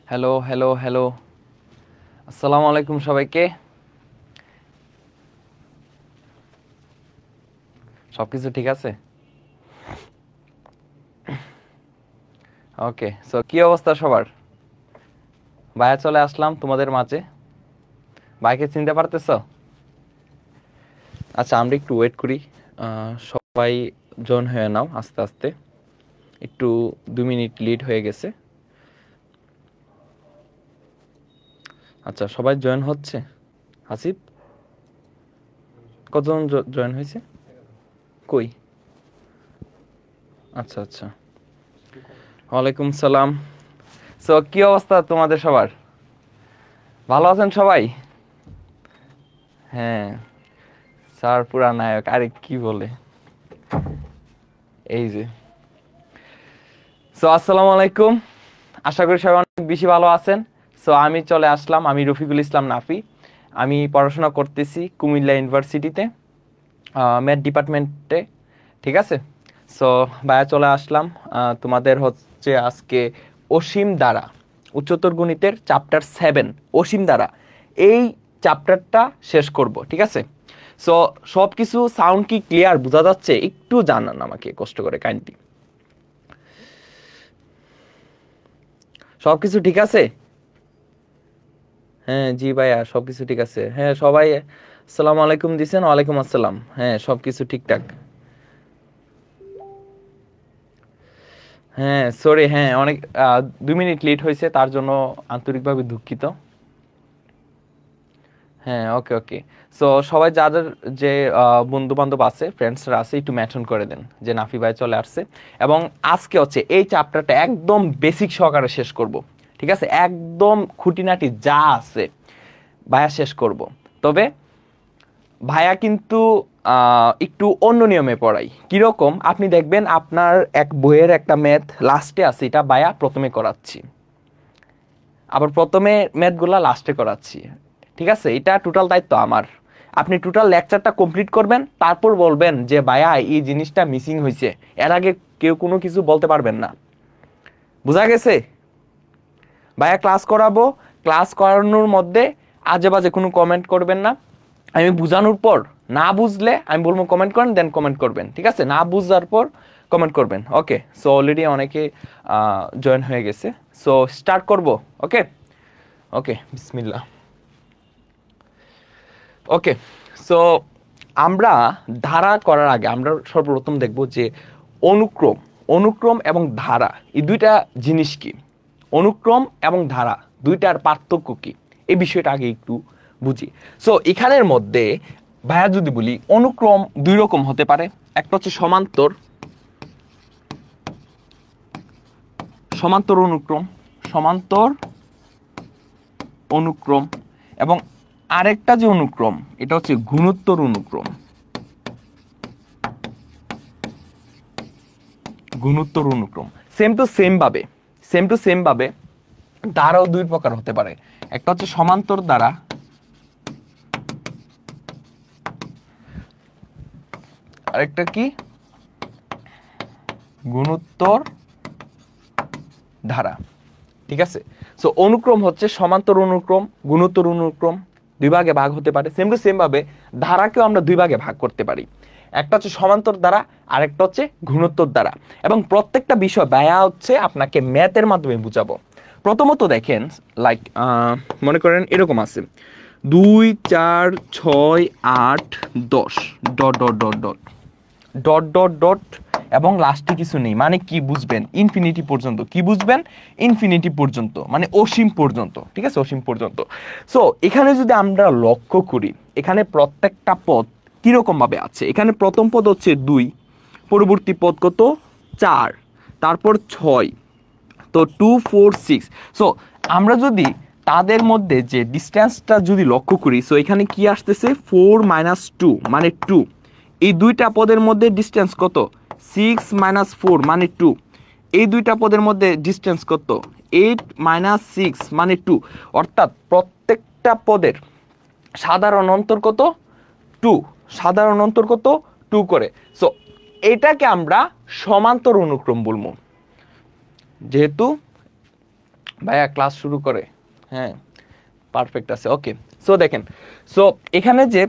Hello hello hello, আসসালামু আলাইকুম সবাইকে। সব কিছু ঠিক আছে? ওকে, সো কি অবস্থা সবার? ভাইয়া চলে আসলাম তোমাদের মাঝে। ভাইকে চিনতে পারতেছ? আচ্ছা, আমরা একটু ওয়েট করি। সবাই জয়েন হয়ে নাও আস্তে আস্তে। একটু 2 মিনিট লিড হয়ে গেছে। আচ্ছা, সবাই জয়েন হচ্ছে। হাসিব, কতজন জয়েন হয়েছে? কই? আচ্ছা আচ্ছা, ওয়ালাইকুম সালাম। সো কি অবস্থা তোমাদের সবার? ভালো আছেন সবাই? হ্যাঁ, স্যার পুরা নায়ক, আরে কি বলে। এই যে, সো আসসালামু আলাইকুম। আশা করি সবাই অনেক বেশি ভালো আছেন। সো আমি চলে আসলাম, আমি রফিকুল ইসলাম নাফি। আমি পড়াশোনা করতেছি কুমিল্লা ইউনিভার্সিটিতে, ম্যাথ ডিপার্টমেন্টে। ঠিক আছে, সো ভাইয়া চলে আসলাম। তোমাদের হচ্ছে আজকে অসীম দ্বারা, উচ্চতর গণিতের চ্যাপ্টার 7 অসীম দ্বারা, এই চ্যাপ্টারটা শেষ করব। ঠিক আছে, সো সব কিছু সাউন্ড কি ক্লিয়ার বোঝা যাচ্ছে? একটু জানান আমাকে কষ্ট করে কাইন্ডলি। সব কিছু ঠিক আছে? হ্যাঁ জি ভাইয়া, সব কিছু ঠিক আছে। হ্যাঁ সবাই আসসালামু আলাইকুম দিছেন। ওয়ালাইকুম আসসালাম। হ্যাঁ সব কিছু ঠিকঠাক। হ্যাঁ সরি, হ্যাঁ অনেক 2 মিনিট লেট হয়েছে, তার জন্য আন্তরিকভাবে দুঃখিত। হ্যাঁ ওকে ওকে। সো সবাই যাদের যে বন্ধু বান্ধব আছে, ফ্রেন্ডসরা আছে, একটু মেনশন করে দেন যে নাফি ভাই চলে আসছে। এবং আজকে হচ্ছে এই চ্যাপ্টারটা একদম বেসিক সহকারে শেষ করব। ঠিক আছে, একদম খুঁটিনাটি যা আছে ভাইয়া শেষ করব। তবে ভাইয়া কিন্তু একটু অন্য নিয়মে পড়াই। কিরকম আপনি দেখবেন, আপনার এক বইয়ের একটা ম্যাথ লাস্টে আছে, এটা ভাইয়া প্রথমে করাচ্ছি, আবার প্রথমে ম্যাথগুলা লাস্টে করাচ্ছি। ঠিক আছে, এটা টোটাল দায়িত্ব আমার। আপনি টোটাল লেকচারটা কমপ্লিট করবেন, তারপর বলবেন যে ভাইয়া এই জিনিসটা মিসিং হয়েছে। এর আগে কেউ কোনো কিছু বলতে পারবেন না। বোঝা গেছে? ভাইয়া ক্লাস করাবো, ক্লাস করানোর মধ্যে আজে বাজে কোনো কমেন্ট করবেন না। আমি বুঝানোর পর না বুঝলে আমি বলবো কমেন্ট করেন, দেন কমেন্ট করবেন। ঠিক আছে, না বুঝার পর কমেন্ট করবেন। ওকে, সো অলরেডি অনেকে জয়েন হয়ে গেছে। সো স্টার্ট করব। ওকে ওকে, বিসমিল্লাহ। ওকে, সো আমরা ধারা করার আগে আমরা সর্বপ্রথম দেখব যে অনুক্রম, অনুক্রম এবং ধারা এই দুইটা জিনিস কি, অনুক্রম এবং ধারা দুইটার পার্থক্য কি, এই বিষয়টা আগে একটু বুঝি। সো এখানের মধ্যে ভাইয়া যদি বলি, অনুক্রম দুই রকম হতে পারে। একটা হচ্ছে সমান্তর, সমান্তর অনুক্রম, সমান্তর অনুক্রম, এবং আরেকটা যে অনুক্রম এটা হচ্ছে গুণোত্তর অনুক্রম। গুণোত্তর অনুক্রম সেম টু সেম ভাবে দ্বারাও দুই প্রকার হতে পারে। একটা হচ্ছে সমান্তর দ্বারা, আরেকটা কি গুণোত্তর ধারা। ঠিক আছে, সো অনুক্রম হচ্ছে সমান্তর অনুক্রম, গুণোত্তর অনুক্রম, দুই ভাগে ভাগ হতে পারে। সেম টু সেম ভাবে ধারাকেও আমরা দুই ভাগে ভাগ করতে পারি। একটা হচ্ছে সমান্তর দ্বারা, আরেকটা হচ্ছে গুণোত্তর দ্বারা। এবং প্রত্যেকটা বিষয় ভাইয়া হচ্ছে আপনাকে ম্যাথের মাধ্যমে বুঝাবো। প্রথমত দেখেন, লাইক মনে করেন এরকম আছে 2 4 6 8 10 dot dot dot dot dot dot dot এবং লাস্টে কিছু নেই। মানে কি বুঝবেন? ইনফিনিটি পর্যন্ত। কি বুঝবেন? ইনফিনিটি পর্যন্ত, মানে অসীম পর্যন্ত। ঠিক আছে, অসীম পর্যন্ত। সো এখানে যদি আমরা লক্ষ্য করি, এখানে প্রত্যেকটা পদ কিরকম ভাবে আছে। এখানে প্রথম পদ হচ্ছে 2, পরবর্তী পদ কত? 4, তারপর 6, তো 2 4 6। সো আমরা যদি তাদের মধ্যে যে ডিস্টেন্সটা যদি লক্ষ্য করি, সো এখানে কি আসতেছে? 4 - 2 মানে 2। এই দুইটা পদের মধ্যে ডিস্টেন্স কত? 6 - 4 মানে 2। এই দুইটা পদের মধ্যে ডিস্টেন্স কত? 8 - 6 মানে 2। অর্থাৎ প্রত্যেকটা পদের সাধারণ অন্তর কত? 2। সাধারণ অন্তর কত? 2 করে। সো এটাকে আমরা সমান্তর অনুক্রম বলবো। যেহেতু ভাইয়া ক্লাস শুরু করে, হ্যাঁ পারফেক্ট আছে, ওকে। সো দেখেন, সো এখানে যে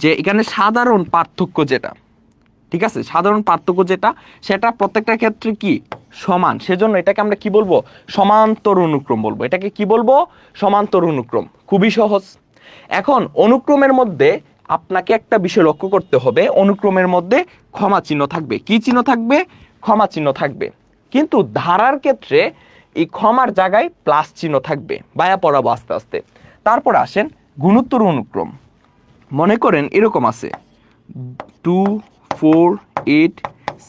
যে এখানে সাধারণ পার্থক্য যেটা, ঠিক আছে, সাধারণ পার্থক্য যেটা, সেটা প্রত্যেকটা ক্ষেত্রে কি সমান, সেজন্য এটাকে আমরা কি বলবো, সমান্তর অনুক্রম বলবো। এটাকে কি বলবো, সমান্তর অনুক্রম। খুবই সহজ। এখন অনুক্রমের মধ্যে আপনাকে একটা বিষয় লক্ষ্য করতে হবে, অনুক্রমের মধ্যে ক্ষমা চিহ্ন থাকবে। কি চিহ্ন থাকবে, ক্ষমা চিহ্ন থাকবে। কিন্তু ধারার ক্ষেত্রে এই ক্ষমার জায়গায় প্লাস চিহ্ন থাকবে। বায়া পড়াবো আস্তে আস্তে। তারপর আসেন গুণোত্তর অনুক্রম। মনে করেন এরকম আছে 2 4 8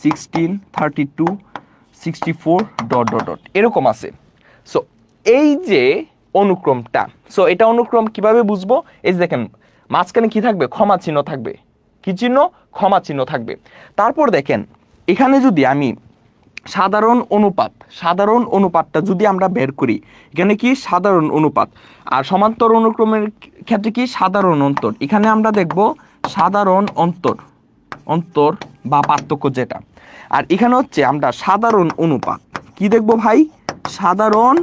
16 32 64 ডট ডট ডট এরকম আছে। সো এই যে অনুক্রমটা, সো এটা অনুক্রম কিভাবে বুঝবো, এই যে দেখেন মাঝখানে কি থাকবে, ক্ষমা চিহ্ন থাকবে। কি চিহ্ন, ক্ষমা চিহ্ন থাকবে। তারপর দেখেন এখানে যদি আমি সাধারণ অনুপাত, সাধারণ অনুপাতটা যদি আমরা বের করি, এখানে কি সাধারণ অনুপাত, আর সমান্তর অনুক্রমের ক্ষেত্রে কি সাধারণ অন্তর। এখানে আমরা দেখব সাধারণ অন্তর, অন্তর বা পার্থক্য যেটা। আর এখানে হচ্ছে আমরা সাধারণ অনুপাত কি দেখব ভাই, সাধারণ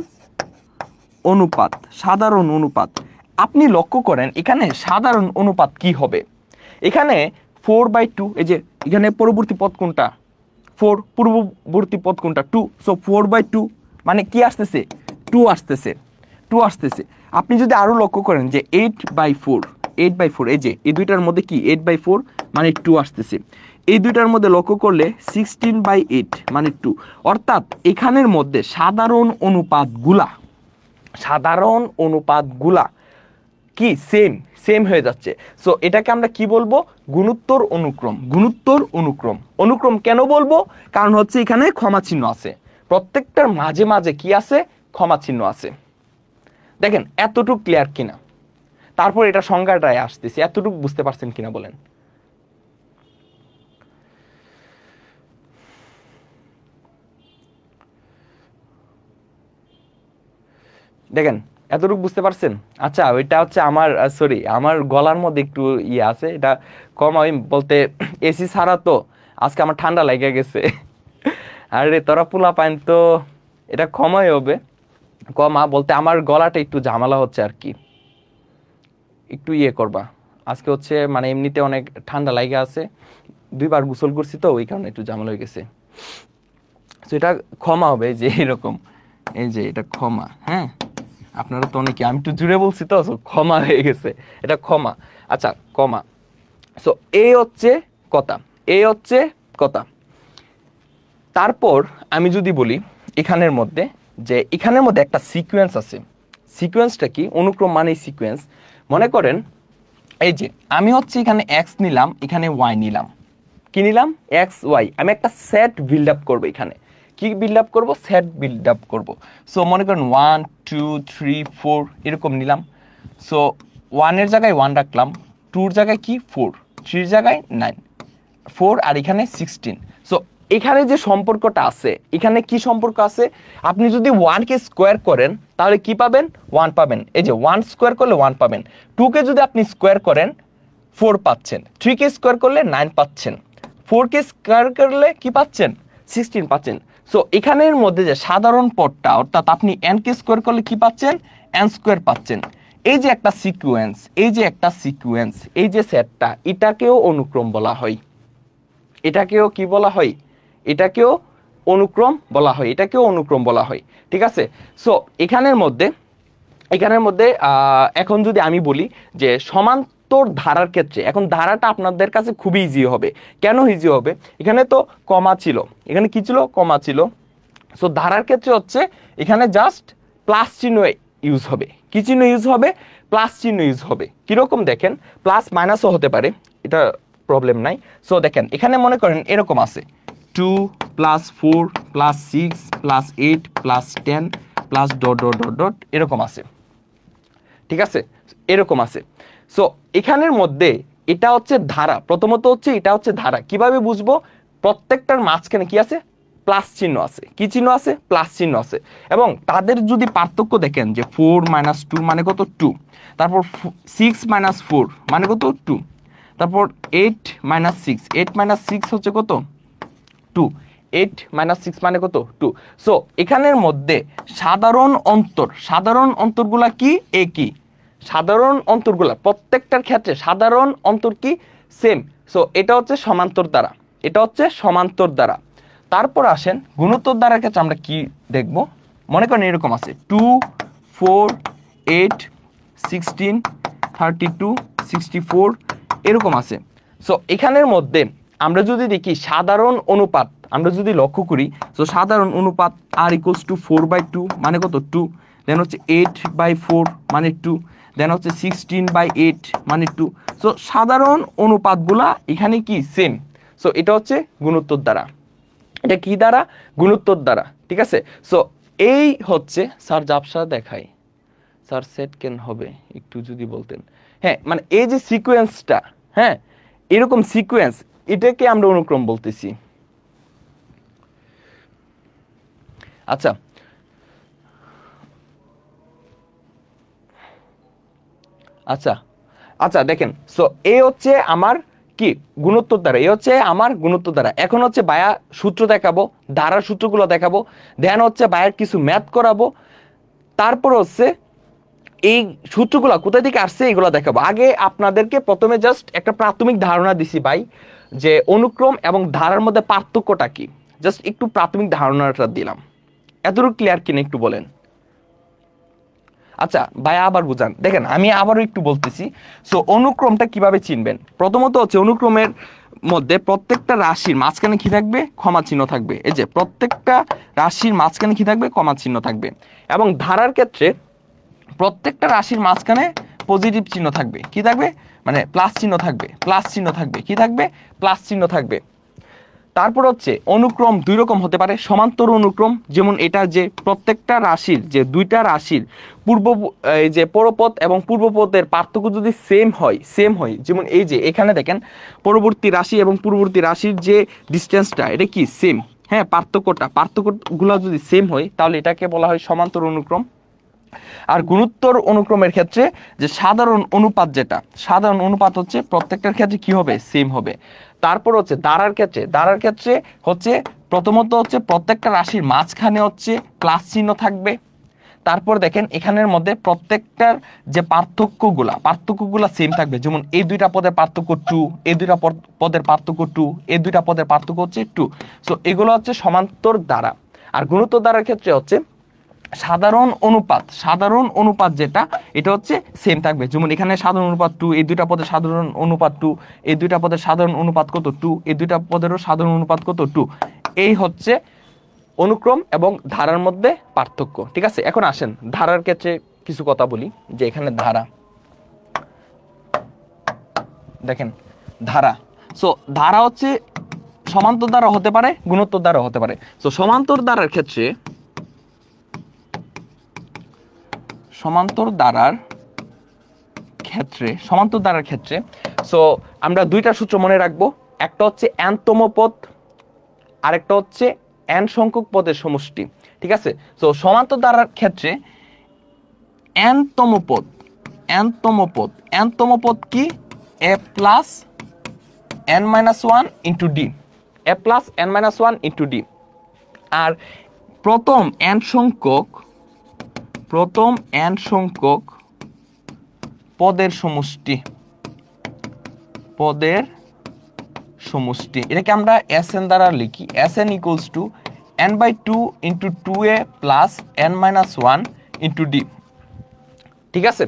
অনুপাত, সাধারণ অনুপাত। আপনি লক্ষ্য করেন এখানে সাধারণ অনুপাত কি হবে, এখানে 4/2, এই যে এখানে পরবর্তী পদ কোনটা 4, পূর্ববর্তী পদ কোনটা 2, সো 4/2 মানে কি আসতেছে, 2 আসতেছে, 2 আসতেছে। আপনি যদি আরো লক্ষ্য করেন যে 8/4, 8/4, এই যে এই দুইটার মধ্যে কি 8/4 মানে 2 আসতেছে। এই দুইটার মধ্যে লক্ষ্য করলে 16/8 মানে 2। অর্থাৎ এখানের মধ্যে সাধারণ অনুপাতগুলা, সাধারণ অনুপাতগুলা কি সেম, সেম হয়ে যাচ্ছে। সো এটাকে আমরা কি বলবো, গুণোত্তর অনুক্রম। গুণোত্তর অনুক্রম। অনুক্রম কেন বলবো, কারণ হচ্ছে এখানে ক্ষমা চিহ্ন আছে, প্রত্যেকটার মাঝে মাঝে কি আছে, ক্ষমা চিহ্ন আছে। দেখেন এতটুকু ক্লিয়ার কিনা, তারপর এটা সংজ্ঞাটায় আসতেছি, এতটুকু বুঝতে পারছেন কিনা বলেন। দেখেন এতটুকু বুঝতে পারছেন। আচ্ছা ওইটা হচ্ছে আমার সরি, আমার গলার মধ্যে একটু ইয়ে আছে, এটা কম আমি বলতে এসি ছাড়া তো আজকে আমার ঠান্ডা লেগে গেছে। আরে তোরা পোলা পাইন তো এটা ক্ষমাই হবে, কমা বলতে আমার গলাটা একটু ঝামেলা হচ্ছে আর কি, একটু ইয়ে করবা। আজকে হচ্ছে মানে এমনিতে অনেক ঠান্ডা লাগে আছে, 2বার গোসল করছি তো ওই কারণে একটু ঝামেলা হয়ে গেছে। তো এটা ক্ষমা হবে, যে এরকম, এই যে এটা ক্ষমা, হ্যাঁ আপনারা তো অনেকে, আমি একটু জুড়ে বলছি তো ক্ষমা হয়ে গেছে, এটা ক্ষমা। আচ্ছা ক্ষমা। সো এই হচ্ছে কথা, এই হচ্ছে কথা। তারপর আমি যদি বলি এখানের মধ্যে, যে এখানের মধ্যে একটা সিকোয়েন্স আছে। সিকোয়েন্সটা কি, অনুক্রম মানে সিকোয়েন্স। মনে করেন এই যে আমি হচ্ছে এখানে এক্স নিলাম, এখানে ওয়াই নিলাম, কি নিলাম, এক্স ওয়াই। আমি একটা সেট বিল্ড আপ করবো, এখানে কি বিল্ড আপ করবো, সেট বিল্ড আপ করবো। সো মনে করেন 1 2 3 4 এরকম নিলাম। সো 1-এর জায়গায় 1 রাখলাম, 2-র জায়গায় কি 4, 3-র জায়গায় 9, 4 আর এখানে 16। সো এখানে যে সম্পর্কটা আছে, এখানে কি সম্পর্ক আছে, আপনি যদি 1-কে স্কোয়ার করেন তাহলে কি পাবেন, 1 পাবেন। এই যে 1 স্কোয়ার করলে 1 পাবেন, 2-কে যদি আপনি স্কোয়ার করেন 4 পাচ্ছেন, 3-কে স্কোয়ার করলে 9 পাচ্ছেন, 4-কে স্কোয়ার করলে কি পাচ্ছেন, 16 পাচ্ছেন। সো এখানের মধ্যে যে সাধারণ পদটা, অর্থাৎ আপনি n-কে স্কোয়ার করলে কি পাচ্ছেন, n স্কোয়ার পাচ্ছেন। এই যে একটা সিকোয়েন্স, এই যে একটা সিকোয়েন্স, এই যে সেটটা, এটাকেও অনুক্রম বলা হয়। এটাকেও কি বলা হয়, এটাকেও অনুক্রম বলা হয়, এটাকেও অনুক্রম বলা হয়, ঠিক আছে। সো এখানের মধ্যে, এখানের মধ্যে এখন যদি আমি বলি যে সমান্তর ধারার ক্ষেত্রে, এখন ধারাটা আপনাদের কাছে খুবই ইজি হবে। কেন ইজি হবে, এখানে তো কমা ছিল, এখানে কি ছিল, কমা ছিল। সো ধারার ক্ষেত্রে হচ্ছে এখানে জাস্ট প্লাস চিহ্ন ইউজ হবে। কি চিহ্ন ইউজ হবে, প্লাস চিহ্ন ইউজ হবে। কিরকম দেখেন, প্লাস মাইনাসও হতে পারে, এটা প্রবলেম নাই। সো দেখেন এখানে মনে করেন এরকম আছে 2 + 4 + 6 + 8 + 10 + ডট ডট ডট ডট এরকম আছে, ঠিক আছে, এরকম আছে। সো এখানের মধ্যে এটা হচ্ছে ধারা, প্রথমত হচ্ছে এটা হচ্ছে ধারা। কিভাবে বুঝবো, প্রত্যেকটার মাঝখানে কি আছে, প্লাস চিহ্ন আছে। কি চিহ্ন আছে, প্লাস চিহ্ন আছে। এবং তাদের যদি পার্থক্য দেখেন যে 4 - 2 মানে কত 2, তারপর 6 - 4 মানে কত 2, তারপর 8 - 6, 8 - 6 হচ্ছে কত 2। 8 - 6 মানে কত 2। সো এখানের মধ্যে সাধারণ অন্তরগুলা কি একই, সাধারণ অন্তরগুলা প্রত্যেকটার ক্ষেত্রে সাধারণ অন্তর কি সেম। সো এটা হচ্ছে সমান্তর দ্বারা, এটা হচ্ছে সমান্তর দ্বারা। তারপর আসেন গুণোত্তর দ্বারার ক্ষেত্রে আমরা কি দেখব। মনে করেন এরকম আছে 2 4 8 16 32 64 এরকম আছে। সো এখানের মধ্যে আমরা যদি দেখি সাধারণ অনুপাত, আমরা যদি লক্ষ্য করি, সো সাধারণ অনুপাত r = 4/2 মানে কত 2, দেন হচ্ছে 8/4 মানে 2, দেন হচ্ছে 16/8 মানে 2। সো সাধারণ অনুপাতগুলা এখানে কি সেম। সো এটা হচ্ছে গুণোত্তর দ্বারা, এটা কি দ্বারা গুণোত্তর দ্বারা, ঠিক আছে। সো এই হচ্ছে স্যার জাবসা দেখাই, স্যার সেট কেন হবে একটু যদি বলতেন। হ্যাঁ মানে এই যে সিকোয়েন্সটা, হ্যাঁ এরকম সিকোয়েন্স, এটাকে আমরা অনুক্রম বলতেছি। আচ্ছা আচ্ছা আচ্ছা দেখেন, সো এ হচ্ছে আমার কি গুণোত্তর দ্বারা, এ হচ্ছে আমার গুণোত্তর দ্বারা। এখন হচ্ছে বায়া সূত্র দেখাবো, ধারার সূত্রগুলো দেখাবো, দেন হচ্ছে বায়ার কিছু ম্যাথ করাবো, তারপর হচ্ছে এই সূত্রগুলো কোথা থেকে আসছে এগুলো দেখাবো। আগে আপনাদেরকে প্রথমে জাস্ট একটা প্রাথমিক ধারণা দিছি ভাই, যে অনুক্রম এবং ধারার মধ্যে পার্থক্যটা কি, জাস্ট একটু প্রাথমিক ধারণাটা দিলাম। এতটুকু ক্লিয়ার কিনা একটু বলেন। আচ্ছা ভাই আবার বুঝান, দেখেন আমি আবারও একটু বলতেছি। সো অনুক্রমটা কিভাবে চিনবেন, প্রথমত হচ্ছে অনুক্রমের মধ্যে প্রত্যেকটা রাশির মাঝখানে কি থাকবে, কমা চিহ্ন থাকবে। এই যে প্রত্যেকটা রাশির মাঝখানে কি থাকবে, কমা চিহ্ন থাকবে। এবং ধারার ক্ষেত্রে প্রত্যেকটা রাশির মাঝখানে পজিটিভ চিহ্ন থাকবে, কি থাকবে মানে প্লাস চিহ্ন থাকবে, প্লাস চিহ্ন থাকবে, কি থাকবে প্লাস চিহ্ন থাকবে। তারপর হচ্ছে অনুক্রম দুই রকম হতে পারে, সমান্তর অনুক্রম, যেমন এটা যে প্রত্যেকটা রাশির যে দুইটা রাশির এই যে পরপথ এবং পূর্বপথের পার্থক্য যদি সেম হয়, যেমন এই যে এখানে দেখেন পরবর্তী রাশি এবং পূর্ববর্তী রাশির যে ডিস্টেন্সটা এটা কি সেম, হ্যাঁ পার্থক্যগুলো যদি সেম হয় তাহলে এটাকে বলা হয় সমান্তর অনুক্রম। আর গুণোত্তর অনুক্রমের ক্ষেত্রে যে সাধারণ অনুপাত, যেটা সাধারণ অনুপাত হচ্ছে প্রত্যেকটার ক্ষেত্রে কি হবে সেম হবে। তারপর হচ্ছে ধারার ক্ষেত্রে হচ্ছে প্রথমত হচ্ছে প্রত্যেকটা রাশির মাঝখানে হচ্ছে প্লাস চিহ্ন থাকবে। তারপর দেখেন এখানের মধ্যে প্রত্যেকটার যে পার্থক্যগুলা সেম থাকবে, যেমন এই দুইটা পদের পার্থক্য 2, এই দুইটা পদের পার্থক্য 2, এই দুইটা পদের পার্থক্য হচ্ছে 2। সো এগুলো হচ্ছে সমান্তর দ্বারা। আর গুণোত্তর দ্বারার ক্ষেত্রে হচ্ছে সাধারণ অনুপাত যেটা এটা হচ্ছে সেম থাকবে, যেমন এখানে সাধারণ অনুপাত 2, এই দুইটা পদের সাধারণ অনুপাত 2, এই দুইটা পদের সাধারণ অনুপাত কত 2, এই দুইটা পদেরও সাধারণ অনুপাত কত 2। এই হচ্ছে অনুক্রম এবং ধারার মধ্যে পার্থক্য, ঠিক আছে। এখন আসেন ধারার ক্ষেত্রে কিছু কথা বলি, যে এখানে দেখেন ধারা হচ্ছে সমান্তর দ্বারা হতে পারে, গুণোত্তর দ্বারা হতে পারে। সো সমান্তর দ্বারার ক্ষেত্রে সো আমরা দুইটা সূত্র মনে রাখবো, একটা হচ্ছে n-তম পদ, আরেকটা হচ্ছে n সংখ্যক পদের সমষ্টি, ঠিক আছে। সো সমান্তর দ্বারার ক্ষেত্রে n-তম পদ কি a plus n-1 into d, a plus n-1 into d। আর প্রথম n সংখ্যক পদের সমষ্টি, এটাকে আমরা Sn দ্বারা লিখি, Sn equals to n/2 into 2a plus n-1 into d, ঠিক আছে।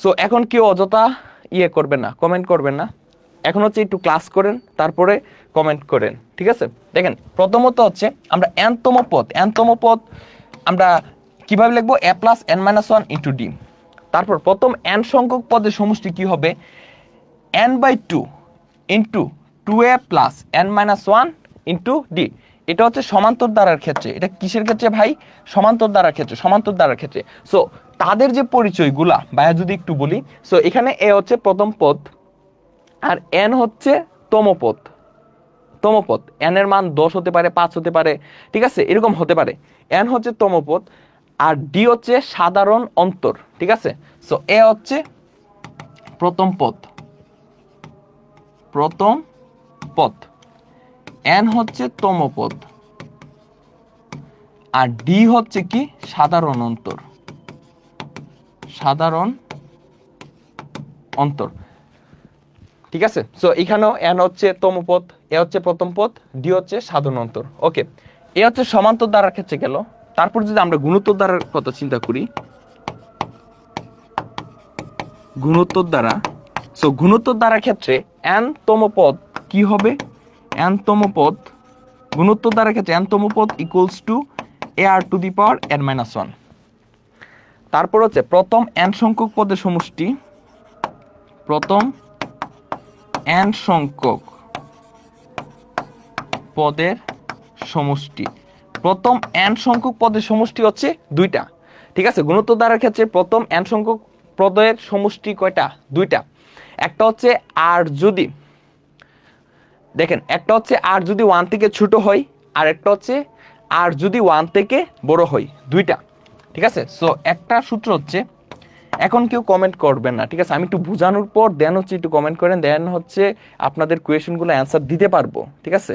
সো এখন কেউ অযথা করবেন না, কমেন্ট করবেন না, এখন হচ্ছে একটু ক্লাস করেন তারপরে কমেন্ট করেন, ঠিক আছে। দেখেন প্রথমত হচ্ছে আমরা n-তম পদ আমরা কিভাবে লিখবো, a plus n-1 into d। তারপর প্রথম n সংখ্যক পদের সমষ্টি কি হবে, n/2 into 2a plus n-1 into d। এটা হচ্ছে সমান্তর দ্বারার ক্ষেত্রে। এটা কিসের ক্ষেত্রে ভাই, সমান্তর দ্বারার ক্ষেত্রে। সো তাদের যে পরিচয়গুলা ভাইয়া যদি একটু বলি, সো এখানে a হচ্ছে প্রথম পদ আর n হচ্ছে তম পদ, n এর মান 10 হতে পারে, 5 হতে পারে, ঠিক আছে, এরকম হতে পারে। n হচ্ছে তম পদ আর d হচ্ছে সাধারণ অন্তর, ঠিক আছে। সো a হচ্ছে প্রথম পদ, n হচ্ছে তম পদ, আর ডি হচ্ছে কি সাধারণ অন্তর, সাধারণ অন্তর। ঠিক আছে, সো এখানেও এন হচ্ছে তম পদ, এ হচ্ছে প্রথম পদ, ডি হচ্ছে সাধারণ অন্তর। ওকে, এ হচ্ছে সমান্তর দ্বারার ক্ষেত্রে গেল। তারপর যদি আমরা গুণোত্তর দ্বারার কথা চিন্তা করি, গুণোত্তর দ্বারা, সো গুণোত্তর দ্বারার ক্ষেত্রে এন তম পদ কি হবে, এন তম পদ, গুণোত্তর দ্বারার ক্ষেত্রে এন তম পদ equals to A R to the power N minus one. তারপর হচ্ছে প্রথম এন সংখ্যক পদের সমষ্টি, প্রথম এন সংখ্যক পদের সমষ্টি, প্রথম এন সংখ্যক পদের সমষ্টি হচ্ছে দুইটা। ঠিক আছে, গুণোত্তর দ্বারার ক্ষেত্রে প্রথম এন সংখ্যক পদের সমষ্টি কয়টা, দুইটা। একটা হচ্ছে আর যদি, দেখেন একটা হচ্ছে আর যদি 1 থেকে ছোট হয়, আর একটা হচ্ছে আর যদি 1 থেকে বড় হয়, দুইটা। ঠিক আছে, সো একটা সূত্র হচ্ছে, এখন কেউ কমেন্ট করবেন না, ঠিক আছে, আমি একটু বোঝানোর পর দেন হচ্ছে একটু কমেন্ট করেন, দেন হচ্ছে আপনাদের কোয়েশনগুলো অ্যান্সার দিতে পারবো। ঠিক আছে,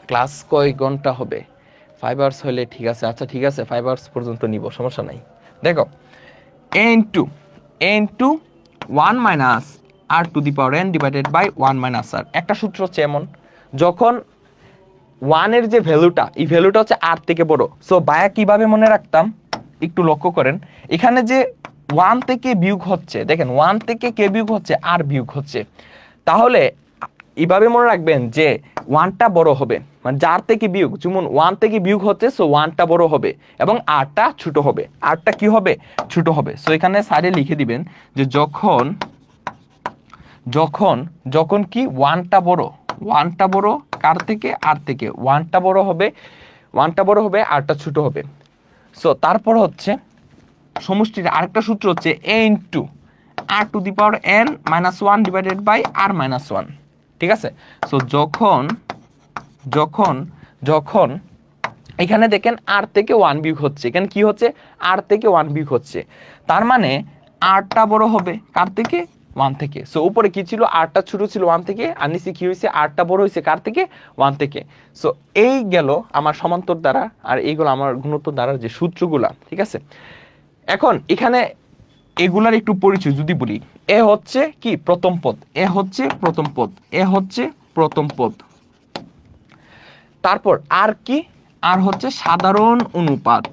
ক্লাস কয় ঘন্টা হবে? 5 আওয়ার্স হলে ঠিক আছে, আচ্ছা ঠিক আছে 5 আওয়ার্স পর্যন্ত নিব, সমস্যা নাই। দেখো a into 1 minus r to the power n divided by 1 minus r. একটা সূত্র হচ্ছে এমন, যখন 1 এর যে ভ্যালুটা, এই ভ্যালুটা হচ্ছে আর থেকে বড়। সো বায়া কিভাবে মনে রাখতাম একটু লক্ষ্য করেন, এখানে যে 1 থেকে বিয়োগ হচ্ছে, দেখেন 1 থেকে কে বিয়োগ হচ্ছে, আর বিয়োগ হচ্ছে, তাহলে এইভাবে মনে রাখবেন যে 1টা বড় হবে, মানে যার থেকে বিয়োগ, যেমন 1 থেকে বিয়োগ হচ্ছে, সো 1টা বড় হবে এবং আরটা ছোট হবে, আরটা কি হবে, ছোট হবে। সো এখানে সাইডে লিখে দিবেন যে যখন যখন যখন কি 1টা বড়, 1টা বড় কার থেকে, আর থেকে, 1টা বড় হবে, 1টা বড় হবে, আরটা ছোট হবে। সো তারপর হচ্ছে সমষ্টির আরেকটা সূত্র হচ্ছে a into R to the power n minus 1 divided by R minus 1। ঠিক আছে, সো যখন যখন যখন এখানে দেখেন আর থেকে 1 বিয়োগ হচ্ছে, এখানে কি হচ্ছে, আর থেকে 1 বিয়োগ হচ্ছে, তার মানে আরটা বড় হবে কার থেকে, 1 থেকে। সো উপরে কি ছিল, আরটা ছোট ছিল 1 থেকে, আর নিচে কি হয়েছে, আরটা বড় হয়েছে কার থেকে, 1 থেকে। সো এই গেল আমার সমান্তর দ্বারা, আর এইগুলো আমার গুণোত্তর দ্বারার যে সূত্রগুলা। ঠিক আছে, এখন এখানে এগুলার একটু পরিচয় যদি বলি, এ হচ্ছে কি প্রথম পদ, এ হচ্ছে প্রথম পদ, এ হচ্ছে প্রথম পদ। তারপর আর কি, আর হচ্ছে সাধারণ অনুপাত,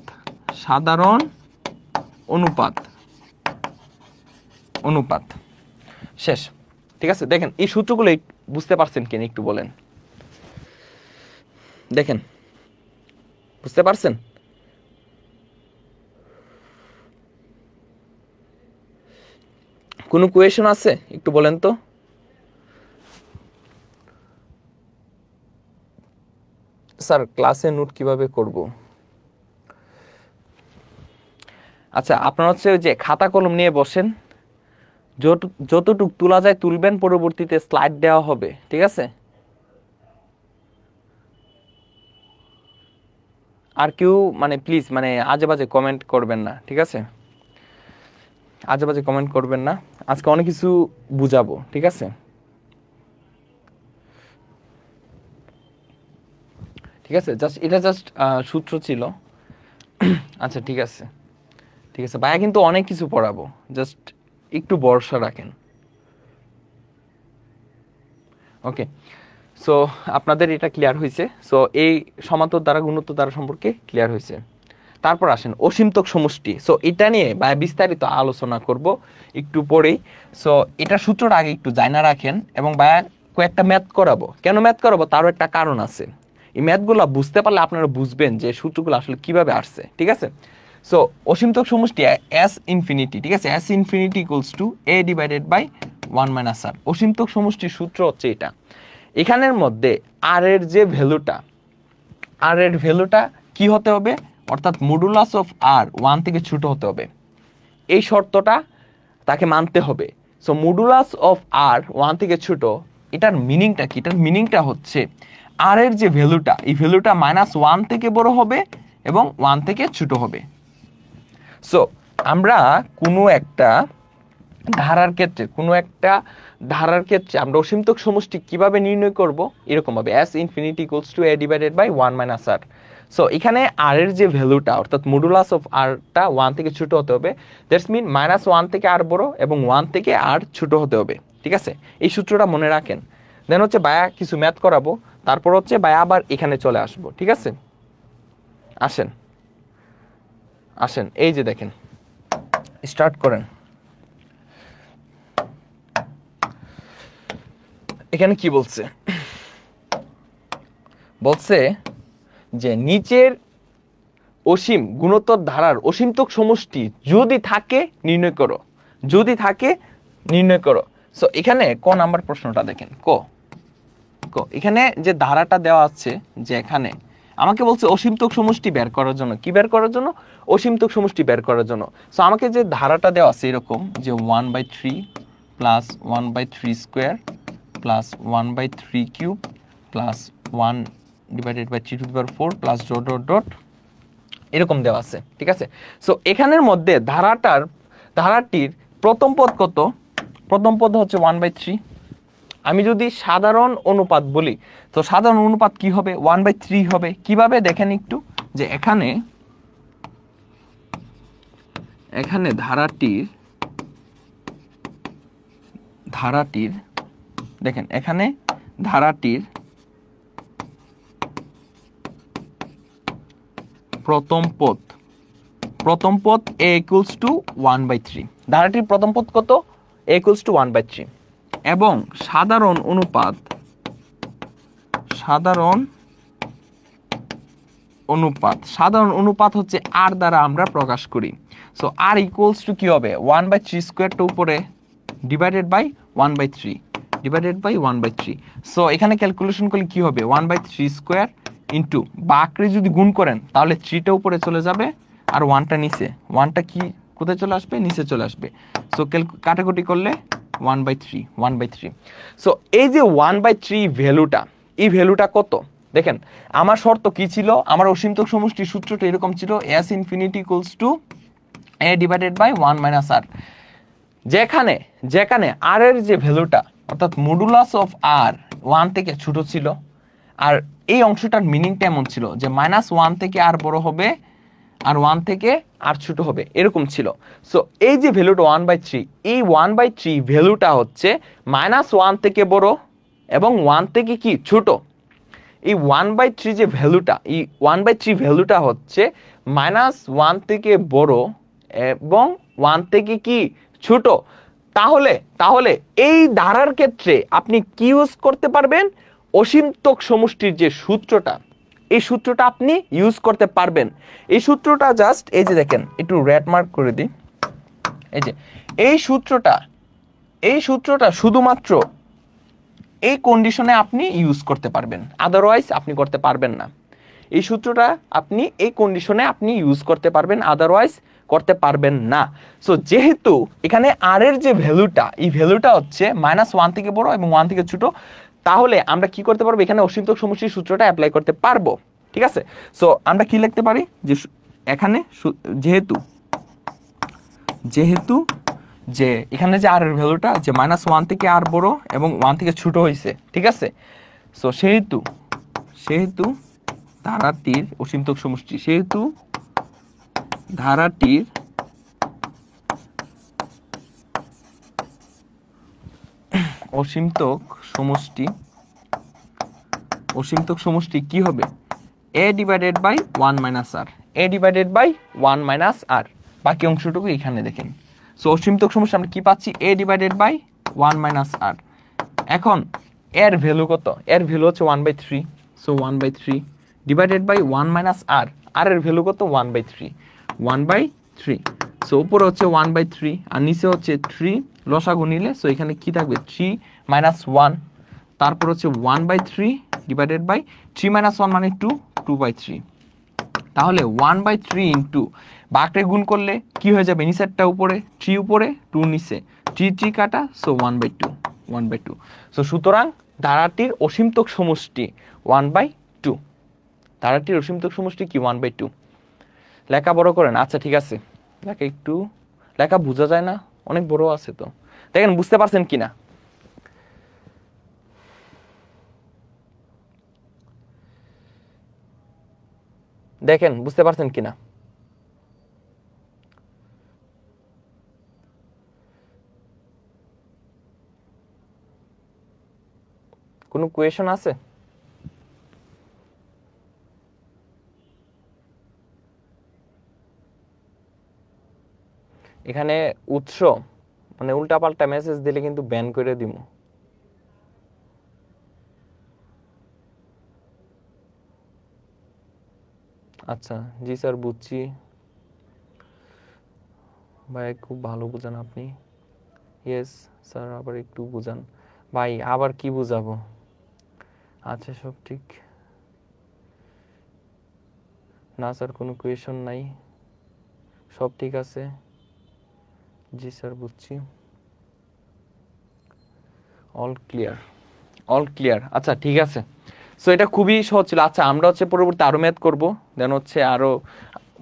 সাধারণ অনুপাত, অনুপাত, শেষ। ঠিক আছে, দেখেন এই সূত্রগুলো বুঝতে পারছেন কিনা একটু বলেন, দেখেন বুঝতে পারছেন? কোনো কোয়েশন আছে একটু বলেন তো। স্যার ক্লাসে নোট কিভাবে করব? আচ্ছা আপনারা হচ্ছে ওই যে খাতা কলম নিয়ে বসেন, যতটুকু তোলা যায় তুলবেন, পরবর্তীতে স্লাইড দেওয়া হবে। ঠিক আছে, আর কেউ মানে প্লিজ মানে আজে বাজে কমেন্ট করবেন না। ঠিক আছে, আজে বাজে কমেন্ট করবেন না, আজকে অনেক কিছু বুঝাবো। ঠিক আছে, ঠিক আছে, জাস্ট এটা জাস্ট সূত্র ছিল। আচ্ছা ঠিক আছে, ঠিক আছে ভাইয়া, কিন্তু অনেক কিছু পড়াবো, জাস্ট একটু ভরসা রাখেন। ওকে, সো আপনাদের এটা ক্লিয়ার হয়েছে। সো এই সমান্তর দ্বারা গুণোত্তর দ্বারা সম্পর্কে ক্লিয়ার হয়েছে। তারপর আসেন অসীমতক সমষ্টি। সো এটা নিয়ে ভাইয়া বিস্তারিত আলোচনা করব একটু পরেই। সো এটা সূত্রটা আগে একটু জানা রাখেন, এবং ভাইয়া কয়েকটা ম্যাথ করাবো। কেন ম্যাথ করাবো তারও একটা কারণ আছে, এই ম্যাথগুলো বুঝতে পারলে আপনারা বুঝবেন যে সূত্রগুলো আসলে কিভাবে আসছে। ঠিক আছে, সো অসীমতক সমষ্টি এস ইনফিনিটি, ঠিক আছে, S infinity equals to a divided by 1 minus r. অসীমতক সমষ্টির সূত্র হচ্ছে এটা। এখানের মধ্যে আর এর যে ভ্যালুটা, আর এর ভ্যালুটা কি হতে হবে, অর্থাৎ মডুলাস অফ আর 1 থেকে ছোট হতে হবে, এই শর্তটা তাকে মানতে হবে। সো মডুলাস অফ আর 1 থেকে ছোট, এটার মিনিংটা কি, এটার মিনিংটা হচ্ছে আর এর যে ভ্যালুটা, এই ভ্যালুটা -1 থেকে বড় হবে এবং 1 থেকে ছোট হবে। সো আমরা কোনো একটা ধারার ক্ষেত্রে, কোনো একটা ধারার ক্ষেত্রে আমরা অসীমতক সমষ্টি কিভাবে নির্ণয় করব, এরকম হবে s infinity equals to a divided by 1 minus r। So এখানে r এর যে ভ্যালুটা অর্থাৎ মডুলাস অফ r টা 1 থেকে ছোট হতে হবে, দ্যাটস মিন -1 থেকে r বড় এবং 1 থেকে r ছোট হতে হবে। ঠিক আছে, এই সূত্রটা মনে রাখেন। দেন হচ্ছে ভাইয়া কিছু ম্যাথ করাবো, তারপর হচ্ছে ভাইয়া আবার এখানে চলে আসবো। ঠিক আছে, আসেন আসেন, এই যে দেখেন, স্টার্ট করেন। এখানে কি বলছে, বলছে যে নিচের অসীম গুণোত্তর ধারার অসীমতক সমষ্টি যদি থাকে নির্ণয় করো, যদি থাকে নির্ণয় করো। সো এখানে ক নাম্বার প্রশ্নটা দেখেন, ক এখানে যে ধারাটা দেওয়া আছে, যে এখানে আমাকে বলছে অসীমতক সমষ্টি বের করার জন্য, কি বের করার জন্য, অসীমতক সমষ্টি বের করার জন্য। সো আমাকে যে ধারাটা দেওয়া আছে এরকম যে 1/3 plus 1/3 square plus 1/3 cube plus 1 divided by 3 to the power 4 plus dot dot dot এরকম দেওয়া আছে। ঠিক আছে, সো এখানের মধ্যে ধারাটির প্রথম পদ কত, প্রথম পদ হচ্ছে 1/3। আমি যদি সাধারণ অনুপাত বলি, তো সাধারণ অনুপাত কি হবে, 1/3 হবে। কিভাবে দেখেন একটু, যে এখানে ধারাটির দেখেন, এখানে ধারাটির প্রথম পদ a equals to 1/3, ধারাটির প্রথম পদ কত, a equals to 1/3, এবং সাধারণ অনুপাত হচ্ছে r দ্বারা আমরা প্রকাশ করি। সো r ইকুয়ালস টু কি হবে, 1/3 স্কোয়ারটা উপরে ডিভাইডেড বাই 1/3। সো এখানে ক্যালকুলেশন করলে কি হবে, 1/3 স্কোয়ার ইন্টু বাকরে যদি গুণ করেন তাহলে 3টা উপরে চলে যাবে আর 1টা নিচে, 1টা কি কোথায় চলে আসবে, নিচে চলে আসবে। সো কাটাকুটি করলে 1/3। সো এই যে 1/3 ভ্যালুটা, এই ভ্যালুটা কত দেখেন, আমার শর্ত কি ছিল, আমার অসীমতক সমষ্টির সূত্রটা এরকম ছিল, s infinity equals to a divided by 1 minus r। যেখানে r এর যে ভ্যালুটা অর্থাৎ মডুলাস অফ r 1 থেকে ছোট ছিল, আর এই অংশটার মিনিংটা এমন ছিল যে -1 থেকে r বড় হবে আর 1 থেকে r ছোট হবে, এরকম ছিল। সো এই যে ভ্যালুটা 1/3, এই 1/3 ভ্যালুটা হচ্ছে -1 থেকে বড় এবং 1 থেকে কি ছোট। এই 1/3 যে ভ্যালুটা, এই 1/3 ভ্যালুটা হচ্ছে -1 থেকে বড় এবং 1 থেকে কি ছোট। তাহলে এই ধারার ক্ষেত্রে আপনি কি ইউজ করতে পারবেন, অসীমতক সমষ্টির যে সূত্রটা, এই সূত্রটা আপনি ইউজ করতে পারবেন। এই সূত্রটা জাস্ট এই যে দেখেন, একটু রেড মার্ক করে দিই, এই যে এই সূত্রটা শুধুমাত্র এই কন্ডিশনে আপনি ইউজ করতে পারবেন, আদারওয়াইজ আপনি করতে পারবেন না। এই সূত্রটা আপনি এই কন্ডিশনে আপনি ইউজ করতে পারবেন, আদারওয়াইজ করতে পারবেন না। সো যেহেতু এখানে r এর যে ভ্যালুটা, এই ভ্যালুটা হচ্ছে -1 থেকে বড় এবং 1 থেকে ছোট, তাহলে আমরা কি করতে পারবো, এখানে অসীমতক সমষ্টির সূত্রটা অ্যাপ্লাই করতে পারবো। ঠিক আছে, সো আমরা কি লিখতে পারি, যে এখানে যেহেতু যে এখানে যে r এর ভ্যালুটা যে -1 থেকে r বড় এবং 1 থেকে ছোট হয়েছে, ঠিক আছে। সো সেহেতু ধারাটির অসীমতক সমষ্টি, ধারাটির অসীমতক সমষ্টি কি হবে, a divided by 1 minus r, a divided by 1 minus r। বাকি অংশটুকু এখানে দেখেন। সো অসীমতক সমষ্টি আমরা কি পাচ্ছি, a divided by 1 minus r। এখন এর ভ্যালু কত, এর ভ্যালু হচ্ছে 1/3। So 1/3 divided by 1 minus r, r এর ভ্যালু কত, 1/3। সো উপরে হচ্ছে 1/3 আর নিচে হচ্ছে 3, লসাগু নিলে সো এখানে কি থাকবে, 3 - 1, তারপর হচ্ছে 1/3 ডিভাইডেড বাই 3 - 1 মানে 2/3। তাহলে 1/3 ইন্টু বাকরে গুণ করলে কি হয়ে যাবে, নিচেরটা উপরে 3 উপরে 2 নিচে, 3 কাটা, সো 1/2। সো সুতরাং ধারাটির অসীমতক সমষ্টি 1/2, ধারাটির অসীমতক সমষ্টি কি 1/2। লেখা বড় করেন, আচ্ছা ঠিক আছে, লেখা বোঝা যায় না, অনেক বড় আছে। তো দেখেন বুঝতে পারছেন কিনা, দেখেন বুঝতে পারছেন কিনা। কোনো কোয়েশন আছে? এখানে উৎস মানে উল্টাপাল্টা মেসেজ দিলে কিন্তু ব্যান করে দিব। আচ্ছা জি স্যার বুঝছি ভাই, খুব ভালো বুঝান আপনি। ইয়েস স্যার, আবার একটু বুঝান ভাই। আবার কি বুঝাবো? আচ্ছা সব ঠিক না স্যার, কোনো কোয়েশন নাই, সব ঠিক আছে। জি স্যার বুঝছি, অল ক্লিয়ার, অল ক্লিয়ার। আচ্ছা ঠিক আছে, সো এটা খুবই সহজ ছিল। আচ্ছা আমরা হচ্ছে পরবর্তী আরো ম্যাথ করবো, দেন হচ্ছে আরো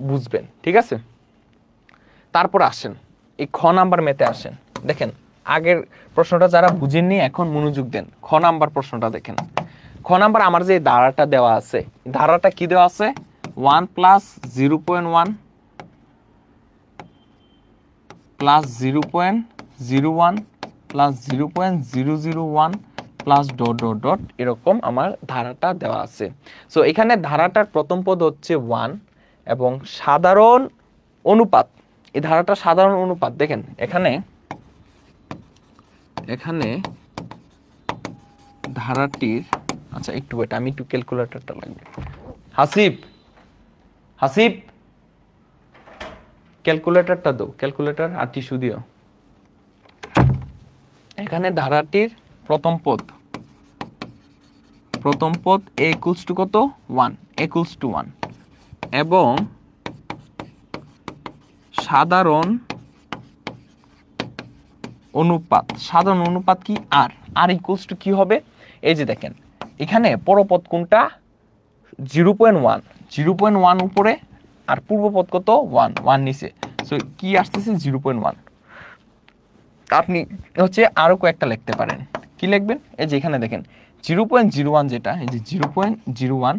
বুঝবেন, ঠিক আছে? তারপর আসেন এই খ নাম্বার ম্যাথে আসেন। দেখেন আগের প্রশ্নটা যারা বুঝেননি এখন মনোযোগ দেন। খ নাম্বার প্রশ্নটা দেখেন। খ নাম্বার আমার যে ধারাটা দেওয়া আছে, ধারাটা কি দেওয়া আছে? 1 plus 0.1 plus 0.01 plus 0.001 plus dot dot dot, এরকম আমার ধারাটা দেওয়া আছে। সো এখানে ধারাটার প্রথম পদ হচ্ছে 1 এবং সাধারণ অনুপাত, এই ধারাটা সাধারণ অনুপাত। দেখেন এখানে ধারাটির, আচ্ছা একটু ওয়েট, আমি একটু ক্যালকুলেটরটা লাগবে। হাসিব হাসিব ক্যালকুলেটরটা দাও, ক্যালকুলেটর আর টিস্যু দিও। এখানে ধারাটির প্রথম পদ a equals to কত? 1, a equals to 1 এবং সাধারণ অনুপাত কি? আর ইকুয়ালস টু কি হবে? এই যে দেখেন এখানে পরপদ কোনটা? 0.1 উপরে আর পূর্বপদ কত? 1 নিচে। সো কি আসতেছে? 0.1। আপনি হচ্ছে আরো কয়েকটা লিখতে পারেন। কি লিখবেন? এই যে এখানে দেখেন 0.01, যেটা এই যে 0.01,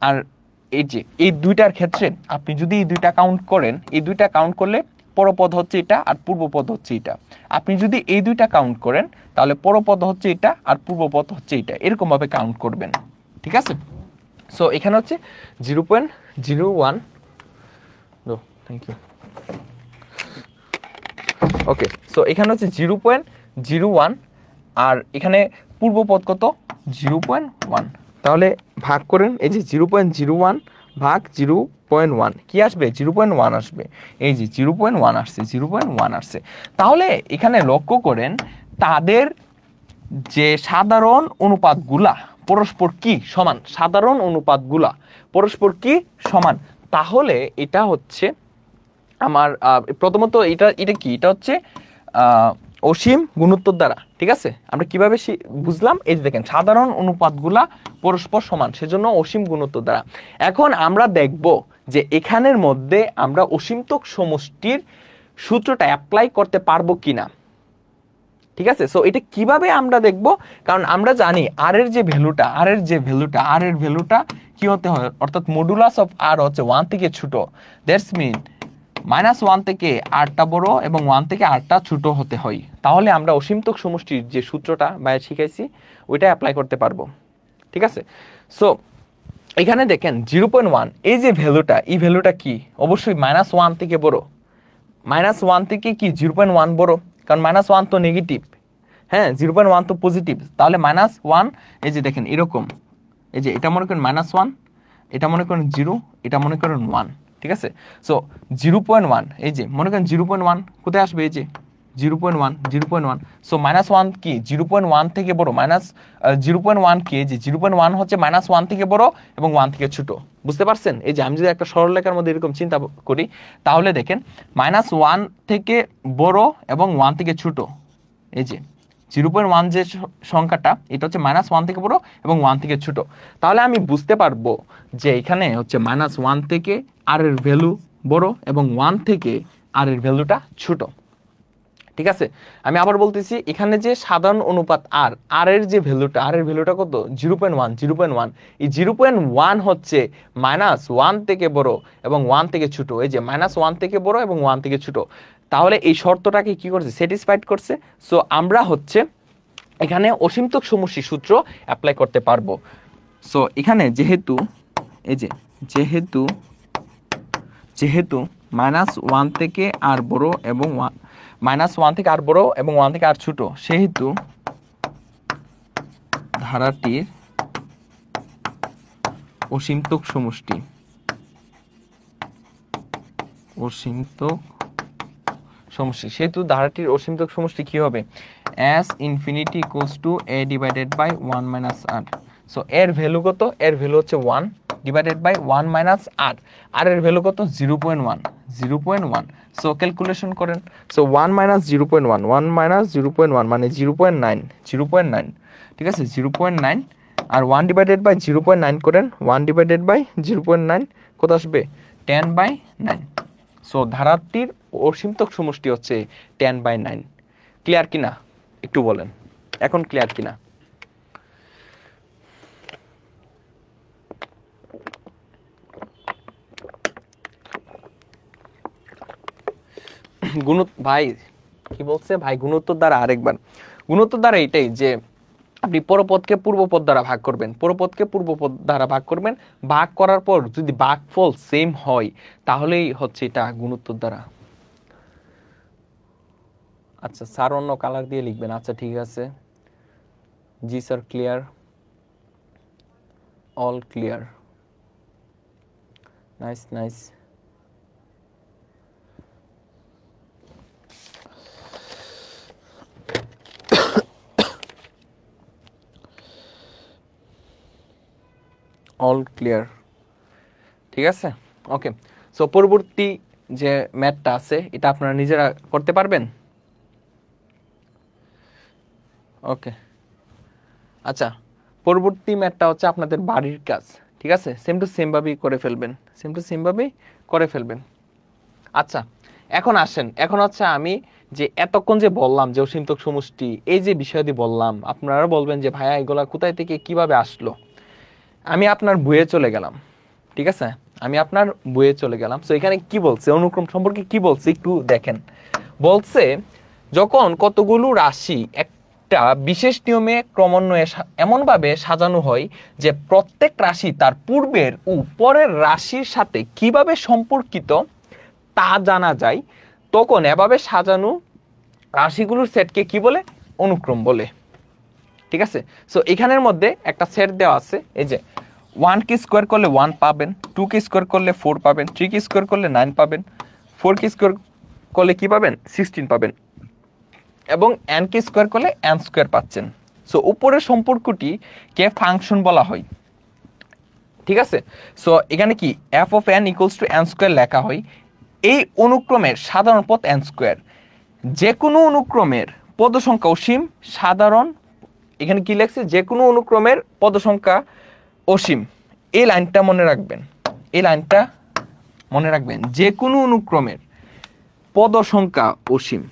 আর এই যে এই দুইটার ক্ষেত্রে আপনি যদি এই দুইটা কাউন্ট করেন, এই দুইটা কাউন্ট করলে পরপদ হচ্ছে এটা আর পূর্বপদ হচ্ছে এটা। আপনি যদি এই দুইটা কাউন্ট করেন তাহলে পরপদ হচ্ছে এটা আর পূর্বপদ হচ্ছে এটা, এরকম ভাবে কাউন্ট করবেন, ঠিক আছে? সো এখানে হচ্ছে 0.01, থ্যাংক ইউ। ওকে, সো এখানে হচ্ছে 0.01 আর এখানে পূর্বপদ কত? 0.1। তাহলে ভাগ করেন, এই যে 0.01 ভাগ 0.1 কি আসবে? 0.1 আসবে। এই যে 0.1 আসছে, 0.1 আসছে। তাহলে এখানে লক্ষ্য করেন তাদের যে সাধারণ অনুপাতগুলা পরস্পর কি সমান, সাধারণ অনুপাতগুলা পরস্পর কি সমান। তাহলে এটা হচ্ছে আমার প্রথমত এটা কি? এটা হচ্ছে অসীম গুণোত্তর দ্বারা, ঠিক আছে? আমরা কিভাবে বুঝলাম? এই যে দেখেন সাধারণ অনুপাতগুলা পরস্পর সমান, সেজন্য অসীম গুণোত্তর দ্বারা। এখন আমরা দেখব যে এখানের মধ্যে আমরা অসীমতক সমষ্টির সূত্রটা অ্যাপ্লাই করতে পারবো কিনা, ঠিক আছে? সো এটা কিভাবে আমরা দেখব? কারণ আমরা জানি আর এর ভ্যালুটা কি হতে হয়, অর্থাৎ মডুলাস অফ আর হচ্ছে 1 থেকে ছোট। দ্যাটস মিন -1 থেকে আরটা বড় এবং 1 থেকে আরটা ছোট হতে হয়। তাহলে আমরা অসীমতক সমষ্টির যে সূত্রটা বাইরে শিখাইছি ওইটা অ্যাপ্লাই করতে পারবো, ঠিক আছে? সো এখানে দেখেন 0.1, এই যে ভ্যালুটা, এই ভ্যালুটা কি? অবশ্যই -1 থেকে বড়। -1 থেকে কি 0.1 বড়? কারণ -1 তো নেগেটিভ, হ্যাঁ 0.1 তো পজিটিভ। তাহলে -1, এই যে দেখেন এরকম, এই যে এটা মনে করেন -1, এটা মনে করেন 0, এটা মনে করেন 1, ঠিক আছে? সো 0.1, এই যে মনে করেন 0.1 কোথায় আসবে? এই যে 0.1। সো -1 কি 0.1 থেকে বড়? 0.1 কি? এই যে 0.1 হচ্ছে -1 থেকে বড় এবং 1 থেকে ছোট। বুঝতে পারছেন? এই যে আমি যদি একটা সরলরেখার মধ্যে এরকম চিন্তা করি তাহলে দেখেন -1 থেকে বড় এবং 1 থেকে ছোট, এই যে 0.1 যে সংখ্যাটা এটা হচ্ছে -1 থেকে বড় এবং 1 থেকে ছোট। তাহলে আমি বুঝতে পারবো যে এখানে হচ্ছে -1 থেকে আর এর ভ্যালু বড় এবং 1 থেকে আর এর ভ্যালুটা ছোট, ঠিক আছে, আমি আবার বলতেছি, এখানে যে সাধারণ অনুপাত আর, আর এর যে ভ্যালুটা, আর এর ভ্যালুটা কত? 0.1, 0.1। এই 0.1 হচ্ছে -1 থেকে বড় এবং 1 থেকে ছোট। এই যে -1 থেকে বড় এবং 1 থেকে ছোট, তাহলে এই শর্তটাকে কি করছে? স্যাটিসফাইড করছে। সো আমরা হচ্ছে এখানে অসীমতক সমষ্টি সূত্র অ্যাপ্লাই করতে পারবো। সো এখানে যেহেতু এই যে যেহেতু -1 থেকে আর বড় এবং -1 থেকে আর বড় এবং 1 থেকে আর ছোট, সেহেতু ধারাটির অসীমতক সমষ্টি সেহেতু ধারাটির অসীমতক সমষ্টি কি হবে? s infinity equals to a divided by 1 minus r। So এর ভ্যালু কত? এর ভ্যালু হচ্ছে 1 ডিভাইডেড বাই 1 মাইনাস r। আর এর ভ্যালু কত? 0.1। সো ক্যালকুলেশন করেন। সো 1 মাইনাস 0.1, 1 মাইনাস 0.1 মানে 0.9। ঠিক আছে, 0.9। আর 1 ডিভাইডেড বাই 0.9 করেন, 1 ডিভাইডেড বাই 0.9 কত আসবে? 10/9। সো ধারাটির অসীমতক সমষ্টি হচ্ছে 10/9। ক্লিয়ার কিনা একটু বলেন, এখন ক্লিয়ার কিনা? ভাই কি বলছে ভাই? গুণোত্তর দ্বারা আরেকবার, গুণোত্তর দ্বারা এটাই যে আপনি পরপদকে পূর্বপদ দ্বারা ভাগ করবেন, পরপদকে পূর্বপদ দ্বারা ভাগ করবেন, ভাগ করার পর যদি ভাগফল সেম হয় তাহলেই হচ্ছে এটা গুণোত্তর দ্বারা। আচ্ছা স্যার অন্য কালার দিয়ে লিখবেন। আচ্ছা ঠিক আছে, জি sir, clear, all clear, nice. All clear, ঠিক আছে, ওকে। সো পরবর্তী যে ম্যাথটা আছে এটা আপনারা নিজেরা করতে পারবেন। ওকে, আচ্ছা পরবর্তী ম্যাথটা হচ্ছে আপনাদের বাড়ির কাজ। ঠিক আছে, সেম টু সেম ভাবেই করে ফেলবেন। আচ্ছা এখন আসেন, এখন হচ্ছে আমি যে এতক্ষণ যে বললাম যে অসীমতক সমষ্টি, এই যে বিষয়াদি বললাম, আপনারা বলবেন যে ভাইয়া এগুলা কোথায় থেকে কিভাবে আসলো। আমি আপনার বইয়ে চলে গেলাম, ঠিক আছে, আমি আপনার বইয়ে চলে গেলাম। সো এখানে কি বলছে, অনুক্রম সম্পর্কে কি বলছে একটু দেখেন। বলছে যখন কতগুলো রাশি একটা বিশেষ নিয়মে ক্রমান্বয়ে এমনভাবে সাজানো হয় যে প্রত্যেক রাশি তার পূর্বের ও পরের রাশির সাথে কিভাবে সম্পর্কিত তা জানা যায়, তখন এভাবে সাজানো রাশিগুলোর সেটকে কি বলে? অনুক্রম বলে। ঠিক আছে, সো এখানের মধ্যে একটা সেট দেওয়া আছে, এই যে 1 কে স্কোয়ার করলে 1 পাবেন, 2 কে স্কোয়ার করলে 4 পাবেন, 3 কে স্কোয়ার করলে 9 পাবেন, 4 কে স্কোয়ার করলে কি পাবেন? 16 পাবেন, এবং n কে স্কোয়ার করলে n স্কোয়ার পাচ্ছেন। সো উপরের সম্পর্কটি কে ফাংশন বলা হয়। ঠিক আছে, সো এখানে কি f of n equals to n square লেখা হয়। এই অনুক্রমের সাধারণ পদ n স্কোয়ার, যে কোনো অনুক্রমের পদ সংখ্যা অসীম সাধারণ, এখানে কি লেখছে? যে কোনো অনুক্রমের পদ সংখ্যা অসীম। এই লাইনটা মনে রাখবেন, যে কোনো অনুক্রমের পদ সংখ্যা অসীম,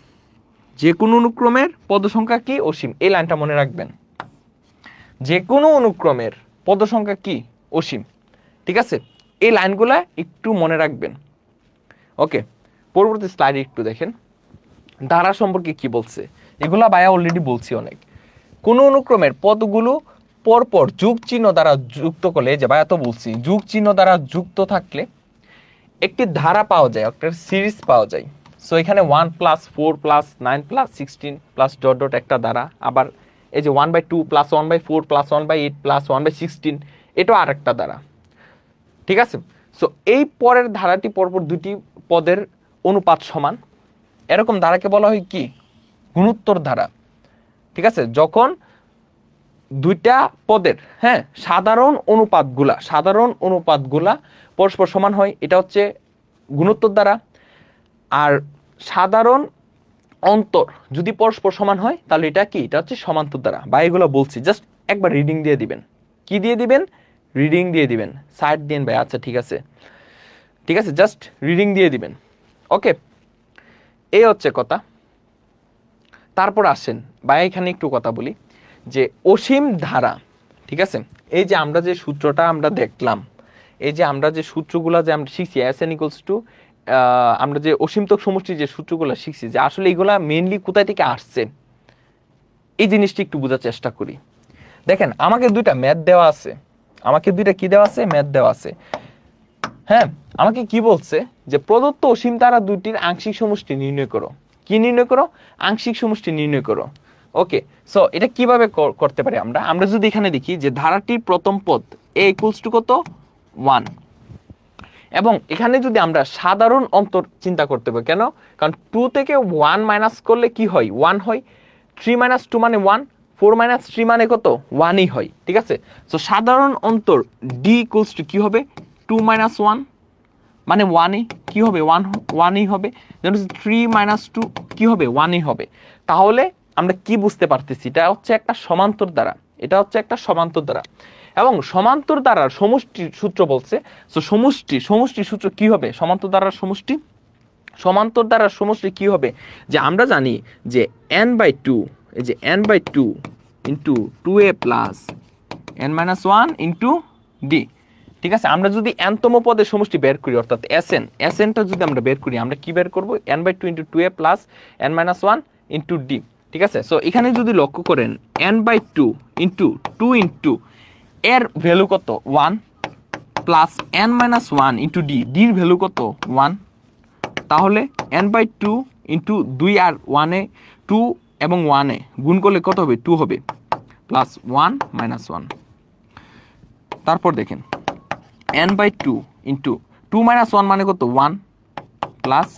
যে কোনো অনুক্রমের পদ সংখ্যা কি? অসীম। এই লাইনটা মনে রাখবেন, যে কোনো অনুক্রমের পদ সংখ্যা কি? অসীম। ঠিক আছে, এই লাইনগুলা একটু মনে রাখবেন। ওকে, পরবর্তী স্লাইডে একটু দেখেন ধারা সম্পর্কে কি বলছে। এগুলা ভাইয়া অলরেডি বলছি অনেক। কোন অনুক্রমের পদগুলো পরপর যোগ চিহ্ন দ্বারা যুক্ত করলে, যে ভাইয়া তো বলছি, যোগ চিহ্ন দ্বারা যুক্ত থাকলে একটি ধারা পাওয়া যায়, একটা সিরিজ পাওয়া যায়। সো এখানে 1 plus 4 plus 9 plus 16 plus dot dot একটা ধারা, আবার এই যে 1/2 প্লাস 1/4 প্লাস 1/8 প্লাস 1/16, এটাও আর একটা ধারা। ঠিক আছে, সো এই পরের ধারাটি পরপর দুটি পদের অনুপাত সমান, এরকম ধারাকে বলা হয় কি? গুণোত্তর ধারা। ঠিক আছে, যখন দুইটা পদের সাধারণ অনুপাতগুলা পরস্পর সমান হয়, এটা হচ্ছে গুণোত্তর দ্বারা। আর সাধারণ অন্তর যদি পরস্পর সমান হয় তাহলে এটা কি? এটা হচ্ছে সমান্তর দ্বারা। বা এগুলো বলছি, জাস্ট একবার রিডিং দিয়ে দিবেন। কি দিয়ে দিবেন? রিডিং দিয়ে দিবেন, সাইড দিন ভাই। আচ্ছা ঠিক আছে, জাস্ট রিডিং দিয়ে দিবেন। ওকে, এই হচ্ছে কথা। তারপর আসেন ভাই এখানে একটু কথা বলি যে অসীম ধারা, ঠিক আছে, এই যে আমরা যে সূত্রটা আমরা দেখলাম, এই যে আমরা যে সূত্রগুলো যে আমরা শিখছি Sn ইকুয়ালস টু, আমরা যে অসীমতক সমষ্টির যে সূত্রগুলো শিখছি, যে আসলে এগুলা মেইনলি কোথায় থেকে আসছে এই জিনিসটা একটু বোঝার চেষ্টা করি। দেখেন আমাকে দুইটা ম্যাথ দেওয়া আছে, আমাকে দুইটা কি দেওয়া আছে, ম্যাথ দেওয়া আছে। হ্যাঁ, আমাকে কি বলছে যে প্রদত্ত অসীম ধারা দুইটির আংশিক সমষ্টি নির্ণয় করো। কি নির্ণয় করো? আংশিক সমষ্টি নির্ণয় করো। ওকে, সো এটা কিভাবে করতে পারি আমরা? আমরা যদি এখানে দেখি যে ধারাটির প্রথম পদ a ইকুয়ালস টু কত 1, এবং এখানে যদি আমরা সাধারণ অন্তর চিন্তা করতে পারি, কেন? কারণ 2 থেকে 1 মাইনাস করলে কি হয়? 1 হয়। 3 মাইনাস 2 মানে 1, 4 মাইনাস 3 মানে কত? 1ই হয়, ঠিক আছে। সো সাধারণ অন্তর d ইকুয়ালস টু কি হবে? 2 মাইনাস 1 মানে 1ই কি হবে? 1ই হবে। 3 মাইনাস 2 কি হবে? 1ই হবে। তাহলে আমরা কি বুঝতে পারতেছি? এটা হচ্ছে একটা সমান্তর দ্বারা, এটা হচ্ছে একটা সমান্তর দ্বারা, এবং সমান্তর দ্বারার সমষ্টির সূত্র বলছে। সো সমষ্টির সূত্র কি হবে? সমান্তর দ্বারার সমষ্টি, সমান্তর দ্বারার সমষ্টি কি হবে? যে আমরা জানি যে n/2, এই যে n/2 into 2a plus n minus 1 into d, ঠিক আছে। আমরা যদি n তম পদের সমষ্টি বের করি, অর্থাৎ Sn টা যদি আমরা বের করি, আমরা কি বের করব? n/2 into 2a plus n minus 1 into d, ঠিক আছে। সো এখানে যদি লক্ষ্য করেন n/2 ইন্টু 2 ইন্টু এর ভ্যালু কত? 1 plus n minus 1 into d, ডির ভ্যালু কত? 1। তাহলে n/2 ইন্টু 2 আর 1-এ 2 এবং 1-এ গুণ করলে কত হবে? 2 হবে, প্লাস 1 মাইনাস 1। তারপর দেখেন n/2 ইন্টু 2 মাইনাস 1 মানে কত? 1 প্লাস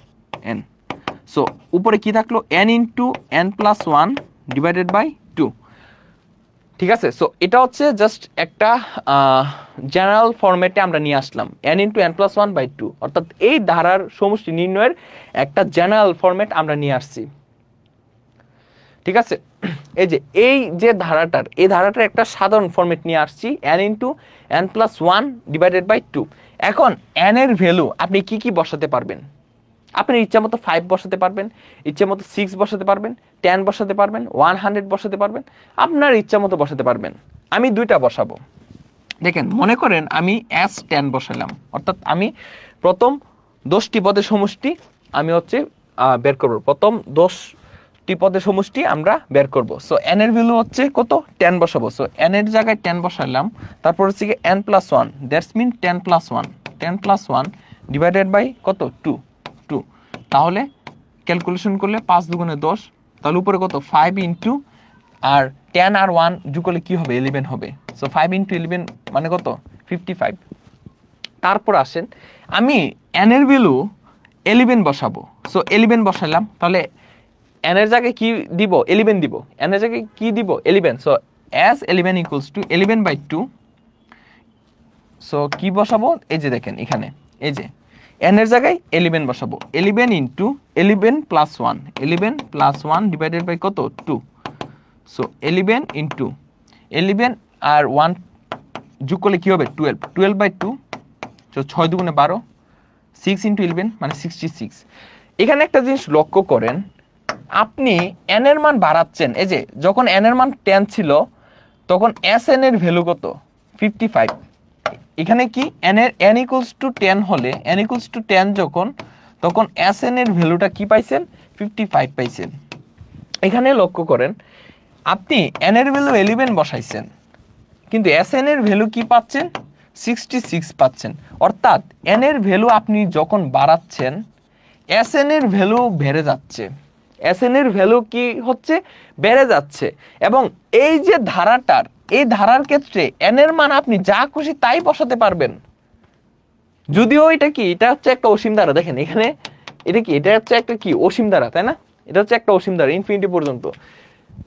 n। সো উপরে কি থাকলো? n into n plus 1 divided by 2, ঠিক আছে। সো এটা হচ্ছে জাস্ট একটা জেনারেল ফরম্যাটে আমরা নিয়ে আসলাম n into n plus 1 by 2, অর্থাৎ এই ধারার সমষ্টি নির্ণয়ের একটা জেনারেল ফরম্যাট আমরা নিয়ে আসছি, ঠিক আছে। এই যে ধারাটার, এই ধারাটার একটা সাধারণ ফরম্যাট নিয়ে আসছি n into n plus 1 divided by 2। এখন n এর ভ্যালু আপনি কি কি বসাতে পারবেন? আপনি ইচ্ছা মতো 5 বসাতে পারবেন, ইচ্ছা মতো 6 বসাতে পারবেন, 10 বসাতে পারবেন, 100 বসাতে পারবেন, আপনার ইচ্ছা মতো বসাতে পারবেন। আমি দুইটা বসাবো। দেখেন মনে করেন আমি S10 বসালাম, অর্থাৎ আমি প্রথম 10টি পদের সমষ্টি আমি হচ্ছে বের করব, প্রথম 10টি পদের সমষ্টি আমরা বের করব। সো n এর ভ্যালু হচ্ছে কত? 10 বসাবো। সো n এর জায়গায় 10 বসালাম, তারপর হচ্ছে কি n plus 1, that's mean 10 plus 1, 10 plus 1 divided by কত? 2। তাহলে ক্যালকুলেশন করলে 5 দুগুণে 10, তাহলে উপরে কত? 5 ইন্টু, আর 10 আর 1 যোগ করলে কি হবে? 11 হবে। সো 5 ইন্টু 11 মানে কত? 55। তারপর আসেন আমি n এর ভ্যালু 11 বসাবো। সো 11 বসালাম, তাহলে n এর জায়গায় কি দিব? 11 দিব। n এর জায়গায় কি দিব? 11। So S11 equals to 11/2। So কি বসাবো? এই যে দেখেন এখানে, এই যে n এর জায়গায় 11 বসাবো। 11 into 11 plus 1, 11 plus 1 divided by কত? 2। সো 11 ইন্টু 11 আর 1 যোগ করলে কি হবে? 12, 12/2। সো 6 দুগুণে 12, 6 ইন্টু 11 মানে 66। এখানে একটা জিনিস লক্ষ্য করেন, আপনি n এর মান বাড়াচ্ছেন। এই যে যখন n এর মান 10 ছিল তখন Sn এর ভ্যালু কত? 55। এখানে কি n ইকুয়ালস টু 10 হলে, n ইকুয়ালস টু 10 যখন, তখন Sn এর ভ্যালুটা কি পাইছেন? 55 পাইছেন। এখানে লক্ষ্য করেন আপনি n এর ভ্যালু 11 বসাইছেন, কিন্তু Sn এর ভ্যালু কি পাচ্ছেন? 66 পাচ্ছেন। অর্থাৎ n এর ভ্যালু আপনি যখন বাড়াচ্ছেন Sn এর ভ্যালু বেড়ে যাচ্ছে, Sn এর ভ্যালু কি হচ্ছে? বেড়ে যাচ্ছে। এবং এই যে ধারাটার, এই ধারার ক্ষেত্রে n এর মান আপনি যা খুশি তাই বসাতে পারবেন। যদিও এটা কি, এটা হচ্ছে একটা অসীম ধারা। দেখেন এখানে এটা কি, এটা হচ্ছে একটা কি অসীম ধারা, তাই না? এটা হচ্ছে একটা অসীম ধারা ইনফিনিটি পর্যন্ত,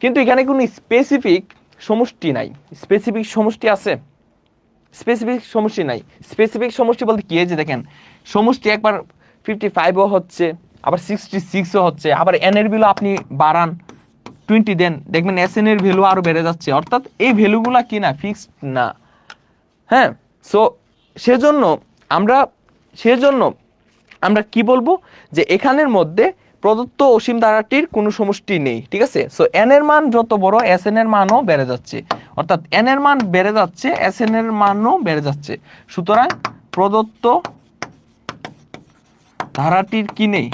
কিন্তু এখানে কোনো স্পেসিফিক সমষ্টি নাই। স্পেসিফিক সমষ্টি আছে? স্পেসিফিক সমষ্টি নাই। স্পেসিফিক সমষ্টি বলতে কি? এই যে দেখেন সমষ্টি একবার 55ও হচ্ছে, আবার 66ও হচ্ছে, আবার n এর ভ্যালু আপনি বাড়ান 20 দেন, দেখবেন Sn এর ভ্যালু আরো বেড়ে যাচ্ছে। অর্থাৎ এই ভ্যালুগুলা কি না, ফিক্সড না। হ্যাঁ, সো সেজন্য আমরা কি বলবো যে এখানের মধ্যে প্রদত্ত অসীম ধারাটির কোনো সমষ্টি নেই, ঠিক আছে। সো n এর মান যত বড় Sn এর মানও বেড়ে যাচ্ছে, অর্থাৎ n এর মান বেড়ে যাচ্ছে, Sn এর মানও বেড়ে যাচ্ছে। সুতরাং প্রদত্ত ধারাটির কি নেই?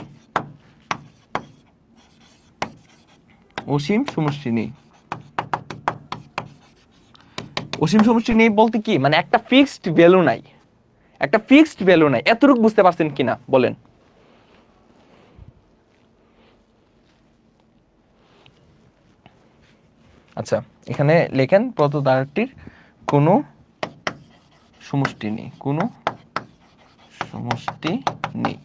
অসীম সমষ্টি নেই। অসীম সমষ্টি নেই বলতে কি, মানে একটা ফিক্সড ভ্যালু নাই, একটা ফিক্সড ভ্যালু নাই। এতটুকু বুঝতে পারছেন কিনা বলেন? আচ্ছা, এখানে লেখেন প্রদত্ত ধারাটির কোনো সমষ্টি নেই, কোনো সমষ্টি নেই।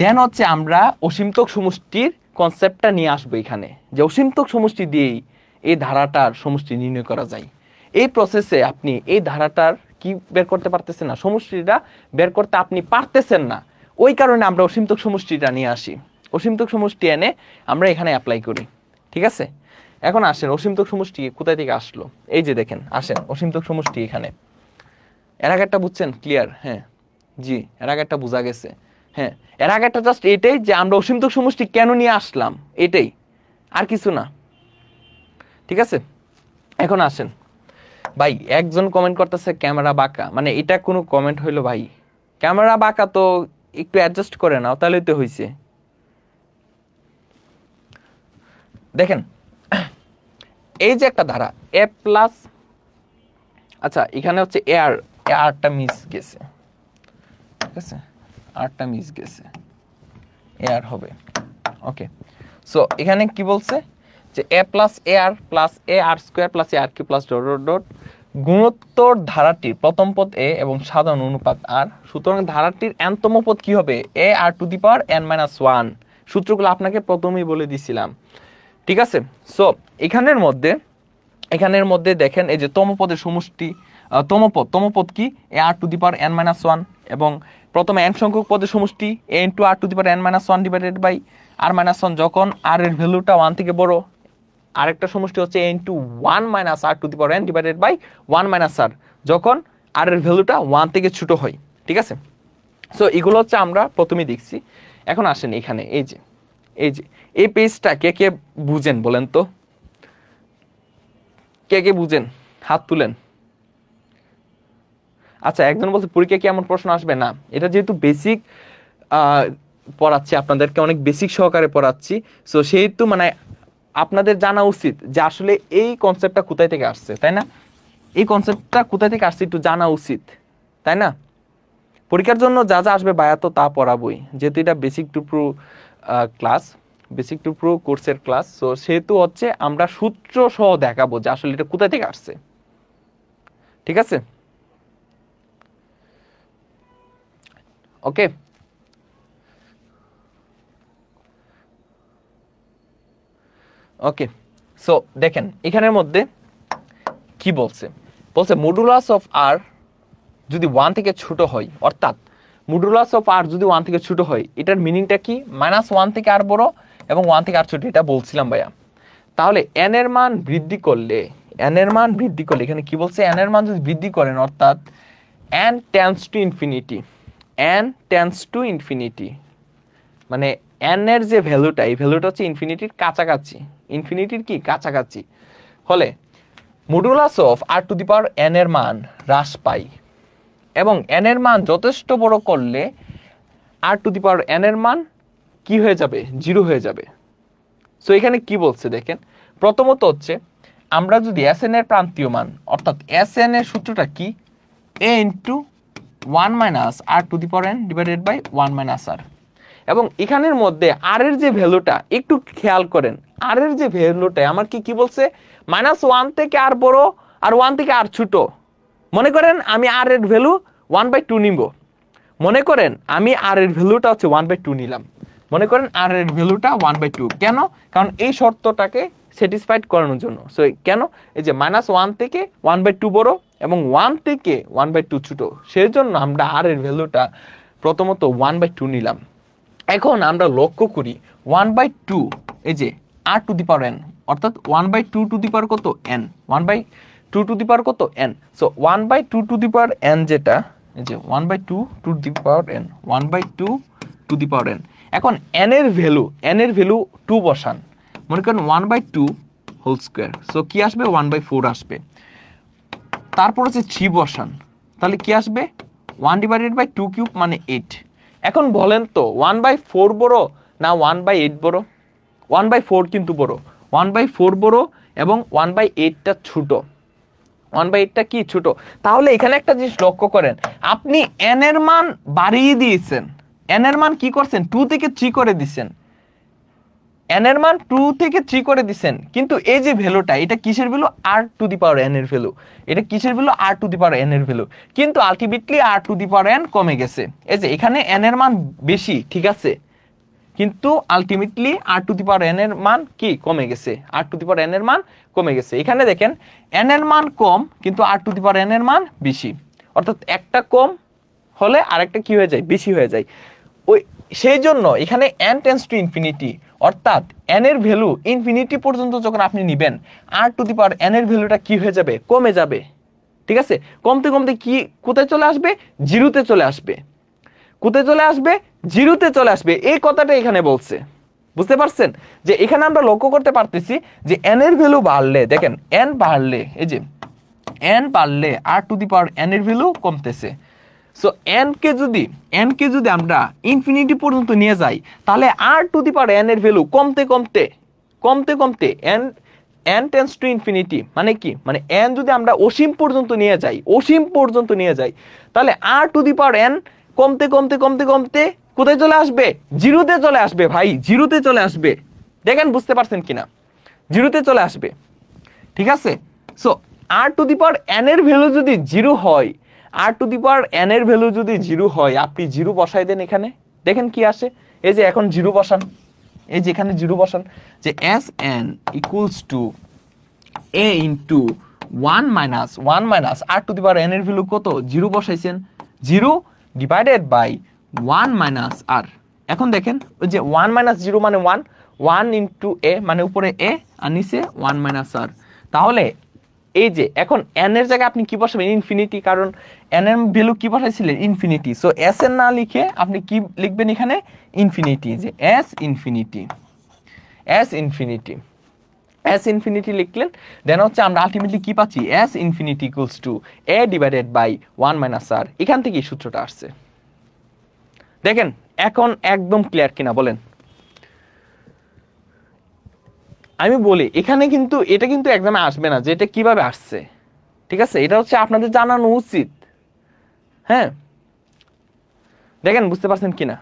দেন হচ্ছে আমরা অসীমতক সমষ্টির কনসেপ্টটা নিয়ে আসবো এখানে, যে অসীমতক সমষ্টি দিয়েই এই ধারাটার সমষ্টি নির্ণয় করা যায়। এই প্রসেসে আপনি এই ধারাটার কি বের করতে পারতেছেন না, সমষ্টিটা বের করতে আপনি পারতেছেন না, ওই কারণে আমরা অসীমতক সমষ্টিটা নিয়ে আসি। অসীমতক সমষ্টি এনে আমরা এখানে অ্যাপ্লাই করি, ঠিক আছে। এখন আসেন অসীমতক সমষ্টি কোথায় থেকে আসলো, এই যে দেখেন, আসেন অসীমতক সমষ্টি এখানে। এর আগে একটা বুঝছেন? ক্লিয়ার? হ্যাঁ, জি, এর আগে একটা বোঝা গেছে। হ্যাঁ, এর আগে একটা জাস্ট এটাই যে আমরা অসীমতক সমষ্টি কেন নিয়ে আসলাম, এটাই, আর কিছু না, ঠিক আছে। এখন আসেন ভাই, একজন কমেন্ট করতেছে ক্যামেরা বাঁকা, মানে এটা কোনো কমেন্ট হইলো ভাই? ক্যামেরা বাঁকা তো একটু অ্যাডজাস্ট করে নাও, তাহলেই তো হইছে। দেখেন, এই যে একটা ধারা এ প্লাস, আচ্ছা এখানে হচ্ছে আরটা মিস গেছে, ঠিক আছে, আরটা মিস গেছে, আর হবে। ওকে, সো এখানে কি বলছে যে a plus a r square plus a r cube plus dot dot dot গুণোত্তর ধারাটির প্রথম পদ এ এবং সাধারণ অনুপাত আর। সুতরাং ধারাটির এনতম পদ কি হবে? A R to the power n minus 1। সূত্রগুলো আপনাকে প্রথমেই বলে দিছিলাম, ঠিক আছে। সো এখানের মধ্যে দেখেন, এই যে তম পদের সমষ্টি, তম পদ কি? A R to the power n minus 1, এবং প্রথমে n সংখ্যক পদের সমষ্টি a into R to the power n minus 1 divided by R minus 1 যখন আর এর ভ্যালুটা 1 থেকে বড়। আরেকটা সমষ্টি হচ্ছে a into 1 minus r to the power n divided by 1 minus r যখন আর এর ভ্যালুটা 1 থেকে ছোট হয়, ঠিক আছে। সো এগুলো হচ্ছে আমরা প্রথমেই দেখছি। এখন আসেন এখানে, এই যে এই পেজটা কে কে বুঝেন বলেন তো? কে কে বুঝেন? হাত তুলেন। আচ্ছা, একজন বলছে পরীক্ষা কি এমন প্রশ্ন আসবে? না, এটা যেহেতু বেসিক পড়াচ্ছি, আপনাদেরকে অনেক বেসিক সহকারে পড়াচ্ছি, সো সেহেতু মানে আপনাদের জানা উচিত যে আসলে এই কনসেপ্টটা কোথায় থেকে আসছে, তাই না? এই কনসেপ্টটা কোথায় থেকে আসছে একটু জানা উচিত, তাই না? পরীক্ষার জন্য যা যা আসবে বায়া তো তা পড়াবই, যেহেতু এটা basic to pro class, basic to pro কোর্সের ক্লাস, সো সেহেতু হচ্ছে আমরা সূত্র সহ দেখাবো যে আসলে এটা কোথায় থেকে আসছে, ঠিক আছে। ওকে, ওকে, সো দেখেন এখানের মধ্যে কি বলছে, মডুলাস অফ আর যদি 1 থেকে ছোট হয়, অর্থাৎ মডুলাস অফ আর যদি 1 থেকে ছোট হয়, এটার মিনিংটা কি? মাইনাস 1 থেকে আর বড় এবং 1 থেকে আর ছোট, এটা বলছিলাম ভাইয়া। তাহলে n এর মান বৃদ্ধি করলে, এখানে কি বলছে? n এর মান যদি বৃদ্ধি করেন, অর্থাৎ n টেন্ডস টু ইনফিনিটি, মানে n এর যে ভ্যালুটা, এই ভ্যালুটা হচ্ছে ইনফিনিটির কাছাকাছি, হলে modulus of R to the power n এর মান হ্রাস পায়, এবং n এর মান যথেষ্ট বড় করলে আর টু দি পাওয়ার n এর মান কি হয়ে যাবে? 0 হয়ে যাবে। সো এখানে কি বলছে দেখেন, প্রথমত হচ্ছে আমরা যদি Sn এর প্রান্তীয় মান, অর্থাৎ Sn এর সূত্রটা কি? a into 1 minus r to the power n divided by 1 minus r, এবং এখানের মধ্যে আর এর যে ভ্যালুটা একটু খেয়াল করেন, আর এর যে ভ্যালুটা আমার কি বলছে? মাইনাস 1 থেকে আর বড় আর 1 থেকে আর ছোট। মনে করেন আমি আর এর ভ্যালু 1/2 নিব, মনে করেন আমি আর এর ভ্যালুটা হচ্ছে 1/2 নিলাম, মনে করেন আর এর ভ্যালুটা 1/2, কেন? কারণ এই শর্তটাকে স্যাটিসফাইড করানোর জন্য। সো কেন? এই যে মাইনাস 1 থেকে 1/2 বড় এবং 1 থেকে 1/2 ছোট, সেই জন্য আমরা আর এর ভ্যালুটা প্রথমত 1/2 নিলাম। এখন আমরা লক্ষ্য করি 1/2, এই যে আর টু দি পাওয়ার n, অর্থাৎ 1/2 টু দি পাওয়ার কত? n, 1/2 টু দি পাওয়ার কত? n। So 1/2 two the power n, যেটা এই যে 1/2 two the power n, 1/2 two the power n, এখন n এর ভ্যালু 2 বসান, মনে করেন 1/2 হোল স্কোয়ার, সো কি আসবে 1/4 আসবে। তারপর হচ্ছে 3 বসান, তাহলে কি আসবে 1/2 কিউব মানে 8। এখন বলেন তো 1/4 বড় না 1/8 বড়? 1/4 কিন্তু বড়, 1/4 বড় এবং 1/8টা ছোট, 1/8টা কি ছোট। তাহলে এখানে একটা জিনিস লক্ষ্য করেন, আপনি n এর মান বাড়িয়ে দিয়েছেন, n এর মান কি করছেন 2 থেকে 3 করে দিচ্ছেন, n এর মান 2 থেকে 3 করে দিচ্ছেন, কিন্তু এই যে ভ্যালুটা এটা কিসের value r to the power n এর ভ্যালু, এটা কিসের value r to the power n এর ভ্যালু, কিন্তু ultimately r to the power n কমে গেছে। এই যে এখানে n এর মান বেশি ঠিক আছে, কিন্তু ultimately r to the power n এর মান কি কমে গেছে, r to the power n এর মান কমে গেছে। এখানে দেখেন n এর মান কম কিন্তু r to the power n এর মান বেশি, অর্থাৎ একটা কম হলে আরেকটা কি হয়ে যায় বেশি হয়ে যায়। ওই সেই জন্য এখানে n টেন্ডস টু ইনফিনিটি, অর্থাৎ n এর ভ্যালু ইনফিনিটি পর্যন্ত যখন আপনি নেবেন r to the power n এর ভ্যালুটা কি হয়ে যাবে কমে যাবে, ঠিক আছে। কমতে কমতে কি কোথায় চলে আসবে, জিরোতে চলে আসবে, কোথায় চলে আসবে জিরোতে চলে আসবে, এই কথাটা এখানে বলছে। বুঝতে পারছেন যে এখানে আমরা লক্ষ্য করতে পারতেছি যে n এর ভ্যালু বাড়লে, দেখেন n বাড়লে, এই যে n বাড়লে r to the power n এর ভ্যালু কমতেছে। সো n কে যদি আমরা ইনফিনিটি পর্যন্ত নিয়ে যাই তাহলে r to the power n এর ভ্যালু কমতে কমতে n টেন্ডস টু ইনফিনিটি মানে কি, মানে n যদি আমরা অসীম পর্যন্ত নিয়ে যাই তাহলে r to the power n কমতে কোথায় চলে আসবে, জিরোতে চলে আসবে ভাই, জিরোতে চলে আসবে। দেখেন বুঝতে পারছেন কিনা, জিরোতে চলে আসবে, ঠিক আছে। So r to the power n এর ভ্যালু যদি জিরো হয়, r to the power n এর ভ্যালু যদি জিরো হয়, আপনি জিরো বসাই দেন এখানে, দেখেন কি আসে। এই যে এখন জিরো বসান, এই যে এখানে জিরো বসান, যে Sn equals to a into 1 - r to the power n এর ভ্যালু কত, জিরো বসাইছেন, 0 ডিভাইডেড বাই 1 - r। এখন দেখেন ওই যে 1 - 0 মানে 1 ইন্টু a মানে উপরে a আর নিচে 1 - r। তাহলে এই যে এখন n এর জায়গায় আপনি কি বসাবেন ইনফিনিটি, কারণ n এর ভ্যালু কি বসাইছিলেন ইনফিনিটি। সো s এর না লিখে আপনি কি লিখবেন এখানে ইনফিনিটি, যে s ইনফিনিটি লিখলেন, দেন হচ্ছে আমরা আলটিমেটলি কি পাচ্ছি s infinity equals to a divided by 1 - r। এখান থেকে এই সূত্রটা আসছে। দেখেন এখন একদম ক্লিয়ার কিনা বলেন। আমি বলি এখানে কিন্তু এটা কিন্তু এক্সামে আসবে না যে এটা কিভাবে আসছে, ঠিক আছে, এটা হচ্ছে আপনাদের জানানো উচিত। হ্যাঁ দেখেন বুঝতে পারছেন কিনা,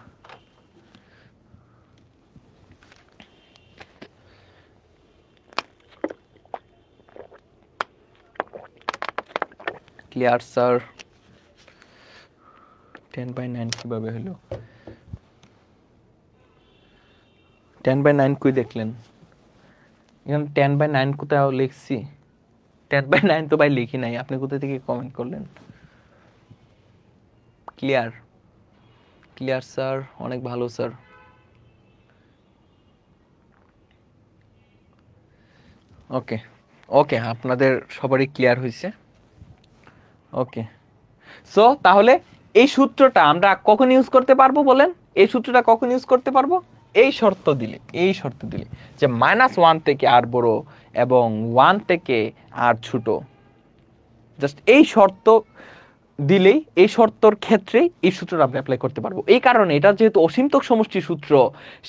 ক্লিয়ার স্যার। 10/9 কিভাবে হলো, 10/9 কই দেখলেন, এখানে 10/9 কোথাও লিখছি, 10/9 তো ভাই লিখি নাই, আপনি কোথা থেকে কমেন্ট করলেন। ক্লিয়ার স্যার, অনেক ভালো স্যার। ওকে আপনাদের সবারই ক্লিয়ার হয়েছে। ওকে, সো তাহলে এই সূত্রটা আমরা কখন ইউজ করতে পারবো বলেন, এই সূত্রটা কখন ইউজ করতে পারবো, এই শর্ত দিলে যে -1 থেকে r বড় এবং 1 থেকে r ছোট, জাস্ট এই শর্ত দিলেই, এই শর্তর ক্ষেত্রেই এই সূত্রটা আমরা অ্যাপ্লাই করতে পারবো। এই কারণে এটা যেহেতু অসীমতক সমষ্টি সূত্র,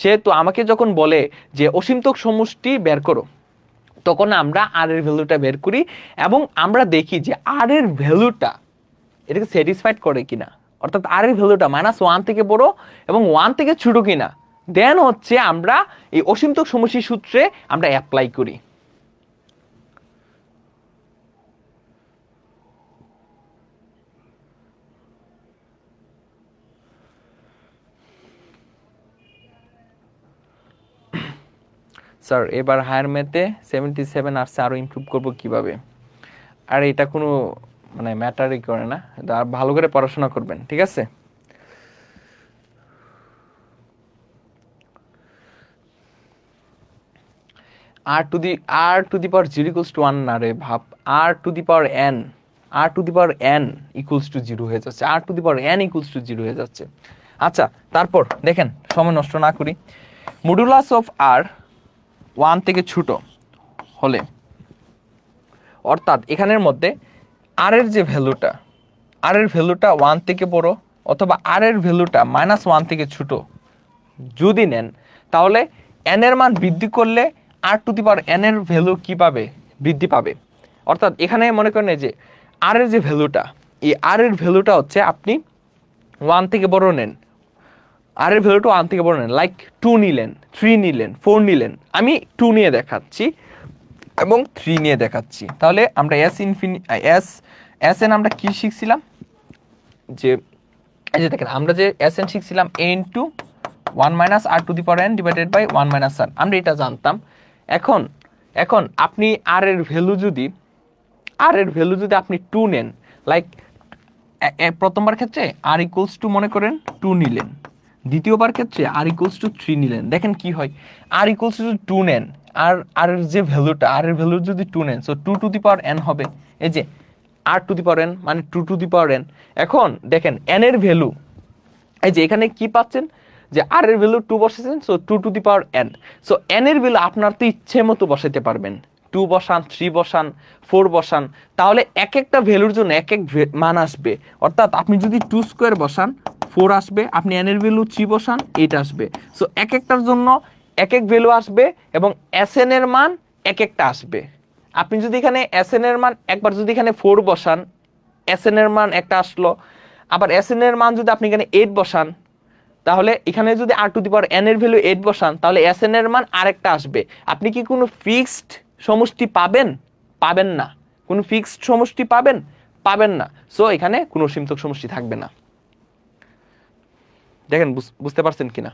সেহেতু আমাকে যখন বলে যে অসীমতক সমষ্টি বের করো, তখন আমরা r এর ভ্যালুটা বের করি এবং আমরা দেখি যে r এর ভ্যালুটা এটাকে স্যাটিসফাইড করে কিনা, অর্থাৎ r এর ভ্যালুটা -1 থেকে বড় এবং 1 থেকে ছোট কিনা, দেন হচ্ছে আমরা এই অসীমতক সমষ্টি সূত্রে আমরা অ্যাপ্লাই করি। স্যার এবার হায়ার ম্যাথে 77 আসছে, আরো ইমপ্রুভ করব কিভাবে? আর এটা কোনো মানে ম্যাটারই করে না, আর ভালো করে পড়াশোনা করবেন, ঠিক আছে। r to the power 0 equals to 1 না রে ভাব, r to the power n equals to 0 হয়ে যাচ্ছে, r to the power n equals to 0 হয়ে যাচ্ছে। আচ্ছা, তারপর দেখেন সময় নষ্ট না করি, মডুলাস অফ আর 1 থেকে ছোট হলে, অর্থাৎ এখানের মধ্যে আর এর যে ভ্যালুটা, আর এর ভ্যালুটা 1 থেকে বড় অথবা আর এর ভ্যালুটা -1 থেকে ছোট যদি নেন, তাহলে n এর মান বৃদ্ধি করলে r to the power n এর ভ্যালু কি পাবে, বৃদ্ধি পাবে। অর্থাৎ এখানে মনে করেন যে r এর যে ভ্যালুটা, এই r এর ভ্যালুটা হচ্ছে আপনি 1 থেকে বড় নেন, r এর ভ্যালুটা 1 থেকে বড় নেন, লাইক 2 নিলেন, 3 নিলেন, 4 নিলেন, আমি 2 নিয়ে দেখাচ্ছি এবং 3 নিয়ে দেখাচ্ছি। তাহলে আমরা Sn আমরা কি শিখছিলাম, যে এই যে দেখেন আমরা যে Sn শিখছিলাম a into 1 minus r to the power n divided by 1 minus r, আমরা এটা জানতাম। এখন আপনি r এর ভ্যালু যদি আপনি 2 নেন, লাইক প্রথমবার ক্ষেত্রে r ইকুয়ালস টু মনে করেন 2 নিলেন, দ্বিতীয়বার ক্ষেত্রে r ইকুয়ালস টু 3 নিলেন, দেখেন কি হয়, r ইকুয়ালস টু 2 নেন, আর r এর যে ভ্যালুটা, r এর ভ্যালু যদি 2 নেন, so 2 to the power n হবে, এই যে r to the power n মানে 2 টু দি পাওয়ার n। এখন দেখেন n এর ভ্যালু, এই যে এখানে কি পাচ্ছেন, যে r এর ভ্যালু 2 বসাইছেন, so 2 to the power n। So n এর ভ্যালু আপনার তো ইচ্ছে মতো বসাইতে পারবেন, 2 বসান, 3 বসান, 4 বসান, তাহলে এক একটা ভ্যালুর জন্য এক এক মান আসবে। অর্থাৎ আপনি যদি 2 স্কোয়ার বসান 4 আসবে, আপনি n এর ভ্যালু 3 বসান 8 আসবে। সো এক একটার জন্য এক এক ভ্যালু আসবে এবং Sn এর মান এক একটা আসবে। আপনি যদি এখানে Sn এর মান একবার যদি এখানে 4 বসান, Sn এর মান একটা আসলো, আবার Sn এর মান যদি আপনি এখানে 8 বসান, তাহলে এখানে যদি r to the power n এর ভ্যালু 8 বসান, তাহলে Sn এর মান আরেকটা আসবে। আপনি কি কোনো ফিক্সড সমষ্টি পাবেন? পাবেন না। কোনো ফিক্সড সমষ্টি পাবেন? পাবেন না। সো এখানে কোনো সীমিত সমষ্টি থাকবে না। দেখেন বুঝতে পারছেন কিনা?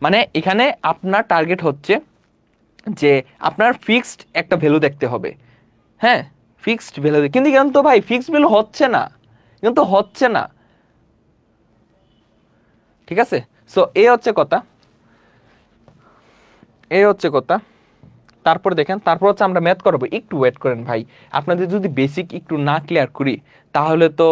মানে এখানে আপনার টার্গেট হচ্ছে যে আপনার ফিক্সড একটা ভ্যালু দেখতে হবে, হ্যাঁ, ফিক্সড ভ্যালু, কিন্তু এখানে তো ভাই ফিক্সড ভ্যালু হচ্ছে না, কিন্তু হচ্ছে না, ঠিক আছে। সো এই হচ্ছে কথা, এই হচ্ছে কথা। তারপর দেখেন, তারপর হচ্ছে আমরা ম্যাথ করবো, একটু ওয়েট করেন ভাই, আপনাদের যদি বেসিক একটু না ক্লিয়ার করি তাহলে তো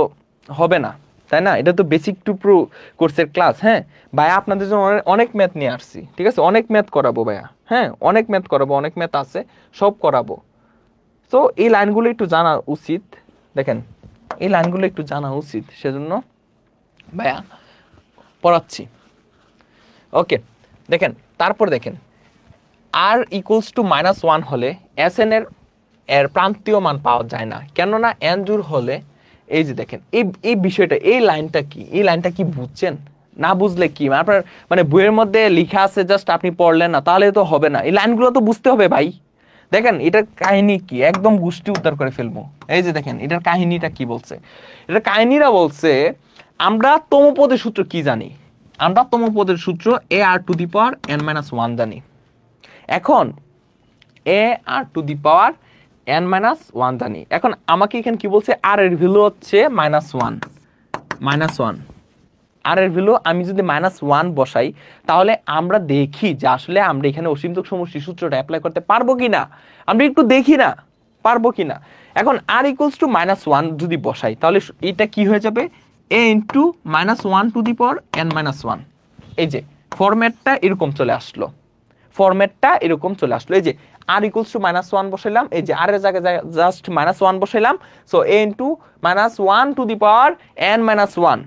হবে না, তাই না? এটা তো বেসিক টু প্রো কোর্সের ক্লাস। হ্যাঁ ভাই, আপনাদের জন্য অনেক ম্যাথ নিয়ে আসছি, ঠিক আছে, অনেক ম্যাথ করাবো ভাইয়া, হ্যাঁ অনেক ম্যাথ করাবো, অনেক ম্যাথ আছে, সব করাবো। তো এই লাইনগুলো একটু জানা উচিত, দেখেন এই লাইনগুলো একটু জানা উচিত, সেজন্য ভাইয়া পড়াচ্ছি। ওকে, দেখেন তারপর দেখেন r ইকুয়ালস টু -1 হলে Sn এর প্রান্তীয় মান পাওয়া যায় না, কেননা n জোড় হলে, এই যে দেখেন এই বিষয়টা, এই লাইনটা কি, এই লাইনটা কি বুঝছেন? না বুঝলে কি আপনার মানে বইয়ের মধ্যে লেখা আছে, জাস্ট আপনি পড়লেন না, তাহলে তো হবে না, এই লাইনগুলো তো বুঝতে হবে ভাই। দেখেন এটার কাহিনী কি, একদম গোষ্ঠী উদ্ধার করে ফেলবো। এই যে দেখেন এটার কাহিনীটা কি বলছে, এটার কাহিনীরা বলছে, আমরা তমপদের সূত্র কি জানি, আমরা তমপদের সূত্র a r to the power n-1 জানি। এখন a r to the power n-1 জানি। এখন আমাকে এখানে কি বলছে, r এর ভ্যালু হচ্ছে -1, r এর ভ্যালু আমি যদি -1 বসাই, তাহলে আমরা দেখি যে আসলে আমরা এখানে অসীমত সমষ্টি সূত্রটা অ্যাপ্লাই করতে পারবো কিনা, আমরা একটু দেখি না পারবো কিনা। এখন r ইকুয়ালস টু -1 যদি বসাই, তাহলে এটা কি হয়ে যাবে, a into -1 to the power n-1। এই যে ফরম্যাটটা এরকম চলে আসলো, ফরম্যাটটা এরকম চলে আসলো। এই যে r ইকুয়ালস টু -1 বসাইলাম, এই যে r এর জায়গায় জাস্ট -1 বসাইলাম, so a into -1 to the power n-1,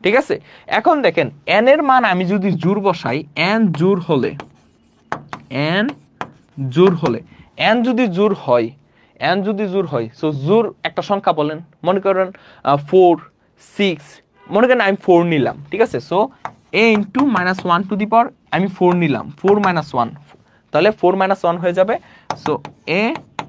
ঠিক আছে। এখন দেখেন n এর মান আমি যদি জোড় বসাই, n জোড় হলে, n যদি জোড় হয়, সো জোড় একটা সংখ্যা বলেন, মনে করেন 4, 6, মনে করেন আমি 4 নিলাম, ঠিক আছে। So a into -1 to the power আমি 4 নিলাম, 4 - 1, তাহলে 4 - 1 হয়ে যাবে। So a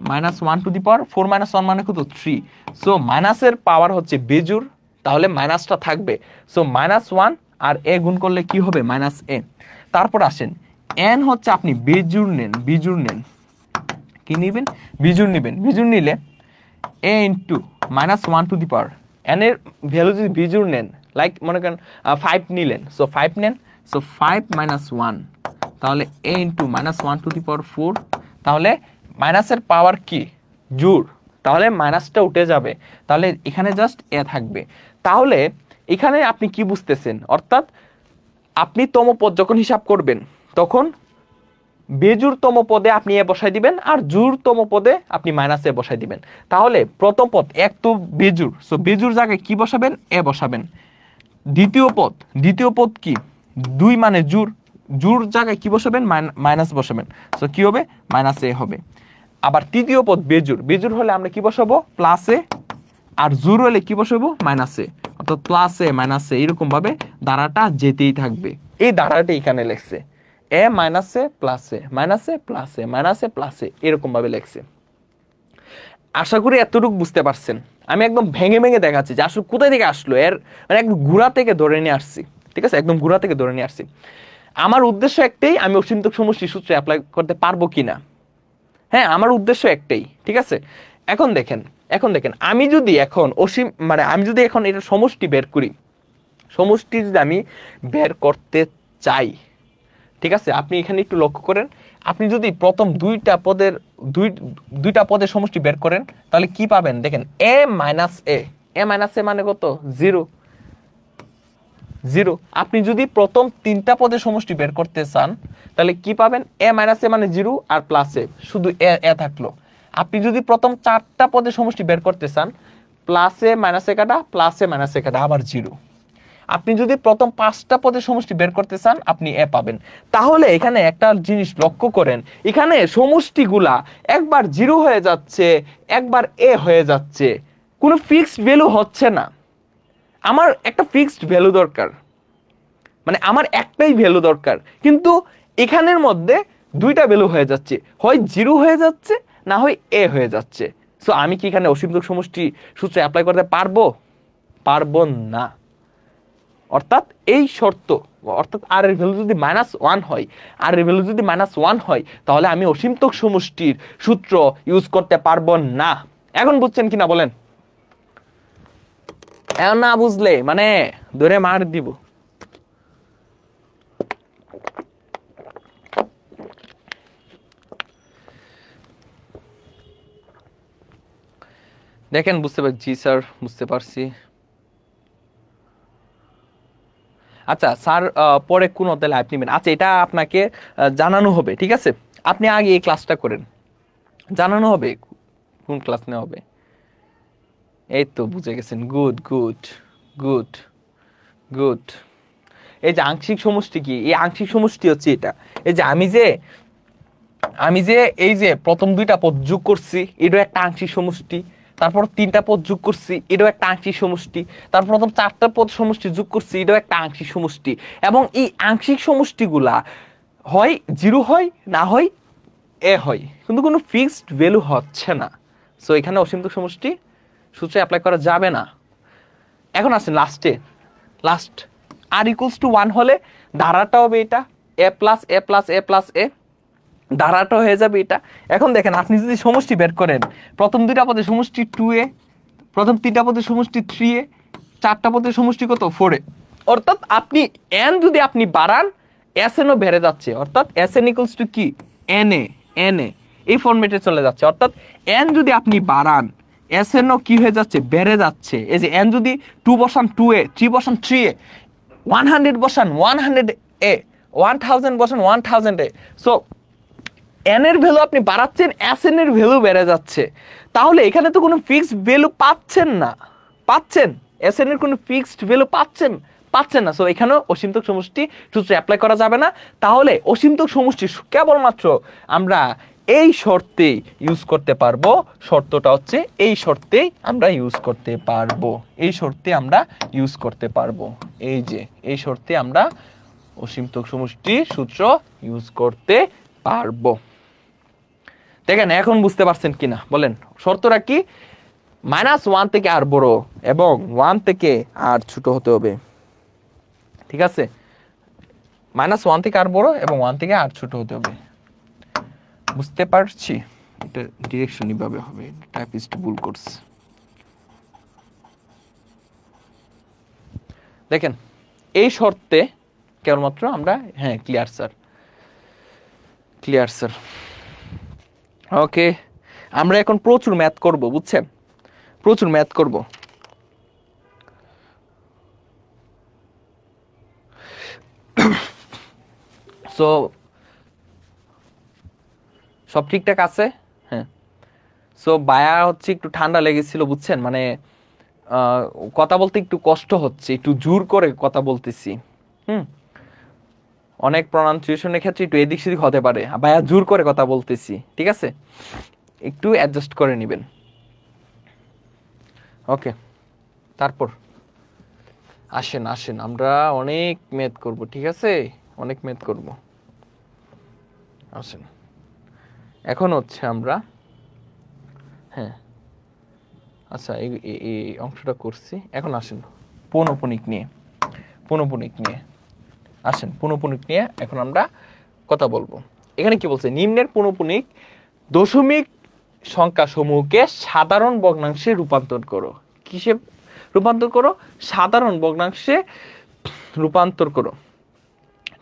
-1 to the power 4 - 1 মানে কত, 3। সো মাইনাসের পাওয়ার হচ্ছে বেজোড়, তাহলে মাইনাসটা থাকবে। সো -1 আর a গুণ করলে কি হবে, -a। তারপর আসেন n হচ্ছে আপনি বিজোড় নেন, কি নেবেন, বিজোড় নিলে a into -1 to the power, n এর ভ্যালু যদি বিজোড় নেন, লাইক মনে করেন 5 নিলেন, সো 5 নেন, সো 5 - 1, তাহলে a into -1 to the power 4, তাহলে মাইনাসের পাওয়ার কি, জোড়, তাহলে মাইনাসটা উঠে যাবে, তাহলে এখানে জাস্ট a থাকবে। তাহলে এখানে আপনি কি বুঝতেছেন, অর্থাৎ আপনি তম পদ যখন হিসাব করবেন তখন বেজোড়তম পদে আপনি এ বসাই দিবেন আর জোড়তম পদে আপনি মাইনাস এ বসাই দিবেন। তাহলে প্রথম পদ এক তো বেজোড়, সো বেজোড় জায়গায় কি বসাবেন, এ বসাবেন। দ্বিতীয় পদ কি, 2 মানে জোড়, জোড় জায়গায় কি বসাবেন, মাইনাস বসাবেন, সো কি হবে, মাইনাস এ হবে। আবার তৃতীয় পদ বেজোড়, বেজোড় হলে আমরা কি বসাবো, প্লাস এ, আর জোড় হলে কি বসাবো, মাইনাস এ, অর্থাৎ প্লাস এ মাইনাস এ, এরকম ভাবে ধারাটা যেতেই থাকবে। এই ধারাটা এখানে লেখছে এ মাইনাস এ প্লাস এ, মাইনাস এ প্লাস এ, মাইনাস এ প্লাস এ, এরকম ভাবে লেখছে। আশা করি এতটুকু বুঝতে পারছেন। আমি একদম ভেঙে ভেঙে দেখাচ্ছি যে আসলে কোথায় থেকে আসলো, এর মানে একদম গুড়া থেকে ধরে নিয়ে আসছি, ঠিক আছে, একদম গুড়া থেকে ধরে নিয়ে আসছি। আমার উদ্দেশ্য একটাই, আমি অসীমতক সমষ্টি সূত্র অ্যাপ্লাই করতে পারবো কিনা, হ্যাঁ আমার উদ্দেশ্য একটাই, ঠিক আছে। এখন দেখেন আমি যদি এখন আমি যদি এখন এটা সমষ্টি বের করি, সমষ্টি যদি আমি বের করতে চাই, ঠিক আছে, আপনি এখানে একটু লক্ষ্য করেন, আপনি যদি প্রথম দুইটা পদের সমষ্টি বের করেন তাহলে কি পাবেন দেখেন, এ মাইনাস এ মানে কত, 0। আপনি যদি প্রথম 3টা পদের সমষ্টি বের করতে চান তাহলে কি পাবেন, এ মাইনাস এ মানে 0 আর প্লাস এ, শুধু এ থাকলো। আপনি যদি প্রথম 4টা পদের সমষ্টি বের করতে চান, প্লাস এ মাইনাস এ কাটা, প্লাস এ মাইনাস এ কাটা, আবার 0। আপনি যদি প্রথম 5টা পদের সমষ্টি বের করতে চান আপনি এ পাবেন। তাহলে এখানে একটা জিনিস লক্ষ্য করেন, এখানে সমষ্টিগুলা একবার 0 হয়ে যাচ্ছে, একবার এ হয়ে যাচ্ছে, কোনো ফিক্সড ভ্যালু হচ্ছে না। আমার একটা ফিক্সড ভ্যালু দরকার, মানে আমার একটাই ভ্যালু দরকার, কিন্তু এখানের মধ্যে 2টা ভ্যালু হয়ে যাচ্ছে, হয় 0 হয়ে যাচ্ছে না হয় এ হয়ে যাচ্ছে। সো আমি কি এখানে অসীমতক সমষ্টি সূত্র অ্যাপ্লাই করতে পারবো না। অর্থাৎ এই শর্ত, অর্থাৎ আর এর ভ্যালু যদি -1 হয়, তাহলে আমি অসীমতক সমষ্টির সূত্র ইউজ করতে পারবো না। এখন বুঝছেন কিনা বলেন? এখন না বুঝলে মানে ধরে মার দিব। দেখেন বুঝতে পারছি, জি স্যার বুঝতে পারছি। আচ্ছা স্যার পরে কোন অধ্যায়ে লাইভ নেবেন, আচ্ছা এটা আপনাকে জানানো হবে, ঠিক আছে, আপনি আগে এই ক্লাসটা করেন, জানানো হবে কোন ক্লাস নেওয়া হবে। এই তো বুঝে গেছেন, গুড গুড গুড গুড। এই যে আংশিক সমষ্টি কি, এই আংশিক সমষ্টি হচ্ছে এটা, এই যে আমি যে এই যে প্রথম 2টা পদ যোগ করছি এটাও একটা আংশিক সমষ্টি, তারপর 3টা পদ যোগ করছি এটাও একটা আংশিক সমষ্টি, তারপর প্রথম 4টা পদ সমষ্টি যোগ করছি এটাও একটা আংশিক সমষ্টি। এবং এই আংশিক সমষ্টিগুলা হয় 0 হয় না হয় এ হয়, কিন্তু কোনো ফিক্সড ভ্যালু হচ্ছে না। সো এখানে অসীমতক সমষ্টি সূত্র অ্যাপ্লাই করা যাবে না। এখন আসেন লাস্ট আর ইকুয়ালস টু 1 হলে ধারাটা হবে এটা, এ প্লাস এ প্লাস এ প্লাস এ, ধারাটা হয়ে যাবে এটা। এখন দেখেন আপনি যদি সমষ্টি বের করেন, প্রথম 2টা পদের সমষ্টি 2a, প্রথম 3টা পদের সমষ্টি 3a, 4টা পদের সমষ্টি কত 4a, অর্থাৎ আপনি n যদি আপনি বাড়ান sn ও বেড়ে যাচ্ছে, অর্থাৎ sn ইকুয়ালস টু কি, na এই ফরম্যাটে চলে যাচ্ছে। অর্থাৎ n যদি আপনি বাড়ান sn ও কি হয়ে যাচ্ছে, বেড়ে যাচ্ছে। এই যে n যদি 2 বসান 2a, 3 বসান 3a, 100 বসান 100a, 1000 বসান 1000a, সো n এর ভ্যালু আপনি বাড়াচ্ছেন, sn এর ভ্যালু বেড়ে যাচ্ছে। তাহলে এখানে তো কোনো ফিক্সড ভ্যালু পাচ্ছেন না, sn এর কোনো ফিক্সড ভ্যালু পাচ্ছেন না। সো এখানেও অসীমতক সমষ্টি সূত্র অ্যাপ্লাই করা যাবে না। তাহলে অসীমতক সমষ্টি কেবলমাত্র আমরা এই শর্তে ইউজ করতে পারবো, শর্তটা হচ্ছে এই শর্তেই আমরা ইউজ করতে পারবো, এই যে এই শর্তে আমরা অসীমতক সমষ্টির সূত্র ইউজ করতে পারবো। দেখেন এখন বুঝতে পারছেন কিনা বলেন, শর্তটা কি, -1 থেকে আর বড় এবং 1 থেকে আর ছোট হতে হবে, ঠিক আছে, -1 থেকে আর বড় এবং 1 থেকে আর ছোট হতে হবে। বুঝতে পারছি, এটা ডিরেকশন এইভাবে হবে, টাইপিস্ট ভুল করছে। দেখেন এই শর্তে কেবলমাত্র আমরা, হ্যাঁ ক্লিয়ার স্যার, ওকে। আমরা এখন প্রচুর ম্যাথ করব, বুঝছেন, প্রচুর ম্যাথ করব, সো সব ঠিকঠাক আছে? হ্যাঁ। সো বায়া হচ্ছে একটু ঠান্ডা লেগেছিল, বুঝছেন, মানে কথা বলতে একটু কষ্ট হচ্ছে, একটু জোর করে কথা বলতেছি। অনেক প্রনাউন্সিয়েশনের ক্ষেত্রে একটু এদিক সেদিক হতে পারে, বায়া জোর করে কথা বলতেছি, ঠিক আছে, একটু অ্যাডজাস্ট করে নেবেন। ওকে, তারপর আসেন আসেন, আমরা অনেক ম্যাথ করব, ঠিক আছে, অনেক ম্যাথ করব। আসেন, এখন হচ্ছে আমরা, হ্যাঁ আচ্ছা এই অংশটা করছি, এখন আসেন পৌনঃপুনিক নিয়ে, পৌনঃপুনিক নিয়ে আসেন, পৌনঃপুনিক নিয়ে এখন আমরা কথা বলবো। এখানে কি বলছে, নিম্নের পৌনঃপুনিক দশমিক সংখ্যা সমূহকে সাধারণ ভগ্নাংশে রূপান্তর করো। কিসে রূপান্তর করো? সাধারণ ভগ্নাংশে রূপান্তর করো,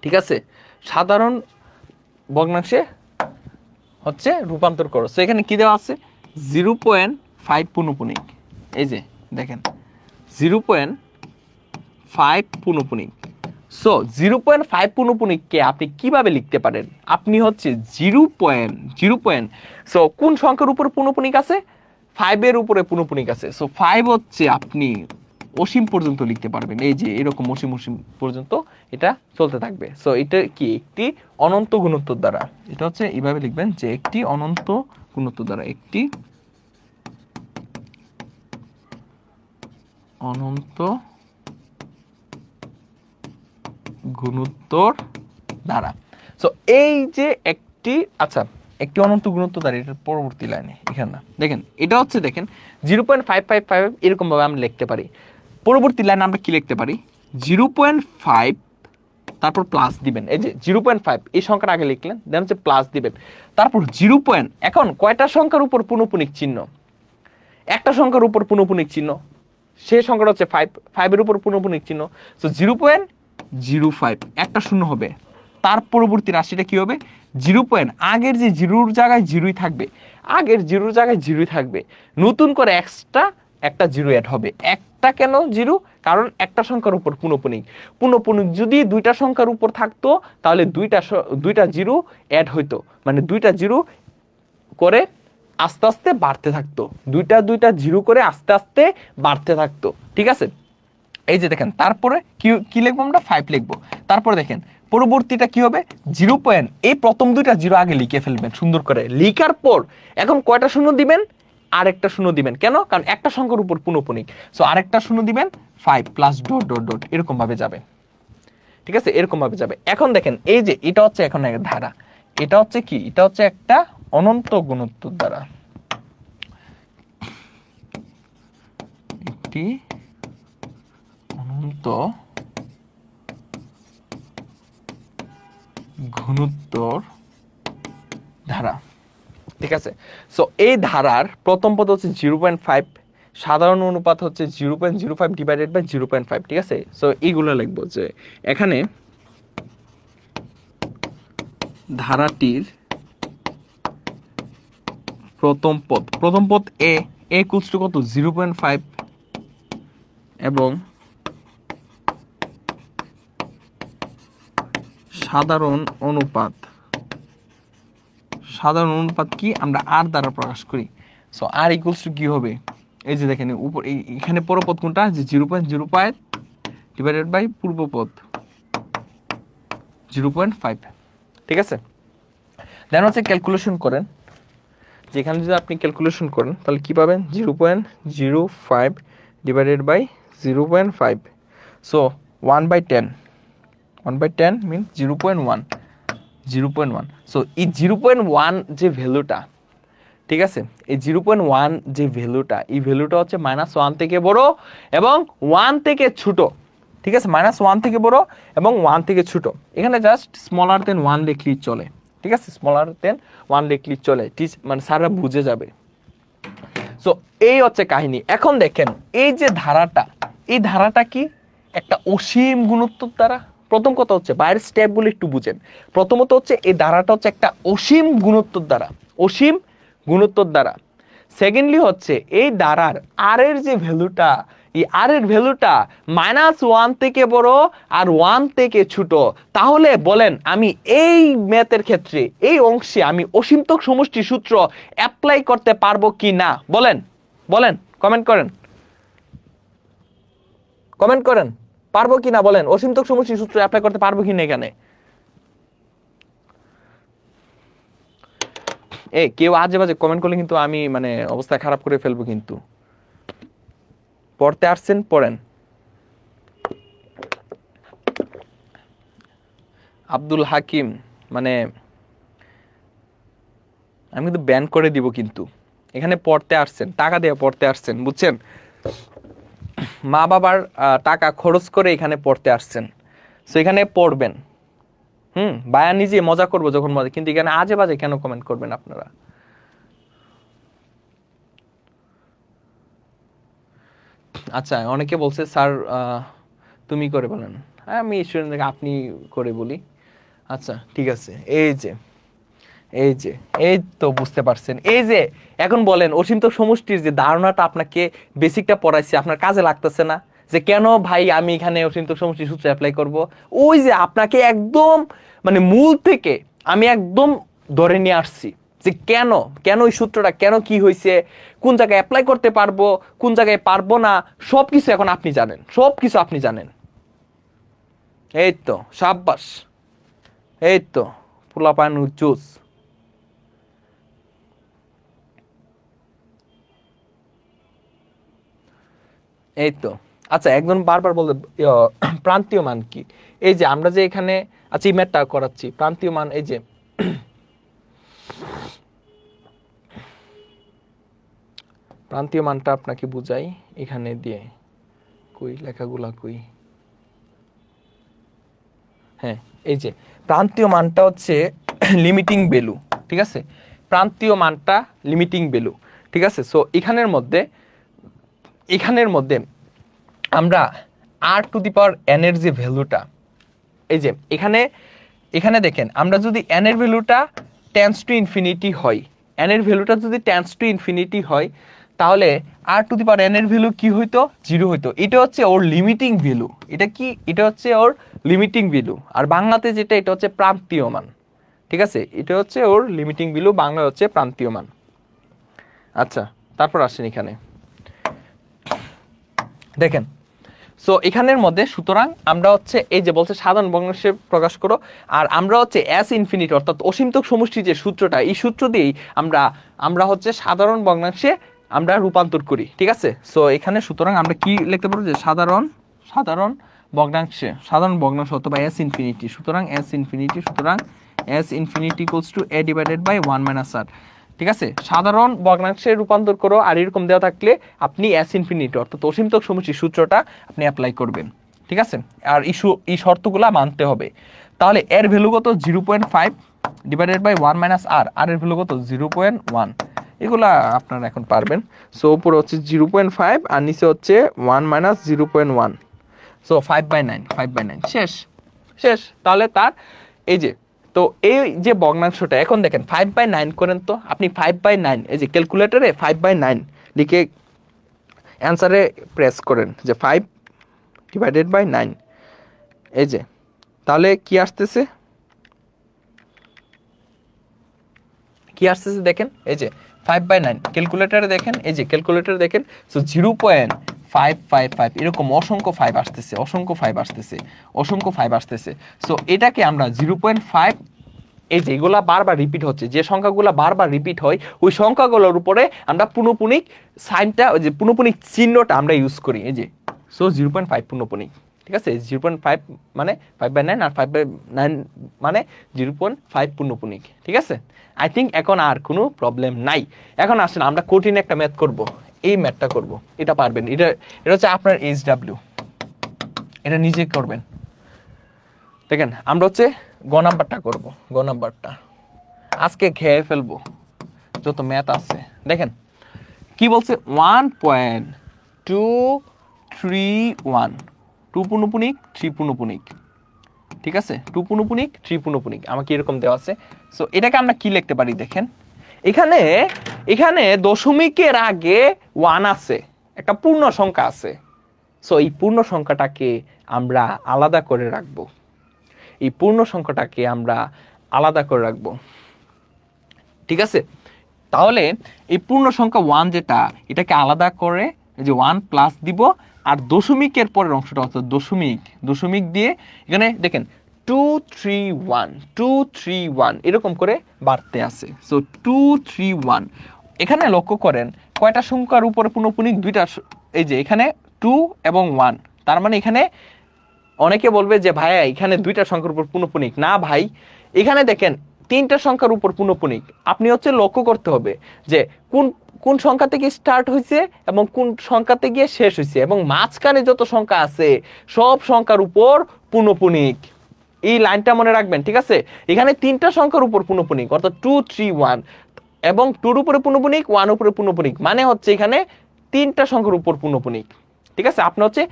ঠিক আছে, সাধারণ ভগ্নাংশে হচ্ছে রূপান্তর করো। সো এখানে কি দেওয়া আছে, 0.5 পৌনঃপুনিক, এই যে দেখেন 0.5 পৌনঃপুনিক। সো 0.5 পৌনঃপুনিককে আপনি কিভাবে লিখতে পারেন? আপনি হচ্ছে 0. সো কোন সংখ্যার উপর পৌনঃপুনিক আছে? 5 এর উপরে পৌনঃপুনিক আছে। সো 5 হচ্ছে আপনি অসীম পর্যন্ত লিখতে পারবেন, এই যে এরকম অসীম অসীম পর্যন্ত এটা চলতে থাকবে। সো এটা কি, একটি অনন্ত গুণোত্তর দ্বারা, এটা হচ্ছে এইভাবে লিখবেন যে একটি অনন্ত গুণোত্তর দ্বারা, একটি অনন্ত গুণোত্তর দ্বারা। সো এই যে একটি, আচ্ছা একটি অনন্ত গুণোত্তর দ্বারা, এটার পরবর্তী লাইনে এখানে না, দেখেন এটা হচ্ছে, দেখেন 0.555 এরকম ভাবে আমরা লিখতে পারি। পরবর্তী লাইনে আমরা কি লিখতে পারি, 0.5 তারপর প্লাস দিবেন, এই যে 0.5 এই সংখ্যাটা আগে লিখলেন, দেন হচ্ছে প্লাস দিবেন, তারপর 0. এখন কয়টা সংখ্যার উপর পৌনঃপুনিক চিহ্ন? একটা সংখ্যার উপর পৌনঃপুনিক চিহ্ন, সেই সংখ্যাটা হচ্ছে 5 এর উপর পৌনঃপুনিক চিহ্ন। সো 0.05 একটা শূন্য হবে, তার পরবর্তী রাশিটা কি হবে, 0. আগের যে জিরোর জায়গায় জিরোই থাকবে, আগের জিরোর জায়গায় জিরোই থাকবে, নতুন করে এক্সট্রা একটা জিরো অ্যাড হবে। একটা কেন জিরো? কারণ একটা সংখ্যার উপর পৌনঃপুনিক, পৌনঃপুনিক যদি দুইটা সংখ্যার উপর থাকতো তাহলে দুইটা জিরো অ্যাড হইতো, মানে দুইটা জিরো করে আস্তে আস্তে বাড়তে থাকতো, দুইটা জিরো করে আস্তে আস্তে বাড়তে থাকতো, ঠিক আছে। এই যে দেখেন, তারপরে কি লিখবো আমরা, 5 লিখবো, তারপরে দেখেন পরবর্তীটা কি হবে, 0. এই প্রথম দুইটা জিরো আগে লিখে ফেলবেন সুন্দর করে, লিখার পর এখন কয়টা শূন্য দিবেন, আরেকটা শূন্য দিবেন, কেন? কারণ একটা সংখ্যার উপর পৌনঃপুনিক, সো আরেকটা শূন্য দিবেন, 5 প্লাস ডট ডট ডট এরকম ভাবে যাবে, ঠিক আছে, এরকম ভাবে যাবে। এখন দেখেন এই যে এটা হচ্ছে এখন একটা ধারা, এটা হচ্ছে কি, এটা হচ্ছে একটা অনন্ত গুণোত্তর দ্বারা, একটি অনন্ত গুণোত্তর ধারা, ঠিক আছে। সো এই ধারার প্রথম পদ হচ্ছে 0.5, সাধারণ অনুপাত হচ্ছে 0.05 ডিভাইডেড বাই 0.5, ঠিক আছে। সো এইগুলো লিখবো যে এখানে ধারাটির প্রথম পদ এ ইকুয়ালস টু কত, 0.5 এবং সাধারণ অনুপাত কি আমরা আর দ্বারা প্রকাশ করি। সো আর ইকুয়ালস টু কি হবে, এই যে দেখেন উপর এখানে পরপদ কোনটা, যে 0.05 ডিভাইডেড বাই পূর্বপদ 0.5, ঠিক আছে। দেন হচ্ছে ক্যালকুলেশন করেন, যেখানে যদি আপনি ক্যালকুলেশন করেন তাহলে কি পাবেন, 0.05 divided by 0.5, so 1/10 mean 0.1। So এই 0.1 যে ভ্যালুটা, ঠিক আছে, এই 0.1 যে ভ্যালুটা, এই ভ্যালুটা হচ্ছে -1 থেকে বড় এবং 1 থেকে ছোট, ঠিক আছে, -1 থেকে বড় এবং 1 থেকে ছোট। এখানে জাস্ট স্মলার দেন 1 লিখলেই চলে, ঠিক আছে, স্মলার দেন 1 লিখলেই চলে, মানে স্যাররা বুঝে যাবে। সো এই হচ্ছে কাহিনী। এখন দেখেন এই যে ধারাটা, এই ধারাটা কি একটা অসীম গুণোত্তর দ্বারা। প্রথম কথা হচ্ছে বাইরের স্টেপগুলো একটু বুঝেন। প্রথমত হচ্ছে এই ধারাটা হচ্ছে একটা অসীম গুণোত্তর দ্বারা, অসীম গুণোত্তর দ্বারা। সেকেন্ডলি হচ্ছে এই ধারার আর এর যে ভ্যালুটা, এই আর এর ভ্যালুটা -1 থেকে বড় আর 1 থেকে ছোট, তাহলে বলেন আমি এই ম্যাথের ক্ষেত্রে এই অংশে আমি অসীমতক সমষ্টি সূত্র অ্যাপ্লাই করতে পারবো কি না? বলেন বলেন, কমেন্ট করেন, কমেন্ট করেন, পারবো কি না বলেন, অসীমতক সমষ্টি সূত্র অ্যাপ্লাই করতে পারবো কি না এখানে? এই কেউ আজে বাজে কমেন্ট করলে কিন্তু আমি মানে অবস্থা খারাপ করে ফেলবো কিন্তু। পড়তে আসছেন পড়েন। আব্দুল হাকিম মানে আমি কিন্তু ব্যান করে দিব কিন্তু। এখানে পড়তে আসছেন, টাকা দিয়ে পড়তে আসছেন, বুঝছেন? মা বাবার টাকা খরচ করে এখানে পড়তে আসছেন, সো এখানে পড়বেন। বায়া নিজে মজা করবো যখন মজা, কিন্তু এখানে আজে বাজে কেন কমেন্ট করবেন আপনারা? আচ্ছা, অনেকে বলছে স্যার তুমি করে বলেন, আমি স্টুডেন্টকে আপনি করে বলি। আচ্ছা ঠিক আছে, এই যে এই যে এই তো বুঝতে পারছেন। এই যে এখন বলেন অসীমতক সমষ্টির যে ধারণাটা আপনাকে বেসিকটা পড়াইছি আপনার কাজে লাগতেছে না? যে কেন ভাই আমি এখানে অসীমতক সমষ্টি সূত্র অ্যাপ্লাই করব? ওই যে আপনাকে একদম মানে মূল থেকে আমি একদম ধরে নিয়ে আসছি যে কেন কেন ওই সূত্রটা কেন কি হয়েছে, কোন জায়গায় অ্যাপ্লাই করতে পারবো, কোন জায়গায় পারবো না, সবকিছু এখন আপনি জানেন, সবকিছু আপনি জানেন। এই তো সাব্বাস, এই তো পোলাপান জুস। এই তো আচ্ছা, একজন বারবার বলতে প্রান্তীয় মান কি? এই যে আমরা যে এখানে আচ্ছা এই ম্যাথটা করাচ্ছি, প্রান্তীয় মান এই যে প্রান্তীয় মানটা আপনাকে বুঝাই এখানে দিয়ে, কই লেখাগুলা কই, হ্যাঁ এই যে প্রান্তীয় মানটা হচ্ছে লিমিটিং ভ্যালু, ঠিক আছে? প্রান্তীয় মানটা লিমিটিং ভ্যালু, ঠিক আছে? সো এখানের মধ্যে আমরা r⁴n এর যে ভ্যালুটা, এই যে এখানে দেখেন আমরা যদি n এর ভ্যালুটা টেন্ডস টু ইনফিনিটি হয়, n এর ভ্যালুটা যদি টেন্ডস টু ইনফিনিটি হয়, তাহলে r⁴n এর ভ্যালু কি হইতো? 0 হইতো। এটা হচ্ছে ওর লিমিটিং ভ্যালু। এটা কি? এটা হচ্ছে ওর লিমিটিং ভ্যালু। আর বাংলাতে যেটা, এটা হচ্ছে প্রান্তীয় মান, ঠিক আছে? এটা হচ্ছে ওর লিমিটিং ভ্যালু, বাংলা হচ্ছে প্রান্তীয় মান। আচ্ছা তারপর আসেন এখানে দেখেন। সো এখানের মধ্যে সুতরাং আমরা হচ্ছে এই যে বলছে সাধারণ ভগ্নাংশে প্রকাশ করো, আর আমরা হচ্ছে এস ইনফিনিটি অর্থাৎ অসীমতক সমষ্টি যে সূত্রটা, এই সূত্র দিয়েই আমরা হচ্ছে সাধারণ ভগ্নাংশে আমরা রূপান্তর করি, ঠিক আছে? সো এখানে সুতরাং আমরা কি লিখতে পারবো? যে সাধারণ ভগ্নাংশ অথবা এস ইনফিনিটি, সুতরাং S infinity equals to a divided by 1 - r, ঠিক আছে? সাধারণ ভগ্নাংশে রূপান্তর করো, আর এরকম দেওয়া থাকলে আপনি এস ইনফিনিটি অর্থাৎ অসীমতক সমষ্টির সূত্রটা আপনি অ্যাপ্লাই করবেন, ঠিক আছে? আর এই শর্তগুলা মানতে হবে। তাহলে এর ভ্যালু কত? 0.5 ডিভাইডেড বাই 1 - r, আর এর ভ্যালু কত? 0.1। এগুলা আপনারা এখন পারবেন। সো উপরে হচ্ছে 0.5 আর নিচে হচ্ছে 1 - 0.1, সো 5/9 শেষ। তাহলে তার এই যে, তো এই যে ভগ্নাংশটা এখন দেখেন 5/9 করেন তো আপনি, 5/9 এই যে ক্যালকুলেটরে 5/9 লিখে অ্যান্সারে প্রেস করেন যে 5 ডিভাইডেড বাই 9, এই যে তাহলে কি আসতেছে দেখেন, এই যে 5/9 ক্যালকুলেটরে দেখেন, এই যে ক্যালকুলেটরে দেখেন। সো 0.555 এরকম অসংখ্য 5 আসতেছে। সো এটাকে আমরা 0.5, এই যে এগুলা বারবার রিপিট হচ্ছে, যে সংখ্যাগুলো বারবার রিপিট হয় ওই সংখ্যাগুলোর উপরে আমরা পুনঃপুনিক সাইনটা, ওই যে পুনঃপুনিক চিহ্নটা আমরা ইউজ করি, এই যে। সো 0.5 পুনঃপুনিক, ঠিক আছে? 0.5 মানে 5/9 আর 5/9 মানে 0.5 পুনঃপুনিক, ঠিক আছে? আই থিঙ্ক এখন আর কোনো প্রবলেম নাই। এখন আসেন আমরা কঠিন একটা ম্যাথ করব, এই ম্যাথটা করব, এটা পারবেন। এটা হচ্ছে আপনার HW, এটা নিজে করবেন। দেখেন আমরা হচ্ছে গ নাম্বারটা করবো, গ নাম্বারটা আজকে খেয়ে ফেলবো যত ম্যাথ আছে। দেখেন কি বলছে, 1.231 2 পুনঃপুনিক 3 পুনঃপুনিক, ঠিক আছে? 2 পুনঃপুনিক 3 পুনঃপুনিক আমাকে এরকম দেওয়া আছে। সো এটাকে আমরা কি লিখতে পারি? দেখেন এখানে দশমিকের আগে 1 আছে, একটা পূর্ণ সংখ্যা আছে, সো এই পূর্ণ সংখ্যাটাকে আমরা আলাদা করে রাখবো, এই পূর্ণ সংখ্যাটাকে আমরা আলাদা করে রাখবো। ঠিক আছে, তাহলে এই পূর্ণ সংখ্যা 1 যেটা, এটাকে আলাদা করে যে 1 প্লাস দিব, আর দশমিকের পরের অংশটা অর্থাৎ দশমিক দিয়ে এখানে দেখেন 2 3 1 2 3 1 এরকম করে বাড়তে আছে। সো 2 3 1 এখানে লক্ষ্য করেন কয়টা সংখ্যার উপরে পুনঃপুনিক, দুইটা, এই যে এখানে 2 এবং 1, তার মানে এখানে অনেকে বলবে যে ভাইয়া এখানে দুইটা সংখ্যার উপর পুনঃপুনিক না ভাই, এখানে দেখেন তিনটা সংখ্যার উপর পুনঃপুনিক। আপনি হচ্ছে লক্ষ্য করতে হবে যে কোন সংখ্যা থেকে স্টার্ট হয়েছে এবং কোন সংখ্যাতে গিয়ে শেষ হয়েছে, এবং মাঝখানে যত সংখ্যা আছে সব সংখ্যার উপর পুনঃপুনিক। এই লাইনটা মনে রাখবেন, ঠিক আছে? এখানে তিনটা সংখ্যার উপর পুনঃপুনিক অর্থাৎ 2 3 1, এবং 2 উপরে পুনঃপুনিক, 1 উপরে পুনঃপুনিক, মানে হচ্ছে এখানে তিনটা সংখ্যার উপর পুনঃপুনিক। ঠিক আছে, আপনি হচ্ছে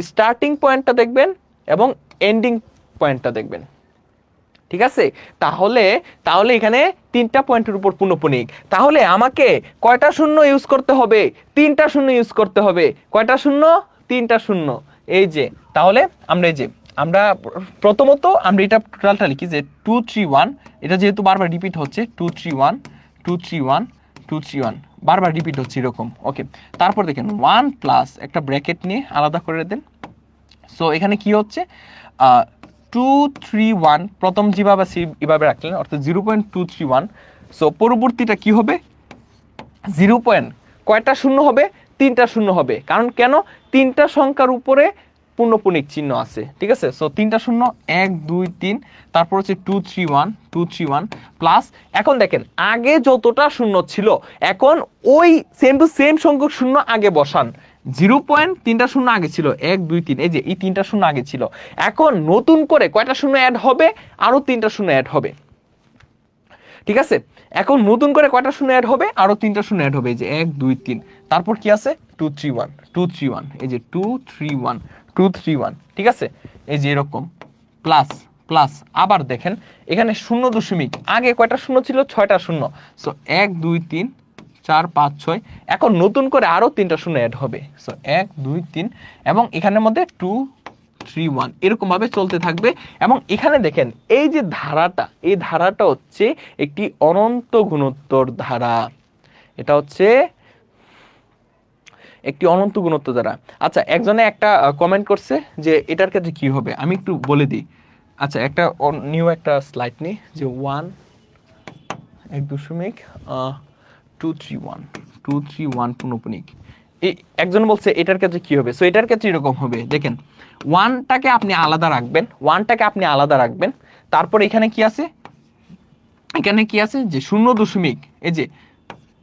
স্টার্টিং পয়েন্টটা দেখবেন এবং এন্ডিং পয়েন্টটা দেখবেন। ঠিক আছে, তাহলে এখানে তিনটা পয়েন্টের উপর পুনঃপুনিক। তাহলে আমাকে কয়টা শূন্য ইউজ করতে হবে? তিনটা শূন্য ইউজ করতে হবে। কয়টা শূন্য? তিনটা শূন্য। এই যে তাহলে আমরা প্রথমত আমরা এটা টোটালটা লিখি যে 2 3 1, এটা যেহেতু বারবার রিপিট হচ্ছে 2 3 1 2 3 1 2 3 1 বারবার রিপিট হচ্ছে এরকম। ওকে, তারপর দেখেন 1 প্লাস একটা ব্র্যাকেট নিয়ে আলাদা করে দেন। সো এখানে কি হচ্ছে 2 3 1 প্রথম যেভাবে এভাবে রাখলেন অর্থাৎ 0.231। সো পরবর্তীটা কি হবে? 0. কয়টা শূন্য হবে? তিনটা শূন্য হবে। কারণ কেন? তিনটা সংখ্যার উপরে পূর্ণপুনিক চিহ্ন আছে। ঠিক আছে, সো তিনটা শূন্য 1 2 3, তারপর হচ্ছে 2 3 1 2 3 1 প্লাস। এখন দেখেন আগে যতটা শূন্য ছিল এখন ওই সেম টু সেম সংখ্যক শূন্য আগে বসান। 0. তিনটা শূন্য আগে ছিল 1 2 3, এই যে এই তিনটা শূন্য আগে ছিল। এখন নতুন করে কয়টা শূন্য অ্যাড হবে? আরো তিনটা শূন্য অ্যাড হবে। ঠিক আছে, এখন নতুন করে কয়টা শূন্য অ্যাড হবে? আরো তিনটা শূন্য অ্যাড হবে। এই যে 1 2 3, তারপর কি আছে 2 3 1 2 3 1, এই যে 2 3 1 2 3 1। ঠিক আছে, এই যে এরকম প্লাস প্লাস। আবার দেখেন এখানে শূন্য দশমিক আগে কয়টা শূন্য ছিল? 6টা শূন্য। সো 1 2 3 4 5 6, এখন নতুন করে আরো তিনটা শূন্য অ্যাড হবে। সো 1 2 3, এবং এখানের মধ্যে 2 3 1 এরকম ভাবে চলতে থাকবে। এবং এখানে দেখেন এই যে ধারাটা, এই ধারাটা হচ্ছে একটি অনন্ত গুণোত্তর ধারা। এটা হচ্ছে একটি অনন্ত গুণোত্তর ধারা। আচ্ছা, একজনে একটা কমেন্ট করছে যে এটার ক্ষেত্রে কি হবে, আমি একটু বলে দিই। আচ্ছা, একটা নিউ একটা স্লাইড নিই যে 1.231 পুনঃপুনিক। এই একজন বলছে এটার ক্ষেত্রে কি হবে। সো এটার ক্ষেত্রে এরকম হবে, দেখেন 1টাকে আপনি আলাদা রাখবেন, তারপর এখানে কি আছে? এখানে কি আছে যে শূন্য দশমিক, এই যে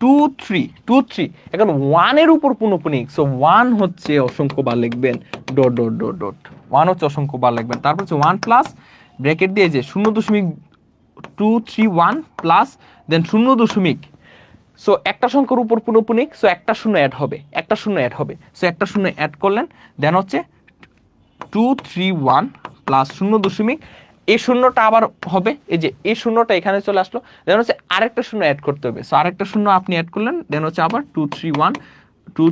2 3, এখন 1 এর উপর পুনঃপুনিক। সো 1 হচ্ছে অসংখ্য বার লিখবেন, ডট ডট ডট ডট 1 হচ্ছে অসংখ্য বার লিখবেন। তারপর হচ্ছে 1 প্লাস ব্র্যাকেট দিয়ে যে 0.231 প্লাস দেন 0. সো একটা সংখ্যার উপর পুনঃপুনিক, সো একটা শূন্য অ্যাড হবে। সো একটা শূন্য অ্যাড করলেন, দেন হচ্ছে 2 3 1 প্লাস 0. এই শূন্যটা আবার হবে, এই যে এই শূন্যটা এখানে চলে আসলো, দেন হচ্ছে আরেকটা শূন্য অ্যাড করতে হবে। সো আরেকটা শূন্য আপনি অ্যাড করলেন, দেন হচ্ছে আবার 2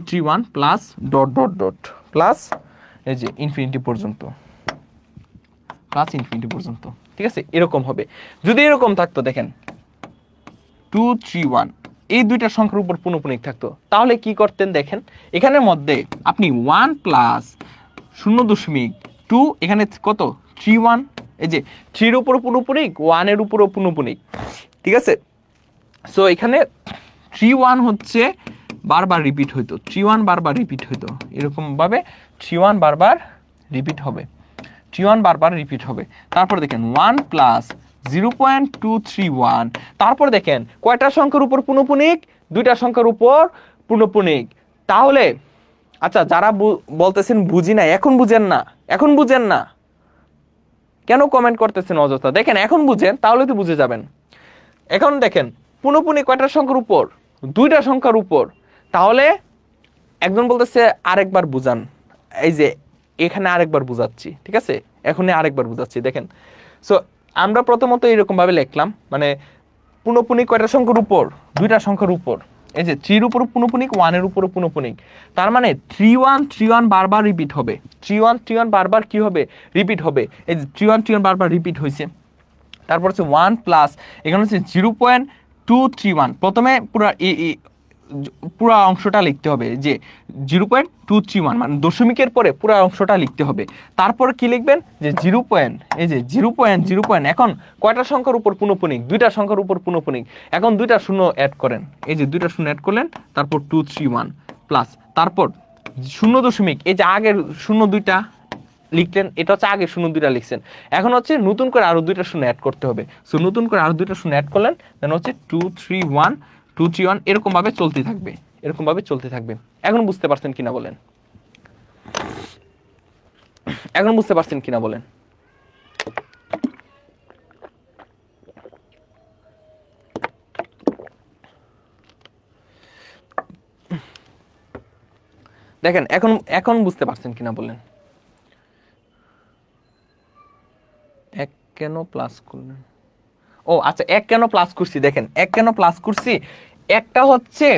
3 1 plus dot dot dot plus এই যে ইনফিনিটি পর্যন্ত, ঠিক আছে, এরকম হবে। যদি এরকম থাকতো, দেখেন 2 3 1 এই দুইটা সংখ্যার উপর পুনঃপুনিক থাকতো, তাহলে কি করতেন? দেখেন এখানের মধ্যে আপনি 1 প্লাস 0.2, এখানে কত 3 1, এই যে 3 এর উপর পুনঃপুনিক, 1 এর উপরও পুনঃপুনিক। ঠিক আছে, সো এখানে 3 1 হচ্ছে বারবার রিপিট হইতো, 3 1 বারবার রিপিট হইতো, এরকম ভাবে 3 1 বারবার রিপিট হবে, 3 1 বারবার রিপিট হবে। তারপর দেখেন 1 প্লাস 0.231, তারপর দেখেন কয়টা সংখ্যার উপর পুনঃপুনিক? দুইটা সংখ্যার উপর পুনঃপুনিক। তাহলে আচ্ছা, যারা বলতেছেন বুঝি না, এখন বুঝেন না কেন কমেন্ট করতেছেন অযথা? দেখেন এখন বুঝেন, তাহলে তো বুঝে যাবেন। এখন দেখেন পুনঃপুনিক কয়টা সংখ্যার উপর? দুইটা সংখ্যার উপর। তাহলে একজন বলতেছে আরেকবার বুঝান, এই যে এখানে আরেকবার বুঝাচ্ছি। ঠিক আছে, এখনই আরেকবার বুঝাচ্ছি। দেখেন, সো আমরা প্রথমত এরকম ভাবে লিখলাম, মানে পুনঃপুনিক কয়টা সংখ্যার উপর? দুইটা সংখ্যার উপর। এই যে 3 এর উপর পুনঃপুনিক, 1 এর উপর পুনঃপুনিক, তার মানে 3 1 বারবার রিপিট হবে, 3 1 বারবার কি হবে, রিপিট হবে। এই যে 3 1 বারবার রিপিট হয়েছে। তারপর হচ্ছে 1 প্লাস এখানে হচ্ছে 0.231, প্রথমে পুরা অংশটা লিখতে হবে, যে 0.231 মানে দশমিকের পরে পুরা অংশটা লিখতে হবে। তারপর কি লিখবেন, যে এই যে 0.0, এখন কয়টা সংখ্যার উপর পুনঃপুনিক, দুইটা সংখ্যার উপর পুনঃপুনিক, এখন দুইটা শূন্য অ্যাড করেন, এই যে দুইটা শূন্য অ্যাড করলেন, তারপর 231 প্লাস, তারপর 0 এই যে আগের 02টা লিখলেন, এটা হচ্ছে আগে 02টা লিখছেন, এখন হচ্ছে নতুন করে আরো দুইটা শূন্য অ্যাড করতে হবে। সো নতুন করে আরো দুইটা শূন্য অ্যাড করলেন, দেন হচ্ছে 231 এরকম ভাবে চলতে থাকবে, এরকম ভাবে চলতে থাকবে। এখন বুঝতে পারছেন কিনা বলেন, এখন বুঝতে পারছেন কিনা বলেন। দেখেন এখন বুঝতে পারছেন কিনা বলেন। এক কেন প্লাস করলেন, ও আচ্ছা, এক কেন প্লাস করছি, দেখেন এক কেন প্লাস করছি, একটা হচ্ছে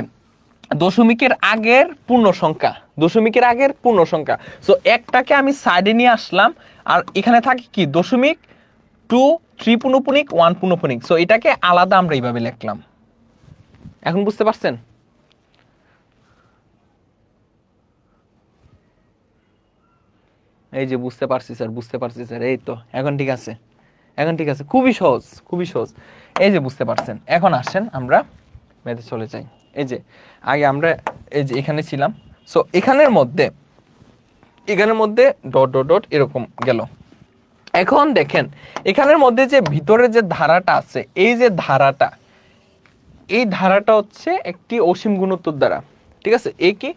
দশমিকের আগের পূর্ণ সংখ্যা, দশমিকের আগের পূর্ণ সংখ্যা, সো একটাকে আমি সাইডে নিয়ে আসলাম, আর এখানে থাকে কি দশমিক, 2 3 পুনঃপুনিক, 1 পুনঃপুনিক, সো এটাকে আলাদা আমরা এইভাবে লিখলাম। এখন বুঝতে পারছেন? এই যে বুঝতে পারছি স্যার, বুঝতে পারছি স্যার, এই তো এখন ঠিক আছে, এখন ঠিক আছে, খুবই সহজ, খুবই সহজ। এই যে বুঝতে পারছেন, এখন আসেন আমরা ম্যাথে চলে যাই। এই যে আগে আমরা এই যে এখানে ছিলাম, সো এখানের মধ্যে ডট ডট ডট এরকম গেল। এখন দেখেন এখানের মধ্যে যে ভিতরে যে ধারাটা আছে, এই যে ধারাটা, এই ধারাটা হচ্ছে একটি অসীম গুণোত্তর দ্বারা, ঠিক আছে, এ কি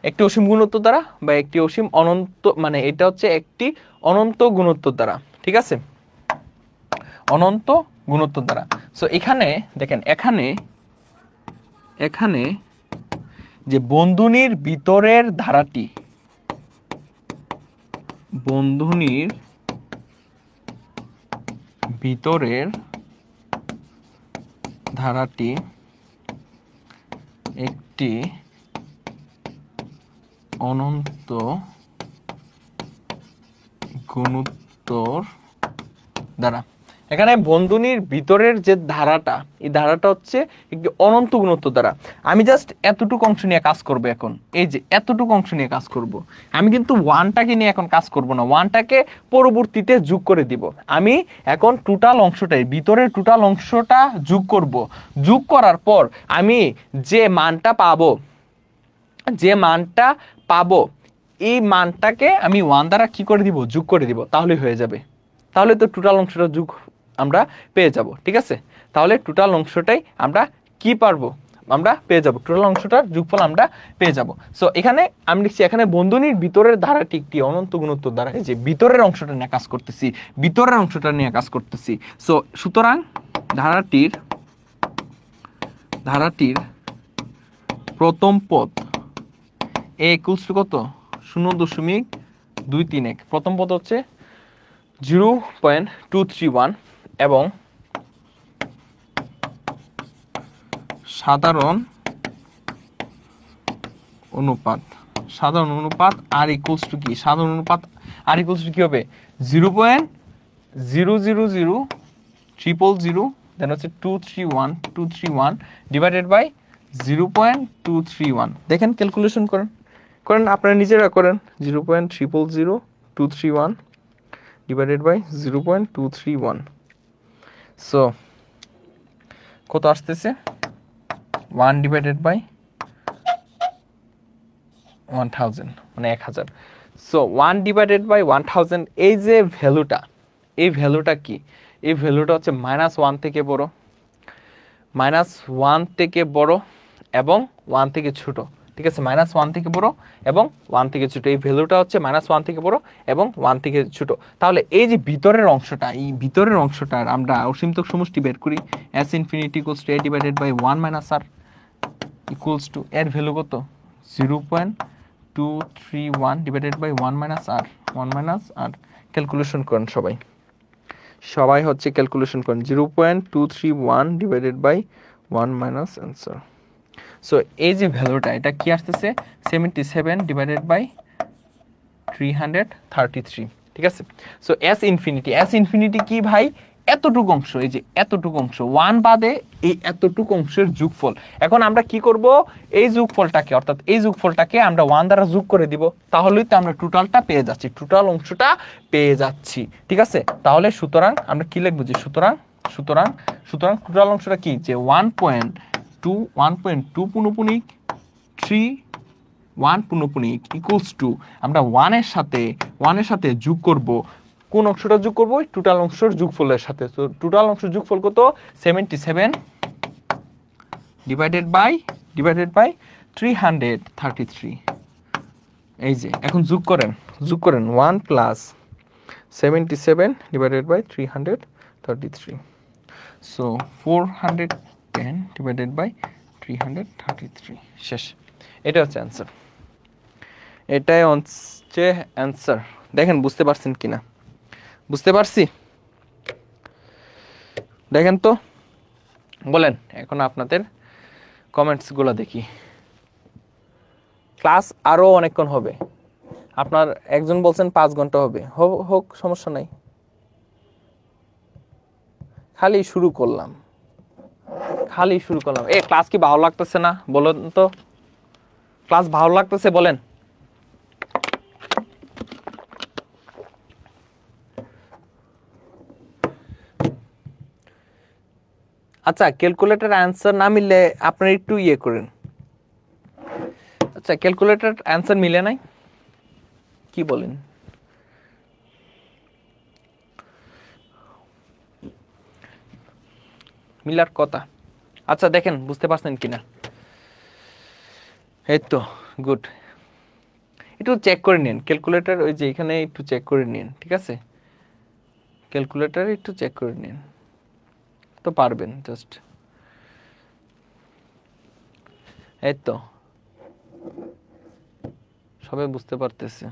একটি অসীম গুণোত্তর দ্বারা বা একটি অসীম অনন্ত, মানে এটা হচ্ছে একটি অনন্ত গুণোত্তর দ্বারা, ঠিক আছে, অনন্ত গুণোত্তর দ্বারা। সো এখানে দেখেন, এখানে যে বন্ধনীর ভিতরের ধারাটি, বন্ধনীর ভিতরের ধারাটি একটি অনন্ত গুণোত্তর দ্বারা, এখানে বন্ধনীর ভিতরের যে ধারাটা, এই ধারাটা হচ্ছে একটি অনন্ত গুণোত্তর দ্বারা। আমি জাস্ট এতটুকু অংশ নিয়ে কাজ করব এখন, এই যে এতটুকু অংশ নিয়ে কাজ করব, আমি কিন্তু ওয়ানটাকে নিয়ে এখন কাজ করব না, ওয়ানটাকে পরবর্তীতে যোগ করে দিব। আমি এখন টোটাল অংশটাই, ভিতরের টোটাল অংশটা যোগ করব, যোগ করার পর আমি যে মানটা পাবো, এই মানটাকে আমি ওয়ান দ্বারা কি করে দিব, যোগ করে দিব, তাহলে হয়ে যাবে, তাহলে তো টোটাল অংশটা যোগ আমরা পেয়ে যাব, ঠিক আছে, তাহলে টোটাল অংশটাই আমরা কি পারবো, আমরা পেয়ে যাব, টোটাল অংশটার যোগফল আমরা পেয়ে যাব। সো এখানে আমি লিখছি, এখানে বন্ধনীর ভিতরের ধারাটি একটি অনন্ত গুণোত্তর দ্বারা, এই যে ভিতরের অংশটা নিয়ে কাজ করতেছি, ভিতরের অংশটা নিয়ে কাজ করতেছি। সো সুতরাং ধারাটির প্রথম পদ এ ইকুয়ালস টু কত, 0.231, প্রথম পদ হচ্ছে 0.231 এবং সাধারণ অনুপাত আর ইকুয়ালস টু কি, সাধারণ অনুপাত আর ইকুয়ালস টু কি হবে, 0.000000, দেন হচ্ছে 231 ডিভাইডেড বাই 0.231। দেখেন ক্যালকুলেশন করেন আপনারা নিজেরা করেন, 0.000231 ডিভাইডেড বাই 0.231, সো কত আসতেছে, 1 ডিভাইডেড বাই 1000 মানে 1000। সো 1 ডিভাইডেড বাই 1000, এই যে ভ্যালুটা, এই ভ্যালুটা কি, এই ভ্যালুটা হচ্ছে -1 থেকে বড়, -1 থেকে বড় এবং 1 থেকে ছোট, ঠিক আছে, -1 থেকে বড় এবং 1 থেকে ছোট, এই ভ্যালুটা হচ্ছে -1 থেকে বড় এবং 1 থেকে ছোট। তাহলে এই যে ভিতরের অংশটা, এই ভিতরের অংশটার আমরা অসীমতক সমষ্টি বের করি, s infinity equals to a divided by 1 minus r equals to, এর ভ্যালু কত, 0.231 divided by 1 minus r। Calculation করেন সবাই হচ্ছে ক্যালকুলেশন করেন, 0.231 divided by 1 minus answer. So এই যে ভ্যালুটা এটা কি আসতেছে 77 ডিভাইডেড বাই 333, ঠিক আছে। সো এস ইনফিনিটি কি ভাই, এতটুকু অংশ, এই যে এতটুকু অংশ 1 বাদে এই এতটুকু অংশের যোগফল। এখন আমরা কি করব, এই যোগফলটাকে অর্থাৎ এই যোগফলটাকে আমরা 1 দ্বারা যোগ করে দিব, তাহলেই তো আমরা টোটালটা পেয়ে যাচ্ছি, টোটাল অংশটা পেয়ে যাচ্ছি, ঠিক আছে। তাহলে সুতরাং আমরা কি লিখব, যে সুতরাং টোটাল অংশটা কি, যে 1.2 পুনঃপুনিক 3 1 পুনঃপুনিক ইকুয়ালস টু, আমরা 1 এর সাথে যোগ করব, কোন অংশটা যোগ করব, টোটাল অংশের যোগফলের সাথে। তো টোটাল অংশের যোগফল কত, 77 ডিভাইডেড বাই 333। এই যে এখন যোগ করেন 1 plus 77 divided by 333, so 410 divided by 333, শেষ। এটা হচ্ছে অ্যান্সার, এটাই হচ্ছে অ্যান্সার। দেখেন বুঝতে পারছেন কিনা, বুঝতে পারছি, দেখেন তো বলেন। এখন আপনাদের কমেন্টস গুলো দেখি। ক্লাস আরো অনেকক্ষণ হবে, আপনার একজন বলছেন 5 ঘন্টা হবে, হোক সমস্যা নাই, খালি শুরু করলাম। এ ক্লাস কি ভালো লাগতেছে না বলেন তো, ক্লাস ভালো লাগতেছে বলেন। আচ্ছা ক্যালকুলেটর অ্যান্সার না মিললে আপনারা একটু ইয়ে করেন। আচ্ছা ক্যালকুলেটর অ্যান্সার মিলে নাই, কি বলেন? মিলার কথা। আচ্ছা দেখেন বুঝতে পারছেন কিনা, এই তো গুড। একটু চেক করে নিন ক্যালকুলেটর, ওই যে এখানে একটু চেক করে নিন, ঠিক আছে। ক্যালকুলেটর একটু চেক করে নিন, তো পারবেন জাস্ট। এই তো সবাই বুঝতে পারতেছে।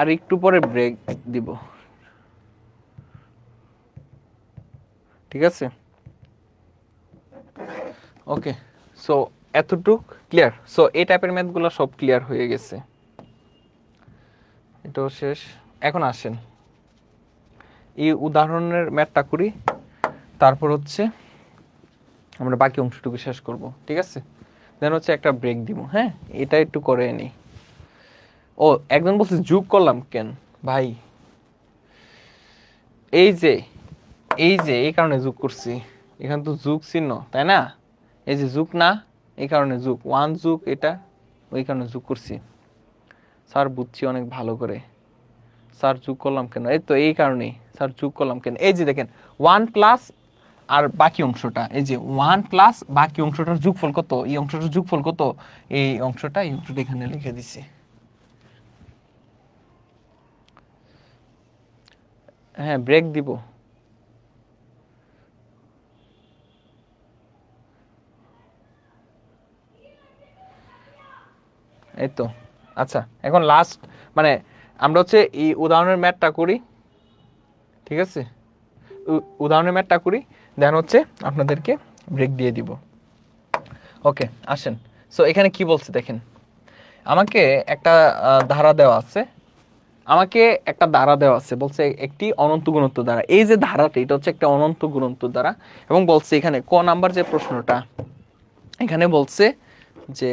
আর একটু পরে ব্রেক দিব, ঠিক আছে। ওকে, সো এতটুক ক্লিয়ার। সো এই টাইপের ম্যাথগুলো সব ক্লিয়ার হয়ে গেছে, এটাও শেষ। এখন আসেন এই উদাহরণের ম্যাথটা করি, তারপর হচ্ছে আমরা বাকি অংশটুকু শেষ করব, ঠিক আছে। দেন হচ্ছে একটা ব্রেক দিব, হ্যাঁ এটা একটু করে নিই। ও একজন বলছে যোগ করলাম কেন ভাই, এই যে এই কারণে যোগ করছি, এখানে তো যোগ চিহ্ন তাই না, এই যে যোগ না, এই কারণে যোগ 1 যোগ এটা, ওই কারণে যোগ করছি। স্যার বুঝছি অনেক ভালো করে, স্যার যোগ করলাম কেন, এই তো এই কারণেই স্যার যোগ করলাম কেন। এই যে দেখেন 1 প্লাস আর বাকি অংশটা, এই যে 1 প্লাস বাকি অংশটার যোগফল কত, এই অংশটার যোগফল কত, এই অংশটা এখানে লিখে দিছি। হ্যাঁ ব্রেক দিব, এই তো। আচ্ছা এখন লাস্ট মানে আমরা হচ্ছে এই উদাহরণের ম্যাথটা করি, ঠিক আছে। উদাহরণের ম্যাথটা করি, দেন হচ্ছে আপনাদেরকে ব্রেক দিয়ে দিব। ওকে আসেন। সো এখানে কি বলছে দেখেন, আমাকে একটা ধারা দেওয়া আছে, বলছে একটি অনন্ত গুণোত্তর দ্বারা, এই যে ধারাটা এটা হচ্ছে একটা অনন্ত গুণোত্তর দ্বারা, এবং বলছে এখানে ক নাম্বার যে প্রশ্নটা, এখানে বলছে যে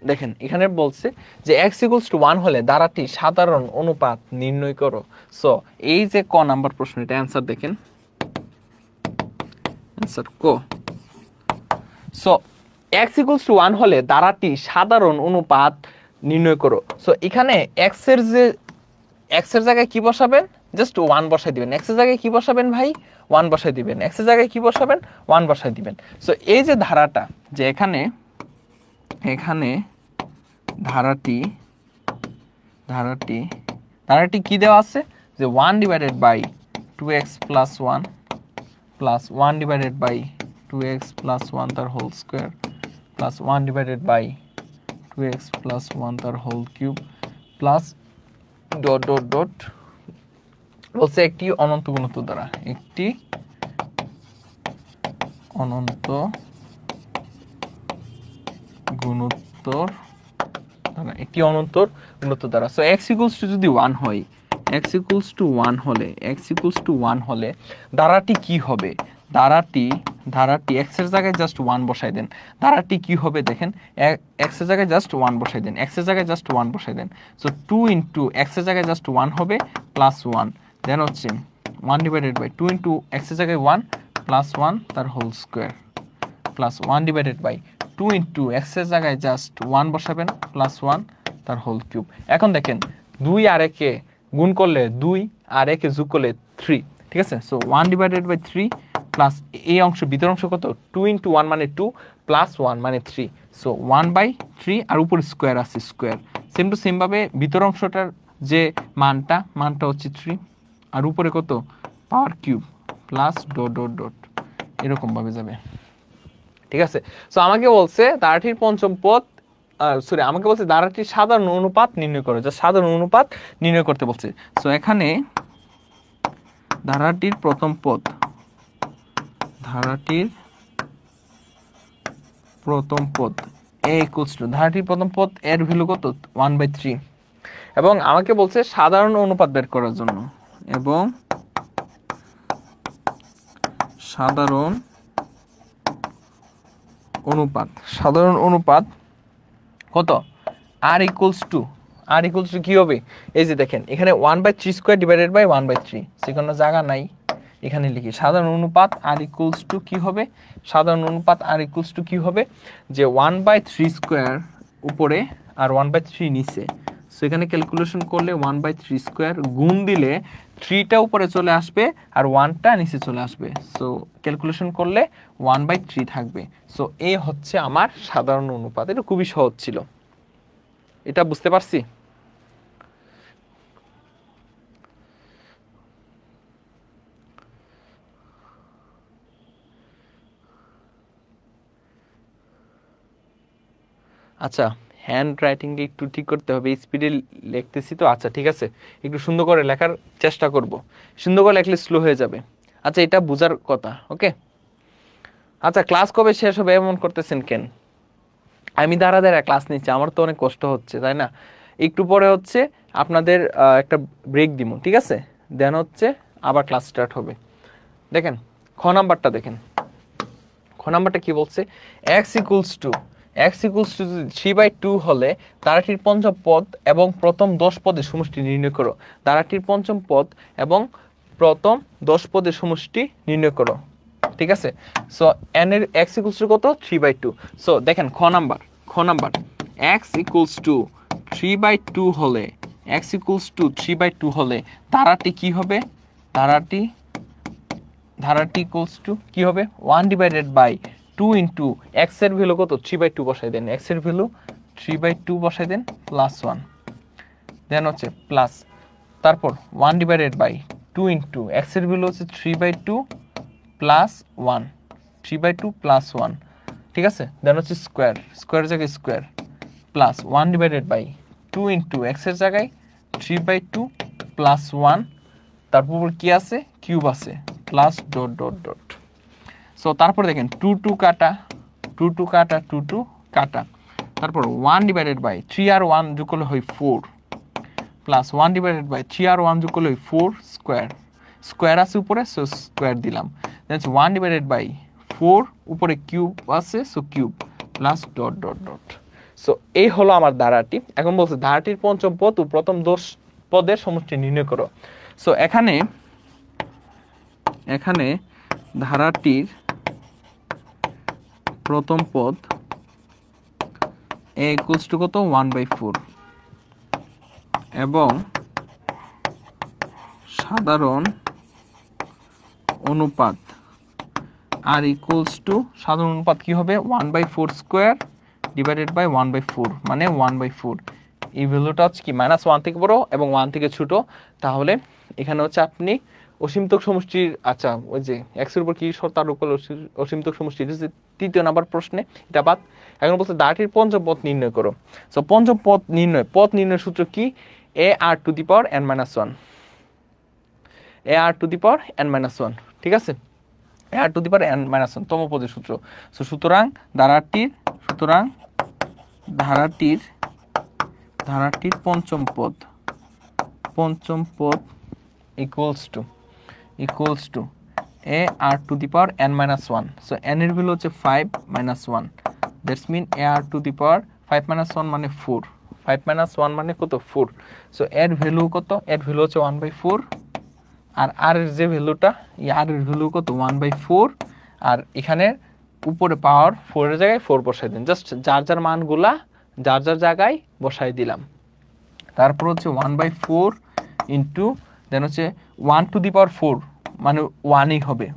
দেখেন এখানে বলছে যে x = 1 হলে ধারাটি সাধারণ অনুপাত নির্ণয় করো। সো এই যে ক নাম্বার প্রশ্ন, এটা অ্যান্সার দেখেন, অ্যান্সার ক। সো x = 1 হলে ধারাটি সাধারণ অনুপাত নির্ণয় করো। সো এখানে x এর জায়গায় কি বসাবেন, জাস্ট 1 বসাই দিবেন। x এর জায়গায় কি বসাবেন ভাই, 1 বসাই দিবেন। x এর জায়গায় কি বসাবেন, 1 বসাই দিবেন। সো এই যে ধারাটা, যে এখানে ধারাটি কি দেওয়া আছে, যে 1 divided by 2x plus 1 plus 1 divided by 2x plus 1 তার whole square plus 1 divided by 2x plus 1 তার whole cube plus dot dot dot বলছে একটি অনন্ত গুণোত্তর দ্বারা, একটি অনন্ত গুণোত্তর দ্বারা, একটি অনন্ত গুণোত্তর দ্বারা। সো x ইকুয়ালস টু যদি 1 হয়, x ইকুয়ালস টু 1 হলে, x ইকুয়ালস টু 1 হলে ধারাটি কি হবে? ধারাটি x এর জায়গায় জাস্ট 1 বসাই দেন। ধারাটি কি হবে দেখেন, x এর জায়গায় জাস্ট 1 বসাই দেন, x এর জায়গায় জাস্ট 1 বসাই দেন। সো 2 ইনটু x এর জায়গায় জাস্ট 1 হবে প্লাস 1, দেন হচ্ছে 1 ডিভাইডেড বাই 2 ইনটু x এর জায়গায় 1 প্লাস 1 তার whole square plus 1 divided by 2 into x এর জায়গায় জাস্ট 1 বসাবেন প্লাস 1 তার হোল কিউব। এখন দেখেন 2 আর 1 কে গুণ করলে 2 আর 1 কে যোগ করলে 3, ঠিক আছে? সো 1 ডিভাইডেড বাই 3 প্লাস এই অংশ ভিতর অংশ কত, 2 ইনটু 1 মানে 2 প্লাস 1 মানে 3। সো 1/3 আর উপরে স্কোয়ার আছে, স্কোয়ার সেম টু সেম ভাবে ভিতর অংশটার যে মানটা হচ্ছে 3 আর উপরে কত power cube plus dot dot dot এরকম ভাবে যাবে, ঠিক আছে? সো আমাকে বলছে ধারাটির পঞ্চম পদ, সরি আমাকে বলছে ধারাটির সাধারণ অনুপাত নির্ণয় করো, যা সাধারণ অনুপাত নির্ণয় করতে বলছে। সো এখানে ধারাটির প্রথম পদ, ধারাটির প্রথম পদ a ইকুয়ালস টু, ধারাটির প্রথম পদ এর ভ্যালু কত 1/3 এবং আমাকে বলছে সাধারণ অনুপাত বের করার জন্য, এবং সাধারণ অনুপাত কত r ইকুয়ালস টু কি হবে? এই যে দেখেন এখানে 1/3 স্কয়ার ডিভাইডেড বাই 1/3, সেখানে জায়গা নাই, এখানে লিখি সাধারণ অনুপাত r ইকুয়ালস টু কি হবে? সাধারণ অনুপাত r ইকুয়ালস টু কি হবে যে 1/3 স্কয়ার উপরে আর 1/3 নিচে। সো এখানে ক্যালকুলেশন করলে 1/3 স্কয়ার গুণ দিলে 3টা উপরে চলে আসবে আর 1টা নিচে চলে আসবে। সো ক্যালকুলেশন করলে 1/3 থাকবে। সো এই হচ্ছে আমার সাধারণ অনুপাত। এটা খুবই সহজ ছিল, এটা বুঝতে পারছি। আচ্ছা, হ্যান্ড রাইটিংটা একটু ঠিক করতে হবে, স্পিডে লিখতেছি তো। আচ্ছা ঠিক আছে, একটু সুন্দর করে লেখার চেষ্টা করব, সুন্দর করে লেখলে স্লো হয়ে যাবে। আচ্ছা এটা বোঝার কথা, ওকে? আচ্ছা ক্লাস কবে শেষ হবে এমন করতেছেন কেন? আমি দাঁড়া ক্লাস নিচ্ছি, আমার তো অনেক কষ্ট হচ্ছে, তাই না? একটু পরে হচ্ছে আপনাদের একটা ব্রেক দিব, ঠিক আছে? দেন হচ্ছে আবার ক্লাস স্টার্ট হবে। দেখেন খ নাম্বারটা দেখেন, খ নাম্বারটা কি বলছে? x ইকুয়ালস টু 3/2 হলে ধারাটির পঞ্চম পদ এবং প্রথম 10 পদের সমষ্টি নির্ণয় করো। ধারাটির পঞ্চম পদ এবং প্রথম 10 পদের সমষ্টি নির্ণয় করো, ঠিক আছে? সো n এর x ইকুয়ালস টু কত 3/2। সো দেখেন খ নাম্বার x ইকুয়ালস টু 3/2 হলে, x ইকুয়ালস টু 3/2 হলে ধারাটি কি হবে? ধারাটি ইকুয়ালস টু কি হবে? 1 ডিভাইডেড বাই 2 ইনটু x এর ভ্যালু কত 3/2 বসাই দেন, x এর ভ্যালু 3/2 বসাই দেন প্লাস 1, দেন হচ্ছে প্লাস তারপর 1 ডিভাইডেড বাই 2 ইনটু x এর ভ্যালু হচ্ছে 3/2 প্লাস 1, 3/2 প্লাস 1, ঠিক আছে? দেন হচ্ছে স্কোয়ার জায়গায় square plus 1 divided by 2 into x এর জায়গায় 3/2 প্লাস 1, তারপর কি আছে কিউব আছে plus dot dot dot. So তারপর দেখেন 2 কাটা, 2 কাটা, তারপর 1 ডিভাইডেড বাই 3 আর 1 যোগ করলে হয় 4 প্লাস 1 ডিভাইডেড বাই 3 আর 1 যোগ করলে হয় 4 স্কোয়ার আছে উপরে, সো স্কোয়ার দিলাম। দেন 1 ডিভাইডেড বাই 4 উপরে কিউব আছে, so cube plus dot dot dot. So এই হলো আমার ধারাটি। এখন বলছে ধারাটির পঞ্চম পদ ও প্রথম 10 পদের সমষ্টি নির্ণয় করো। সো এখানে ধারাটির প্রথম পদ a ইকুয়ালস টু কত 1/4 এবং সাধারণ অনুপাত r ইকুয়ালস টু, সাধারণ অনুপাত কি হবে 1/4 স্কোয়ার ডিভাইডেড বাই 1/4 মানে 1/4। এই ভ্যালুটা হচ্ছে কি -1 থেকে বড় এবং 1 থেকে ছোট, তাহলে এখানে হচ্ছে আপনি অসীমতক সমষ্টির, আচ্ছা ওই যে এক্স এর উপর কি শর্ত আরোপ করলে অসীমতক সমষ্টি, এটা হচ্ছে 3য় নাম্বার প্রশ্নে, এটা বাদ। এখন বলছে ধারাটির পঞ্চম পদ নির্ণয় করো। সো পঞ্চম পদ নির্ণয়ের সূত্র কি? A R to the power n - 1, a R to the power n - 1, ঠিক আছে, এ আর টু দি পাওয়ার n - 1 তম পদের সূত্র। সো সুতরাং ধারাটির পঞ্চম পদ equals to A R to the power n - 1। So n এর ভ্যালু হচ্ছে 5 - 1, that's mean A R to the power 5 - 1 মানে 4, 5 - 1 মানে কত? 4। সো এর ভ্যালু কত? এর ভ্যালু হচ্ছে 1/4, আর আর এর যে ভ্যালুটা, আর এর ভ্যালু কত? 1/4, আর এখানে উপরে পাওয়ার 4 এর জায়গায় 4 বসাই দিন, জাস্ট যার যার মানগুলা যার যার জায়গায় বসাই দিলাম। তারপর হচ্ছে 1/4 ইন্টু দেন হচ্ছে 1 টু দি পাওয়ার 4 মানে 1ই হবে,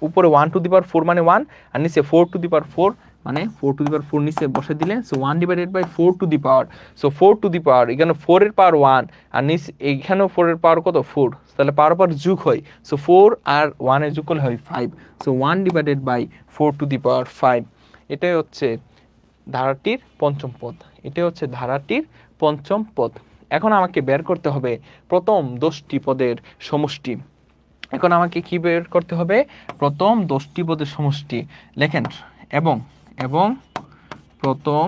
উপরে 1 টু দি পাওয়ার 4 মানে 1, আর নিচে 4 টু দি পাওয়ার 4 মানে 4 টু দি পাওয়ার 4 নিচে বসে দিলে, so 1 divided by 4 to the power, so 4 to the power, এখানে 4 এর পাওয়ার 1, আর নিচে এইখানেও 4 এর পাওয়ার কত? 4, তাহলে পাওয়ার পর যোগ হয়, সো 4 আর 1 এর যোগ করলে হয় 5, so 1 divided by 4 to the power 5। এটাই হচ্ছে ধারাটির পঞ্চম পদ, এটাই হচ্ছে ধারাটির পঞ্চম পদ। এখন আমাকে বের করতে হবে প্রথম 10টি পদের সমষ্টি। এখন আমাকে কি বের করতে হবে? প্রথম 10টি পদের সমষ্টি। লেখেন এবং প্রথম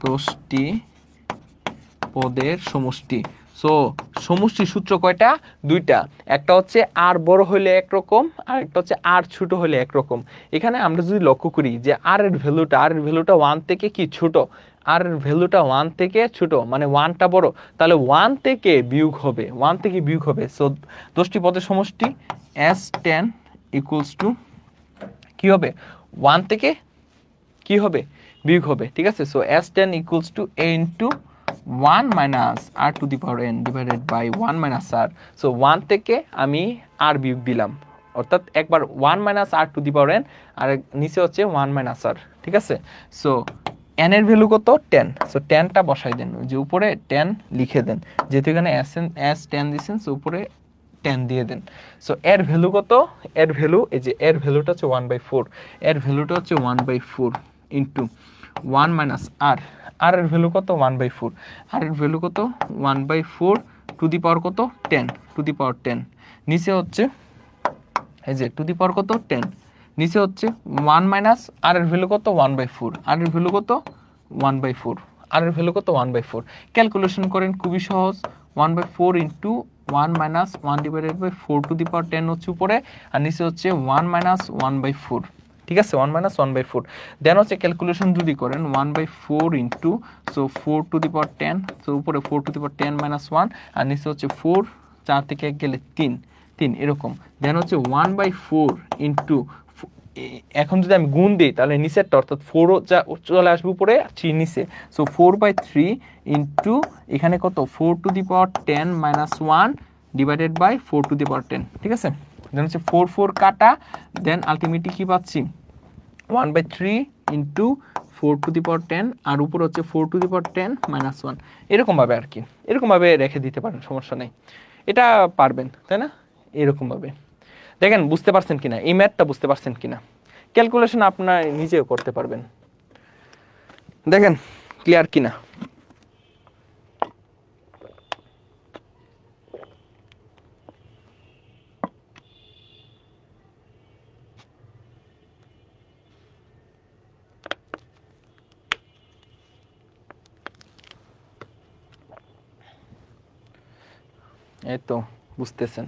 10টি পদের সমষ্টি। সো সমষ্টির সূত্র কয়টা? 2টা, একটা হচ্ছে আর বড় হইলে একরকম, আর একটা হচ্ছে আর ছোট হইলে একরকম। এখানে আমরা যদি লক্ষ্য করি যে আর এর ভ্যালুটা 1 থেকে কি ছোট, আর এর ভ্যালুটা 1 থেকে ছোট মানে 1টা বড়, তাহলে 1 থেকে বিয়োগ হবে। সো 10টি পদের সমষ্টি S10 ইকুয়ালস টু কি হবে? 1 থেকে কি হবে? বিয়োগ হবে, ঠিক আছে। So S10 equals to a into 1 minus r to the power n divided by 1 minus r। So 1 থেকে আমি r বিয়োগ দিলাম, অর্থাৎ একবার 1 minus r to the power n, আর নিচে হচ্ছে 1 মাইনাস r, ঠিক আছে। সো n এর ভ্যালু কত? 10, সো 10টা বসাই দেন, যে উপরে 10 লিখে দেন, যেহেতু এখানে S10 দিয়েছেন, সো উপরে 10 দিয়ে দেন। সো এর ভ্যালু কত? এর ভ্যালু, এই যে এর ভ্যালুটা হচ্ছে 1/4, এর ভ্যালুটা হচ্ছে 1/4 ইন্টু 1 মাইনাস r, আর এর ভ্যালু কত? 1/4, আর এর ভ্যালু কত? 1/4 টু দি পাওয়ার কত? 10, টু দি পাওয়ার 10, নিচে হচ্ছে এই যে টু দি পাওয়ার কত? 10, নিচে হচ্ছে 1 মাইনাস আর এর ভ্যালু কত? 1/4, আর এর ভ্যালু কত? 1/4, আর এর ভ্যালু কত? 1/4। ক্যালকুলেশন করেন, খুবই সহজ, 1/4 into 1 minus 1 divided by 4 to the power 10 হচ্ছে উপরে, আর নিচে হচ্ছে 1 মাইনাস 1/4, ঠিক আছে, 1 মাইনাস 1/4। দেন হচ্ছে ক্যালকুলেশন যদি করেন 1/4 into, so 4 to the power 10, so উপরে 4 টু দি পাওয়ার 10 মাইনাস 1, আর নিচে হচ্ছে 4, 4 থেকে 1 গেলে 3 এরকম। দেন হচ্ছে 1/4 ইন্টু, এখন যদি আমি গুণ দিই তাহলে নিচেরটা অর্থাৎ 4 চলে আসবে উপরে, 3 নিচে, সো 4/3 ইন্টু এখানে কত? 4 to the power 10 minus 1 divided by 4 to the power 10, ঠিক আছে। দেন হচ্ছে 4 কাটা, দেন আলটিমেটলি কি পাচ্ছি? 1/3 ইন্টু 4 টু দি পাওয়ার 10, আর উপর হচ্ছে 4 টু দি পাওয়ার 10 মাইনাস 1, এরকমভাবে আর কি, এরকমভাবে রেখে দিতে পারেন, সমস্যা নেই, এটা পারবেন, তাই না? এরকমভাবে দেখেন বুঝতে পারছেন কিনা, এই ম্যাথটা বুঝতে পারছেন কিনা, ক্যালকুলেশন আপনার নিজেও করতে পারবেন, দেখেন ক্লিয়ার কিনা। এই তো বুঝতেছেন।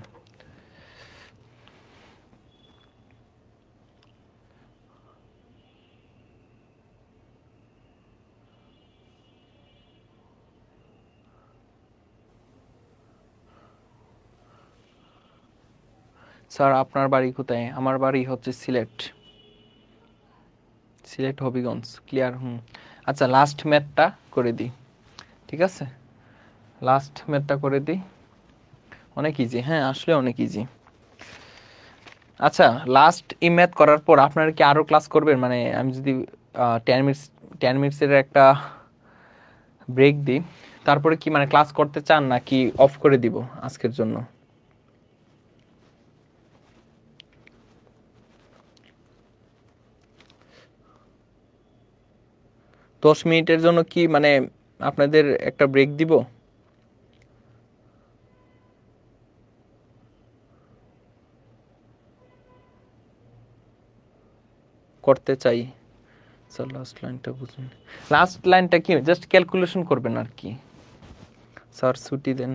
স্যার আপনার বাড়ি কোথায়? আমার বাড়ি হচ্ছে সিলেট হবিগঞ্জ। ক্লিয়ার? আচ্ছা লাস্ট ম্যাথটা করে দিই, ঠিক আছে, লাস্ট ম্যাথটা করে দিই, অনেক ইজি, হ্যাঁ আসলে অনেক ইজি। আচ্ছা লাস্ট এই ম্যাথ করার পর আপনারা কি আরও ক্লাস করবেন? মানে আমি যদি 10 মিনিটসের একটা ব্রেক দিই, তারপরে কি মানে ক্লাস করতে চান নাকি অফ করে দিব আজকের জন্য? 10 মিনিটের জন্য কি মানে আপনাদের একটা ব্রেক দিব? করতে চাই। স্যার লাস্ট লাইনটা বুঝুন। লাস্ট লাইনটা কি জাস্ট ক্যালকুলেশন করবেন আর কি। স্যার ছুটি দেন।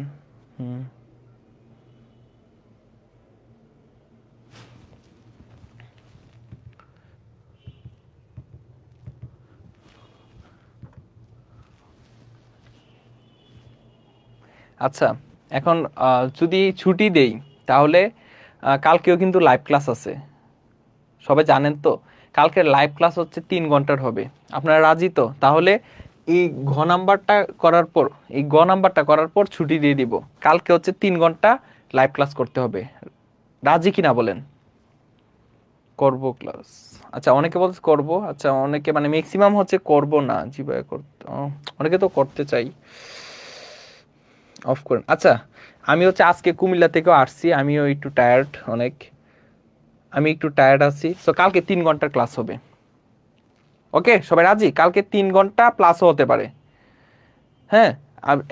আচ্ছা, এখন যদি ছুটি দেই তাহলে কালকেও কিন্তু লাইভ ক্লাস আছে, সবাই জানেন তো। কালকে লাইভ ক্লাস হচ্ছে 3 ঘন্টার হবে। আপনারা রাজি তো? তাহলে এই নাম্বারটা করার পর নাম্বারটা করার পর ছুটি দিয়ে দিব। কালকে হচ্ছে 3 ঘন্টা লাইভ ক্লাস করতে হবে। রাজি কিনা বলেন? করব ক্লাস। আচ্ছা, অনেকে বলছে করব। আচ্ছা, অনেকে মানে ম্যাক্সিমাম হচ্ছে করব না। জি ভাই করতে, অনেকে তো করতে চাই। অফ করেন। আচ্ছা, আমি হচ্ছে আজকে কুমিল্লা থেকেও আসছি, আমিও একটু টায়ার্ড অনেক, আমি একটু টায়ার্ড আছি। সো কালকে 3 ঘন্টার ক্লাস হবে। ওকে, সবাই রাজি? কালকে 3 ঘন্টা প্লাসও হতে পারে। হ্যাঁ,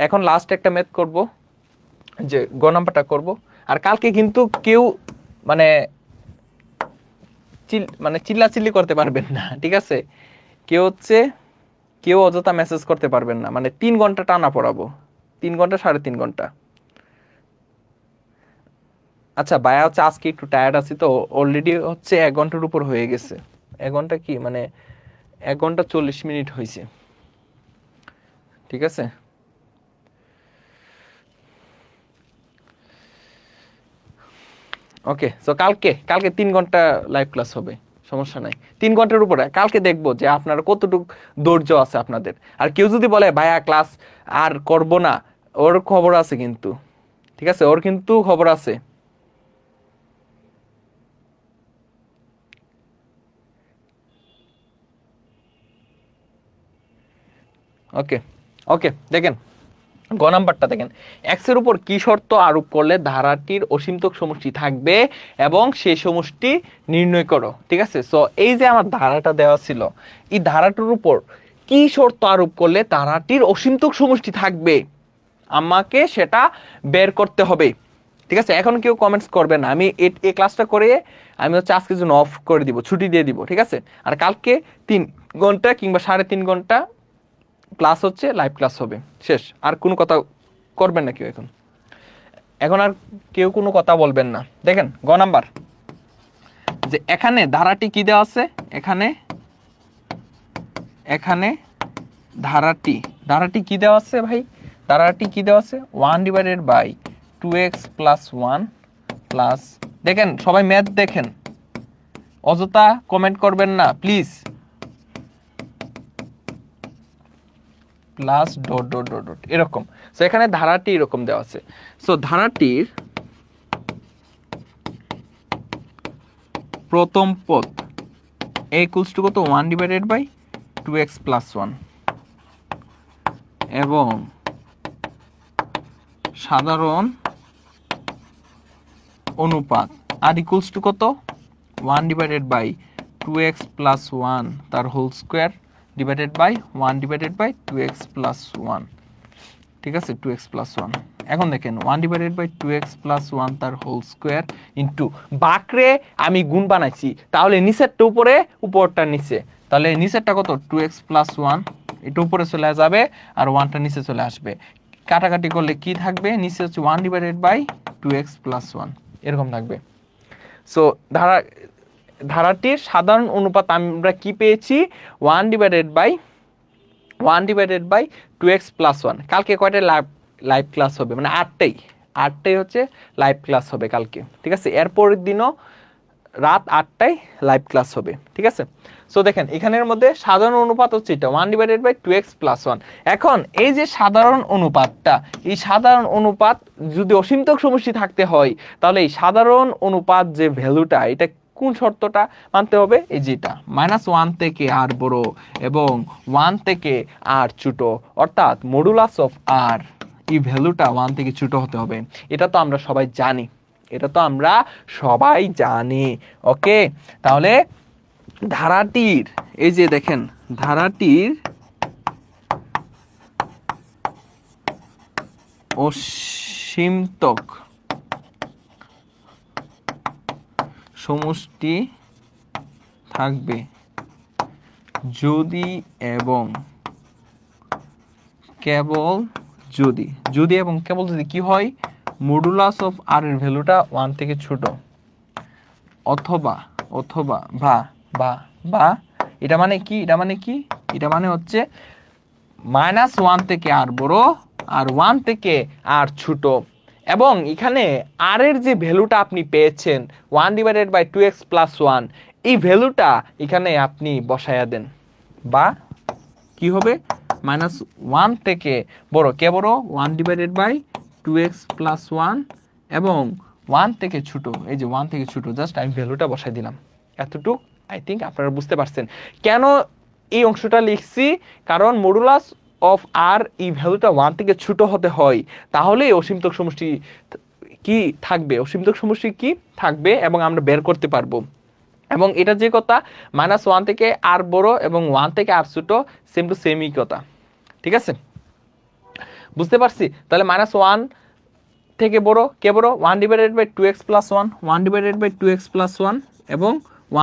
এখন লাস্ট একটা ম্যাথ করব, যে নাম্বারটা করব। আর কালকে কিন্তু কেউ মানে চিল্লাচিল্লি করতে পারবেন না, ঠিক আছে? কেউ অযথা মেসেজ করতে পারবেন না। মানে 3 ঘন্টা টানা পড়াবো, 3 ঘন্টা 3.5 ঘন্টা। আচ্ছা, ভাইয়া হচ্ছে আজকে একটু টায়ার্ড আছি তো, অলরেডি হচ্ছে 1 ঘন্টার উপর হয়ে গেছে। 1 ঘন্টা কি মানে 1 ঘন্টা 40 মিনিট হয়েছে, ঠিক আছে? ওকে, সো কালকে 3 ঘন্টা লাইভ ক্লাস হবে, সমস্যা নাই। 3 ঘন্টার উপরে কালকে দেখবো যে আপনারা কতটুকু ধৈর্য আছে আপনাদের। আর কেউ যদি বলে ভাইয়া ক্লাস আর করব না, ওর খবর আছে কিন্তু, ঠিক আছে? ওর কিন্তু খবর আছে। ওকে ওকে, দেখেন নাম্বারটা দেখেন। এক্স এর উপর কি শর্ত আরোপ করলে ধারাটির অসীমতক সমষ্টি থাকবে এবং সেই সমষ্টি নির্ণয় করো, ঠিক আছে? সো এই যে আমার ধারাটা দেওয়া ছিল, এই ধারাটির উপর কি শর্ত আরোপ করলে ধারাটির অসীমতক সমষ্টি থাকবে, আমাকে সেটা বের করতে হবে, ঠিক আছে? এখন কেউ কমেন্টস করবে না, আমি এই ক্লাসটা করে আমি হচ্ছে আজকের জন্য অফ করে দিব, ছুটি দিয়ে দিব, ঠিক আছে? আর কালকে 3 ঘন্টা কিংবা 3.5 ঘন্টা ক্লাস হচ্ছে, লাইভ ক্লাস হবে, শেষ। আর কোনো কথা করবেন না কেউ এখন, আর কেউ কোনো কথা বলবেন না। দেখেন নাম্বার, যে এখানে ধারাটি কি দেওয়া আছে, এখানে ধারাটি কি দেওয়া আছে ভাই? ধারাটি কি দেওয়া আছে? 1/2x + 1 প্লাস, দেখেন সবাই ম্যাথ দেখেন, অযথা কমেন্ট করবেন না please. Plus dot dot dot dot এরকম। সো এখানে ধারাটি এরকম দেওয়া আছে। সো ধারাটির প্রথম পদ a equals to কত? 1/2x + 1 এবং সাধারণ অনুপাত আর ইকুয়ালস টু কত? 1/2x + 1 তার whole square divided by 1/2x + 1, ঠিক আছে? 2x + 1। এখন দেখেন 1/2x + 1 তার হোল স্কোয়ার ইন্টু বাকরে আমি গুণ বানাইছি, তাহলে নিচেরটা উপরে, উপরটা নিচে, তাহলে নিচেরটা কত? 2x + 1, এটা উপরে চলে যাবে আর 1টা নিচে চলে আসবে। কাটাকাটি করলে কি থাকবে? নিচে হচ্ছে 1/2x + 1 এরকম থাকবে। সো ধারাটির সাধারণ অনুপাত আমরা কি পেয়েছি? 1/2x + 1। কালকে কয়টা লাইভ ক্লাস হবে? মানে 8টাই হচ্ছে লাইভ ক্লাস হবে কালকে, ঠিক আছে? এরপরের দিনও রাত 8টায় লাইভ ক্লাস হবে, ঠিক আছে? সো দেখেন এখানের মধ্যে সাধারণ অনুপাত হচ্ছে এটা 1/2x + 1। এখন এই যে সাধারণ অনুপাতটা, এই সাধারণ অনুপাত যদি অসীমতক সমষ্টি থাকতে হয়, তাহলে এই সাধারণ অনুপাত যে ভ্যালুটা, এটা কোন শর্তটা মানতে হবে? এই যেটা -1 থেকে r বড় এবং 1 থেকে r ছোট, অর্থাৎ মডুলাস অফ r, এই ভ্যালুটা 1 থেকে ছোট হতে হবে। এটা তো আমরা সবাই জানি, ওকে? তাহলে ধারাটির, এই যে দেখেন ধারাটির অসীমতক সমষ্টি থাকবে যদি এবং কেবল যদি এবং কেবল যদি কি হয়, মডুলাস অফ আর এর ভ্যালুটা 1 থেকে ছোট, অথবা বা বা বা এটা মানে কি, এটা মানে হচ্ছে -1 থেকে আর বড় আর 1 থেকে আর ছোট। এবং এখানে আর এর যে ভ্যালুটা আপনি পেয়েছেন 1/2x + 1, এই ভ্যালুটা এখানে আপনি বসায়া দেন, বা কি হবে -1 থেকে বড়, কে বড় 1/2x + 1 এবং 1 থেকে ছোট, এই যে 1 থেকে ছোট, জাস্ট আমি ভ্যালুটা বসাই দিলাম। এতটুকু আই থিঙ্ক আপনারা বুঝতে পারছেন কেন এই অংশটা লিখছি, কারণ মডুলাস অফ আর এই ভ্যালুটা 1 থেকে ছোট হতে হয়, তাহলে অসীমতক সমষ্টি কি থাকবে, অসীমতক সমষ্টি কি থাকবে এবং আমরা বের করতে পারবো। এবং এটা যে কথা -1 থেকে আর বড় এবং 1 থেকে আর ছোট, সেম টু সেমই কথা, ঠিক আছে, বুঝতে পারছি। তাহলে -1 থেকে বড়, কে বড় 1/2x + 1, 1/2x + 1 এবং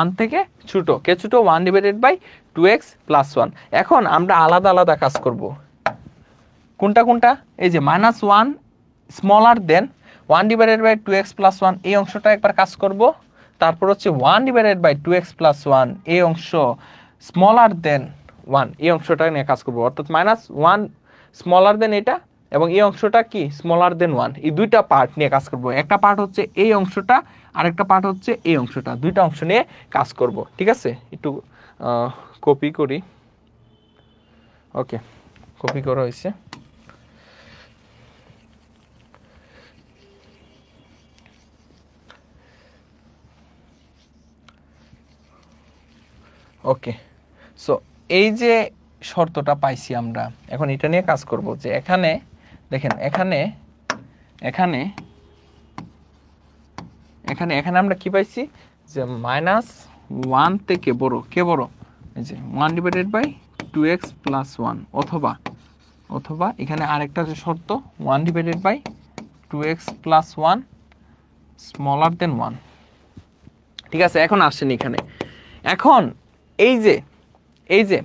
1 থেকে ছোট, কে ছোট 1/2x + 1। এখন আমরা আলাদা আলাদা কাজ করব। কোনটা, এই যে -1 স্মলার দেন 1/2x + 1 এই অংশটা একবার কাজ করব। তারপর হচ্ছে 1/2x + 1 এই অংশ স্মলার দেন 1 এই অংশটা নিয়ে কাজ করব, অর্থাৎ -1 স্মলার দেন এটা এবং এই অংশটা কি স্মলার দেন 1, এই দুইটা পার্ট নিয়ে কাজ করব। একটা পার্ট হচ্ছে এই অংশটা, আরেকটা পার্ট হচ্ছে এই অংশটা, দুইটা অংশ নিয়ে কাজ করব, ঠিক আছে। একটু কপি করি, ওকে, কপি করা হয়েছে। ওকে, সো এই যে শর্তটা পাইছি আমরা, এখন এটা নিয়ে কাজ করব যে এখানে দেখেন, এখানে আমরা কি পাইছি যে -1 থেকে বড়, কে বড়, এই যে 1/2x + 1, অথবা এখানে আরেকটা যে শর্ত 1/2x + 1 স্মলার দেন 1, ঠিক আছে। এখন আসেন এখানে, এখন এই যে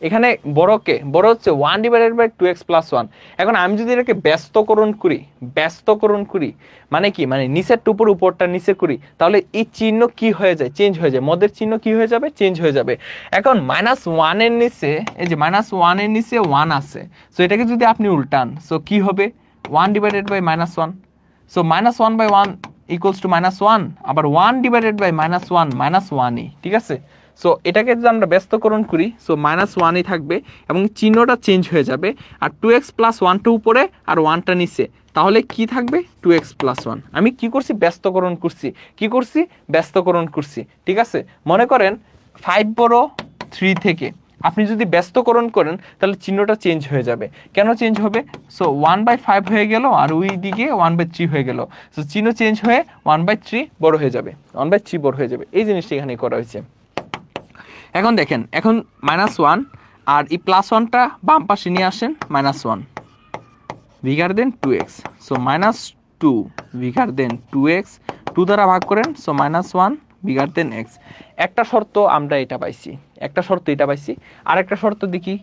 এখানে বড় হচ্ছে 1/2x + 1। এখন আমি যদি এটাকে ব্যস্তকরণ করি মানে কি, মানে নিচের উপর উপরটা নিচে করি, তাহলে এই চিহ্ন কি হয়ে যায়, চেঞ্জ হয়ে যায়, মধ্যের চিহ্ন কি হয়ে যাবে, চেঞ্জ হয়ে যাবে। এখন -1 এর নিচে, এই যে -1 এর নিচে 1 আছে, সো এটাকে যদি আপনি উল্টান, সো কি হবে 1/1, সো -1/1 = -1, আবার 1/1 -1ই, ঠিক আছে। সো এটাকে যদি আমরা ব্যস্তকরণ করি, সো -1ই থাকবে এবং চিহ্নটা চেঞ্জ হয়ে যাবে, আর 2x + 1টা উপরে আর 1টা নিচে, তাহলে কি থাকবে 2x + 1। আমি কি করছি, ব্যস্তকরণ করছি, ঠিক আছে। মনে করেন 5 বড় 3 থেকে আপনি যদি ব্যস্তকরণ করেন তাহলে চিহ্নটা চেঞ্জ হয়ে যাবে। কেন চেঞ্জ হবে, সো 1/5 হয়ে গেল আর ওই দিকে 1/3 হয়ে গেল, সো চিহ্ন চেঞ্জ হয়ে 1/3 বড় হয়ে যাবে, এই জিনিসটা এখানে করা হয়েছে। এখন দেখেন, এখন -1 আর এই +1টা বাম পাশে নিয়ে আসেন, -1 বিগার দেন 2x, সো -2 বিগার দেন 2x, 2 দ্বারা ভাগ করেন, সো -1 বিগার দেন x। একটা শর্ত আমরা এটা পাইছি, আর একটা শর্ত দেখি,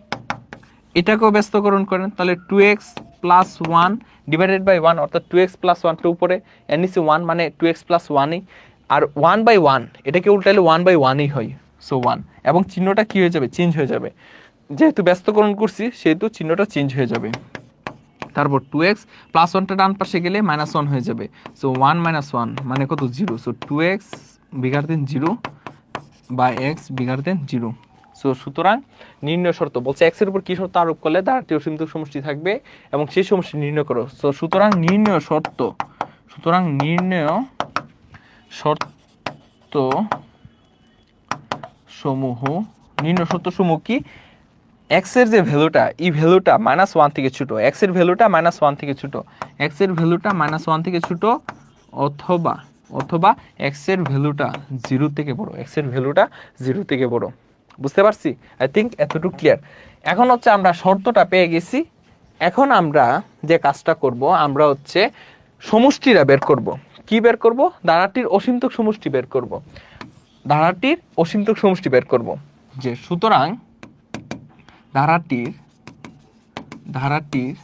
এটাকেও ব্যস্তকরণ করেন, তাহলে 2x + 1 / 1, অর্থাৎ 2x + 1টা উপরে এর নিচে 1, মানে 2x + 1ই, আর 1/1 এটাকে উল্টাইলে 1/1ই হয়, সো 1, এবং চিহ্নটা কি হয়ে যাবে, চেঞ্জ হয়ে যাবে, যেহেতু ব্যস্তকরণ করছি সেহেতু চিহ্নটা চেঞ্জ হয়ে যাবে। তারপর 2x + 1টা ডান পাশে গেলে -1 হয়ে যাবে, সো 1 - 1 মানে কত, 0, সো 2x বিগার দেন 0 বা x বিগার দেন 0। সো সুতরাং নির্ণয় শর্ত বলছে x এর উপর কি শর্ত আরোপ করলে দ্বারাটি অসীমতক সমষ্টি থাকবে এবং সেই সমষ্টি নির্ণয় করো। সো সুতরাং নির্ণয় শর্ত সমূহ কি, x এর যে ভ্যালুটা, এই ভ্যালুটা -1 থেকে ছোট, x এর ভ্যালুটা -1 থেকে ছোট, অথবা x এর ভ্যালুটা 0 থেকে বড়, বুঝতে পারছি? আই থিঙ্ক এতটুকু ক্লিয়ার। এখন হচ্ছে আমরা শর্তটা পেয়ে গেছি, এখন আমরা যে কাজটা করব, আমরা হচ্ছে সমষ্টিরা বের করব। কি বের করব? ধারাটির অসীমতক সমষ্টি বের করব। ধারাটির অসীমতক সমষ্টি বের করব। যে সুতরাং ধারাটির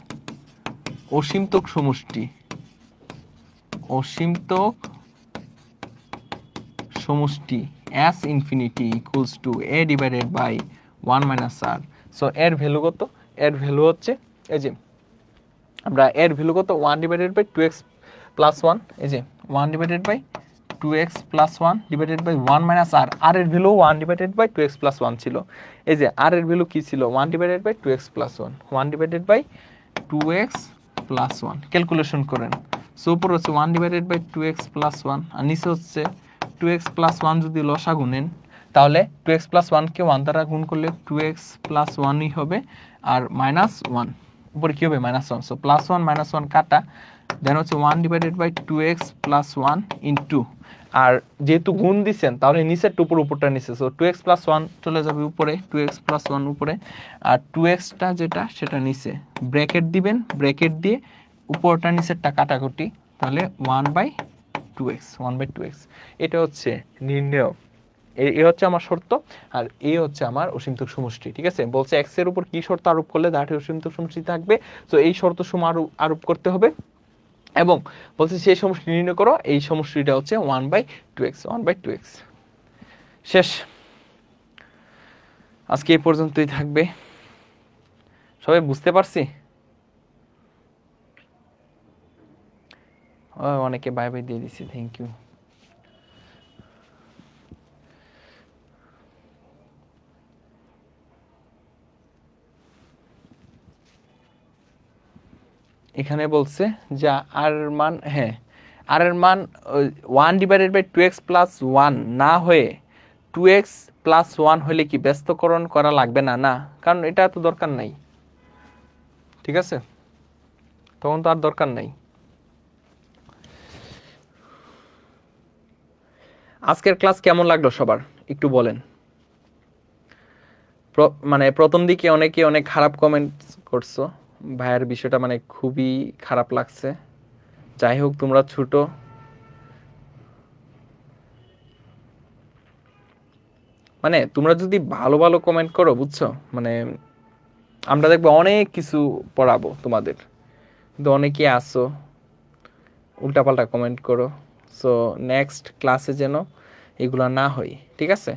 অসীমতক সমষ্টি, অসীমতক সমষ্টি s infinity equals to a divided by 1 minus r। So এর ভ্যালু কত? এর ভ্যালু হচ্ছে এই যে আমরা এর ভ্যালু কত 1 ডিভাইডেড বাই 2x প্লাস 1, এই যে 1 divided by 2x plus 1 divided by 1 minus r। r এর value 1 divided by 2x plus 1 ছিল। এই যে r এর ভ্যালু কি ছিল? 1 divided by 2x plus 1, 1 divided by 2x plus 1 calculation করেন। সো উপর হচ্ছে 1 ডিভাইডেড বাই 2x প্লাস 1 আর নিচে হচ্ছে 2x প্লাস 1। যদি লসাগু নেন তাহলে 2x প্লাস 1 কে 1 দ্বারা গুণ করলে 2x প্লাস 1ই হবে, আর মাইনাস 1 উপরে কি হবে? মাইনাস 1। সো প্লাস 1 মাইনাস 1 কাটা, দেন হচ্ছে 1 divided by 2x plus 1 into, আর যেহেতু গুণ দিচ্ছেন তাহলে নিচের টুপুর উপরটা নিচে, সো 2x প্লাস 1 চলে যাবে উপরে, 2x প্লাস 1 উপরে, আর 2xটা যেটা সেটা নিচে ব্র্যাকেট দিবেন, ব্র্যাকেট দিয়ে উপরটা নিচেরটা কাটাকুটি, তাহলে 1/2x, 1/2x। এটা হচ্ছে নির্ণয়, এই হচ্ছে আমার শর্ত, আর এই হচ্ছে আমার অসীমতক সমষ্টি। ঠিক আছে, বলছে x এর উপর কি শর্ত আরোপ করলে ধারাটির অসীমতক সমষ্টি থাকবে। তো এই শর্ত সমূহ আরোপ করতে হবে, এবং বলছে সেই সমষ্টি নির্ণয় করো। এই সমষ্টিটা হচ্ছে 1/2x, 1/2x। শেষ, আজকে এই পর্যন্তই থাকবে। সবাই বুঝতে পারছি? অনেকে বাই বাই দিয়ে দিচ্ছি, থ্যাংক ইউ। এখানে বলছে যে আর মান, হ্যাঁ আর এর মান 1 ডিভাইডেড বাই 2x প্লাস 1 না হয়ে 2x প্লাস 1 হলে কি ব্যস্তকরণ করা লাগবে না? না, কারণ এটা তো দরকার নাই। ঠিক আছে, তখন তো আর দরকার নাই। আজকের ক্লাস কেমন লাগলো সবার একটু বলেন। মানে প্রথম দিকে অনেকে অনেক খারাপ কমেন্ট করছো, ভাইয়ের বিষয়টা মানে খুবই খারাপ লাগছে। যাই হোক, তোমরা ছোট, মানে তোমরা যদি ভালো ভালো কমেন্ট করো, বুঝছো, মানে আমরা দেখবো অনেক কিছু পড়াবো তোমাদের, কিন্তু অনেকে আসো উল্টাপাল্টা কমেন্ট করো। সো নেক্সট ক্লাসে যেন এগুলো না হয়, ঠিক আছে?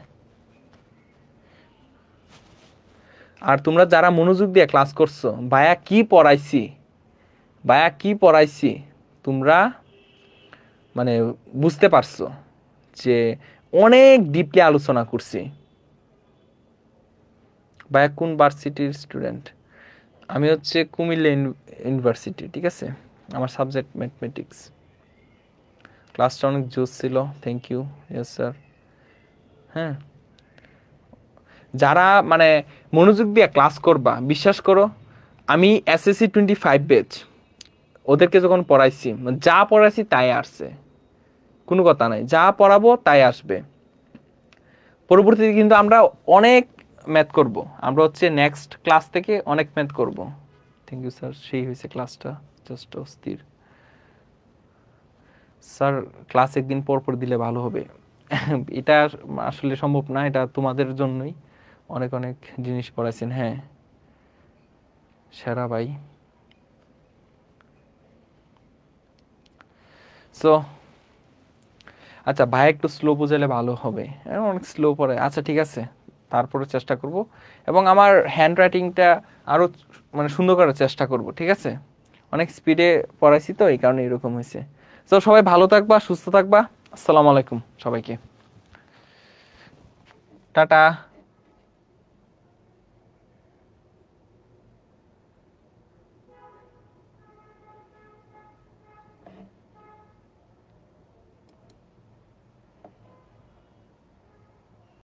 আর তোমরা যারা মনোযোগ দিয়ে ক্লাস করছো, ভাইয়া কি পড়াইছি তোমরা মানে বুঝতে পারছো যে অনেক ডিপলি আলোচনা করছি। ভাইয়া কোন ভার্সিটির স্টুডেন্ট? আমি হচ্ছে কুমিল্লা ইউনিভার্সিটি। ঠিক আছে, আমার সাবজেক্ট ম্যাথমেটিক্স। ক্লাসটা অনেক জোস ছিল, থ্যাংক ইউ। Yes sir. হ্যাঁ, যারা মানে মনোযোগ দিয়ে ক্লাস করবা, বিশ্বাস করো, আমি এসএসসি 25 ব্যাচ ওদেরকে যখন পড়াইছি, যা পড়াইছি তাই আসছে, কোনো কথা নাই, যা পড়াবো তাই আসবে। পরবর্তীতে কিন্তু আমরা অনেক ম্যাথ করব, আমরা হচ্ছে নেক্সট ক্লাস থেকে অনেক ম্যাথ করব। থ্যাংক ইউ স্যার, সেই হয়েছে ক্লাসটা, জাস্ট অস্থির। স্যার ক্লাস একদিন পর পর দিলে ভালো হবে। এটা আসলে সম্ভব না, এটা তোমাদের জন্যই অনেক অনেক জিনিস পড়াইছেন। হ্যাঁ সেরা ভাই। সো আচ্ছা, ভাই একটু স্লো বুঝালে ভালো হবে, অনেক স্লো পড়ে। আচ্ছা ঠিক আছে, তারপরে চেষ্টা করব, এবং আমার হ্যান্ড রাইটিংটা আরও মানে সুন্দর করার চেষ্টা করব। ঠিক আছে, অনেক স্পিডে পড়াইছি তো, এই কারণে এরকম হয়েছে। তো সবাই ভালো থাকবা, সুস্থ থাকবা। আসসালামু আলাইকুম সবাইকে, টাটা।